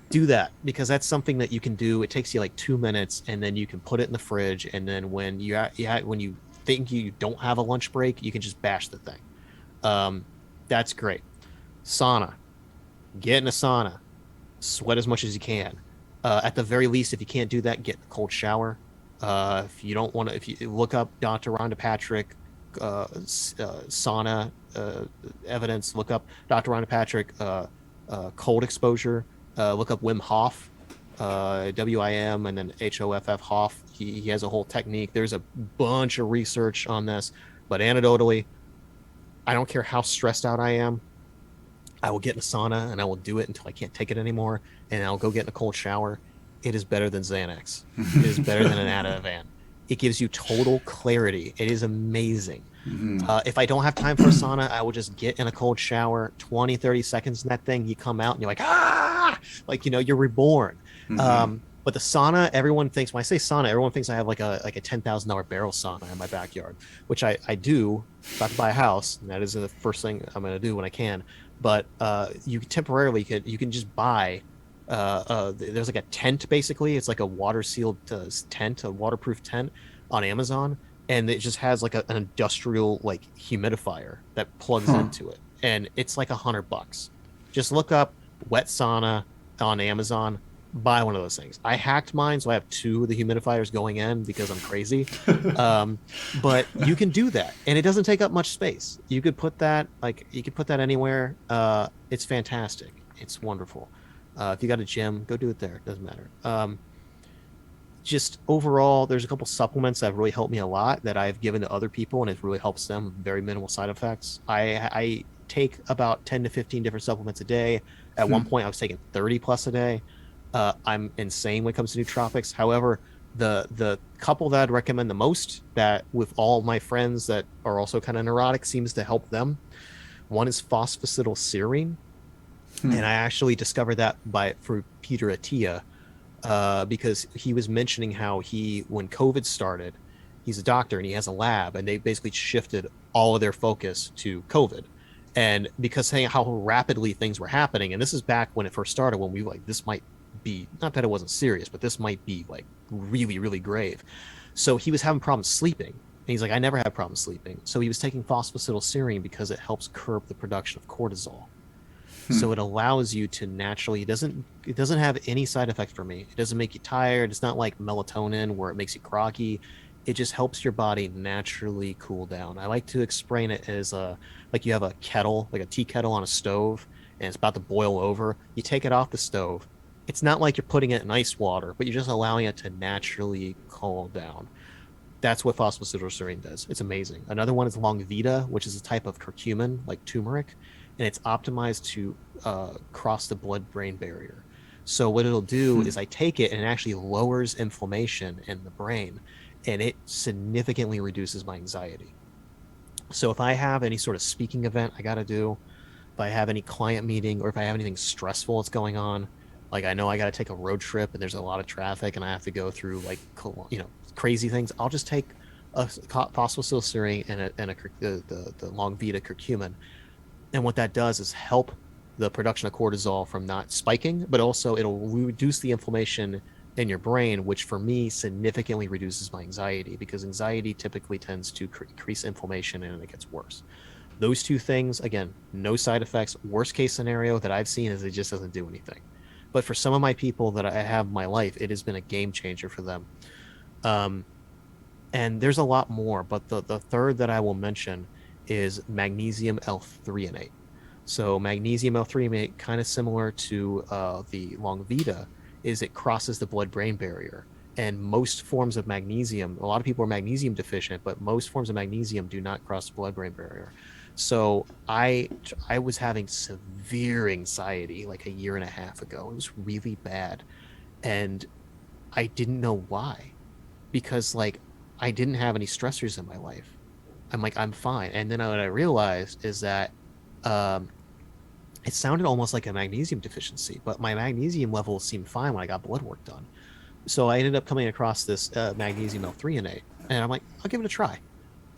do that, because that's something that you can do. It takes you like 2 minutes, and then you can put it in the fridge. And then when when you think you don't have a lunch break, you can just bash the thing. That's great. Sauna. Get in a sauna. Sweat as much as you can. At the very least, if you can't do that, get a cold shower. If you don't want to, if you look up Dr. Rhonda Patrick sauna evidence, look up Dr. Rhonda Patrick cold exposure. Look up Wim Hof, WIM, and then HOFF Hof. He has a whole technique. There's a bunch of research on this, but anecdotally, I don't care how stressed out I am. I will get in a sauna and I will do it until I can't take it anymore, and I'll go get in a cold shower. It is better than Xanax. It is better than an Ativan. It gives you total clarity. It is amazing. If I don't have time for a sauna, I will just get in a cold shower, 20, 30 seconds in that thing. You come out and you're like, like, you know, you're reborn. But the sauna, everyone thinks, when I say sauna, everyone thinks I have like a $10,000 barrel sauna in my backyard, which I do. About to buy a house, and that is the first thing I'm going to do when I can. But you temporarily you can just buy. There's like a tent, basically. It's like a water sealed tent, a waterproof tent on Amazon, and it just has like an industrial like humidifier that plugs into it, and it's like $100. Just look up wet sauna on Amazon. buy one of those things. I hacked mine, so I have two of the humidifiers going in because I'm crazy. Um, but you can do that, and it doesn't take up much space. You could put that anywhere. It's fantastic. It's wonderful. If you got a gym, go do it there. It doesn't matter. Just overall, there's a couple supplements that have really helped me a lot that I've given to other people, and it really helps them with very minimal side effects. I take about 10 to 15 different supplements a day. At one point, I was taking 30 plus a day. I'm insane when it comes to nootropics. However, the couple that I'd recommend the most, that with all my friends that are also kind of neurotic, seems to help them. One is phosphatidylserine, and I actually discovered that through Peter Attia, because he was mentioning how when COVID started, he's a doctor and he has a lab, and they basically shifted all of their focus to COVID. And because saying how rapidly things were happening, and this is back when it first started, when we were like, this might be, not that it wasn't serious, but this might be like really, really grave. So he was having problems sleeping. And he's like, I never had problems sleeping. So he was taking phosphatidylserine because it helps curb the production of cortisol. So it allows you to naturally, it doesn't have any side effects for me. It doesn't make you tired. It's not like melatonin where it makes you groggy. It just helps your body naturally cool down. I like to explain it as like you have a kettle, like a tea kettle on a stove, and it's about to boil over. You take it off the stove. It's not like you're putting it in ice water, but you're just allowing it to naturally cool down. That's what phosphatidylserine does. It's amazing. Another one is Longvita, which is a type of curcumin, like turmeric, and it's optimized to cross the blood-brain barrier. So what it'll do is I take it and it actually lowers inflammation in the brain, and it significantly reduces my anxiety. So if I have any sort of speaking event I got to do, if I have any client meeting, or if I have anything stressful that's going on, like I know I got to take a road trip and there's a lot of traffic and I have to go through like crazy things, I'll just take a phosphatidylserine and the Longvita curcumin, and what that does is help the production of cortisol from not spiking, but also it'll reduce the inflammation in your brain, which for me significantly reduces my anxiety, because anxiety typically tends to increase inflammation and it gets worse. Those two things, again, no side effects. Worst case scenario that I've seen is it just doesn't do anything. But for some of my people that I have in my life, it has been a game changer for them. Um, and there's a lot more, but the third that I will mention is magnesium L-threonate. So magnesium L-threonate, kind of similar to the Longvita, is it crosses the blood-brain barrier. And most forms of magnesium, a lot of people are magnesium deficient, but most forms of magnesium do not cross the blood-brain barrier. So I was having severe anxiety like a year and a half ago. It was really bad, and I didn't know why, because like I didn't have any stressors in my life. I'm like, I'm fine. And then what I realized is that um, it sounded almost like a magnesium deficiency, but my magnesium levels seemed fine when I got blood work done. So I ended up coming across this magnesium L-threonate, and I'm like, I'll give it a try.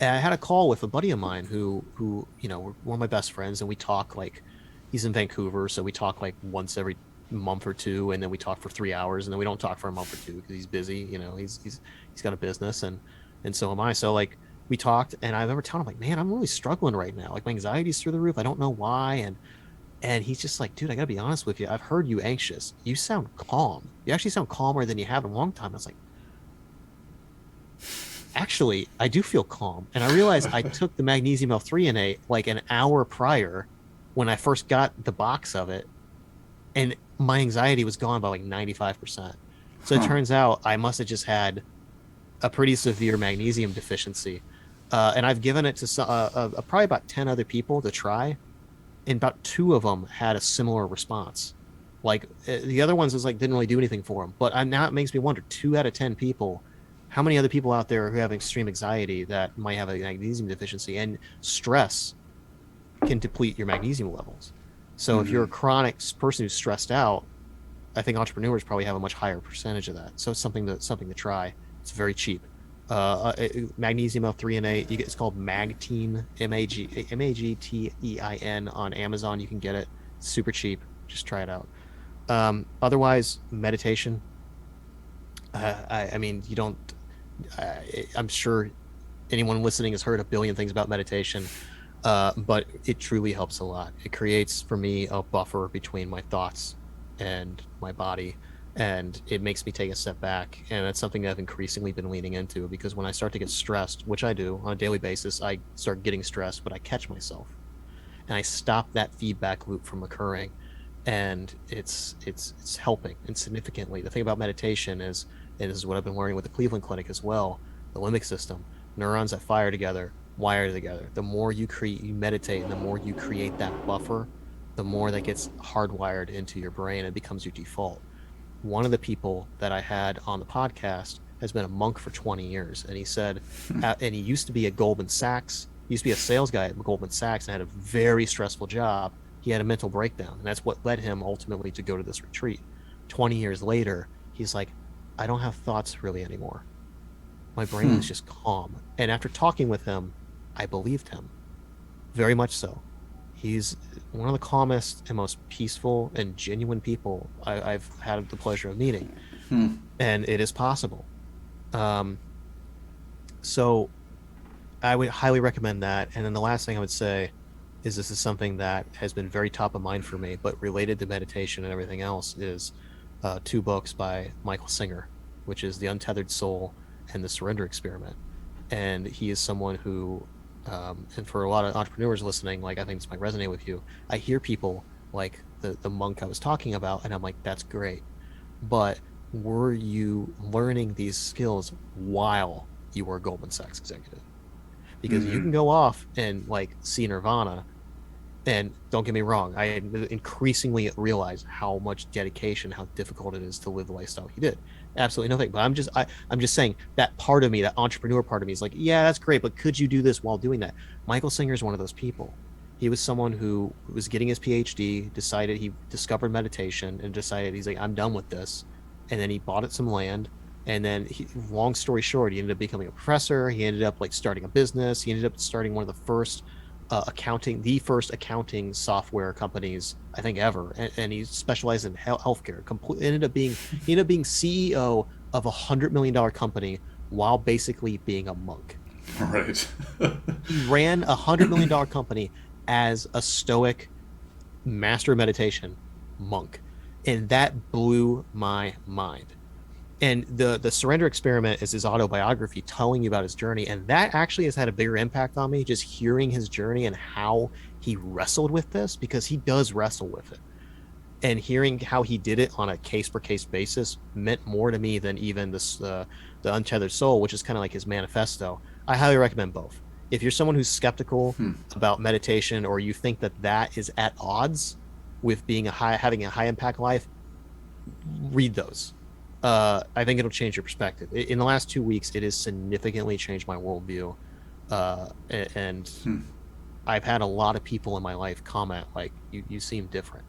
And I had a call with a buddy of mine who one of my best friends, and we talk like, he's in Vancouver, so we talk like once every month or two, and then we talk for 3 hours, and then we don't talk for a month or two because he's busy. He's got a business, and so am I. So like we talked, and I remember telling him like, man, I'm really struggling right now. Like my anxiety's through the roof. I don't know why, and he's just like, dude, I gotta be honest with you. I've heard you anxious. You sound calm. You actually sound calmer than you have in a long time. I was like, actually, I do feel calm. And I realized I took the magnesium L-threonate like an hour prior when I first got the box of it, and my anxiety was gone by like 95%. So it turns out I must have just had a pretty severe magnesium deficiency. And I've given it to probably about 10 other people to try, and about two of them had a similar response. Like the other ones was like didn't really do anything for them. But now it makes me wonder: 2 out of 10 people, how many other people out there who have extreme anxiety that might have a magnesium deficiency, and stress can deplete your magnesium levels. So if you're a chronic person who's stressed out, I think entrepreneurs probably have a much higher percentage of that. So it's something to try. It's very cheap. Magnesium L-threonate. It's called Magtein, Magtein on Amazon. You can get it. It's super cheap. Just try it out. Otherwise, meditation. I mean, you don't. I'm sure anyone listening has heard a billion things about meditation, but it truly helps a lot. It creates for me a buffer between my thoughts and my body. And it makes me take a step back. And that's something that I've increasingly been leaning into, because when I start to get stressed, which I do on a daily basis, I start getting stressed, but I catch myself and I stop that feedback loop from occurring. And it's helping. And significantly, the thing about meditation is, and this is what I've been learning with the Cleveland Clinic as well, the limbic system, neurons that fire together wire together. The more you meditate, and the more you create that buffer, the more that gets hardwired into your brain and becomes your default. One of the people that I had on the podcast has been a monk for 20 years. And he said, and he used to be at Goldman Sachs. He used to be a sales guy at Goldman Sachs and had a very stressful job. He had a mental breakdown. And that's what led him ultimately to go to this retreat. 20 years later, he's like, I don't have thoughts really anymore. My brain is just calm. And after talking with him, I believed him. Very much so. He's one of the calmest and most peaceful and genuine people I've had the pleasure of meeting. And it is possible. So I would highly recommend that. And then the last thing I would say is, this is something that has been very top of mind for me, but related to meditation and everything else, is 2 books by Michael Singer, which is The Untethered Soul and The Surrender Experiment. And he is someone who, and for a lot of entrepreneurs listening, like, I think this might resonate with you. I hear people like the monk I was talking about, and I'm like, that's great. But were you learning these skills while you were a Goldman Sachs executive? Because you can go off and like see Nirvana, and don't get me wrong, I increasingly realize how much dedication, how difficult it is to live the lifestyle he did. Absolutely nothing. But I'm just saying, that part of me, that entrepreneur part of me, is like, yeah, that's great, but could you do this while doing that? Michael Singer is one of those people. He was someone who was getting his PhD, decided he discovered meditation, and decided, he's like, I'm done with this. And then he bought some land. And then, long story short, he ended up becoming a professor. He ended up like starting a business. He ended up starting one of the first the first accounting software companies, I think, ever. And he specialized in healthcare. He ended up being CEO of $100 million company while basically being a monk. Right. He ran $100 million company as a stoic master of meditation monk. And that blew my mind. And the Surrender Experiment is his autobiography telling you about his journey. And that actually has had a bigger impact on me, just hearing his journey and how he wrestled with this, because he does wrestle with it. And hearing how he did it on a case-per-case basis meant more to me than even this the Untethered Soul, which is kind of like his manifesto. I highly recommend both. If you're someone who's skeptical about meditation, or you think that that is at odds with having a high-impact life, read those. I think it'll change your perspective. In the last 2 weeks, it has significantly changed my worldview. And I've had a lot of people in my life comment, like, you seem different.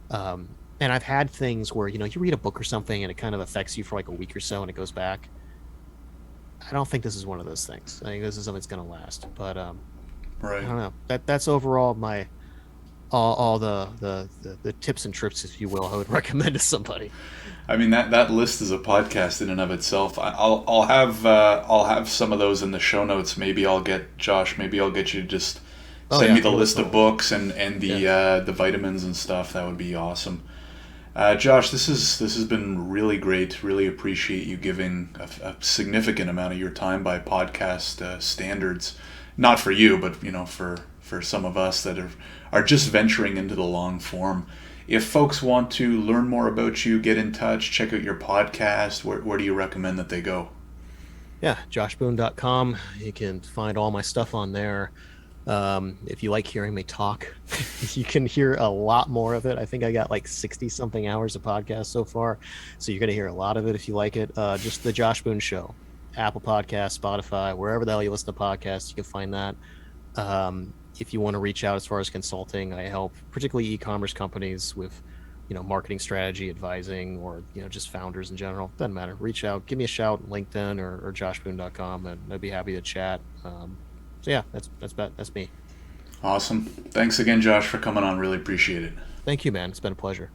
And I've had things where, you read a book or something and it kind of affects you for like a week or so and it goes back. I don't think this is one of those things. I think this is something that's going to last. But Right. I don't know. That's overall my all the tips and trips, if you will, I would recommend to somebody. I mean, that list is a podcast in and of itself. I'll have some of those in the show notes. Maybe I'll get you to just send me the list of books and the vitamins and stuff. That would be awesome. Josh, this has been really great. Really appreciate you giving a significant amount of your time by podcast standards. Not for you, but for some of us that are just venturing into the long form. If folks want to learn more about you, get in touch, check out your podcast, where do you recommend that they go? Yeah, joshboone.com. You can find all my stuff on there. If you like hearing me talk, you can hear a lot more of it. I think I got like 60 something hours of podcast so far. So you're going to hear a lot of it if you like it. Just the Josh Boone Show, Apple Podcasts, Spotify, wherever the hell you listen to podcasts, you can find that. If you want to reach out as far as consulting, I help particularly e-commerce companies with, marketing strategy, advising, or, just founders in general. Doesn't matter. Reach out, give me a shout, LinkedIn or joshboone.com, and I'd be happy to chat. So yeah, that's me. Awesome. Thanks again, Josh, for coming on. Really appreciate it. Thank you, man. It's been a pleasure.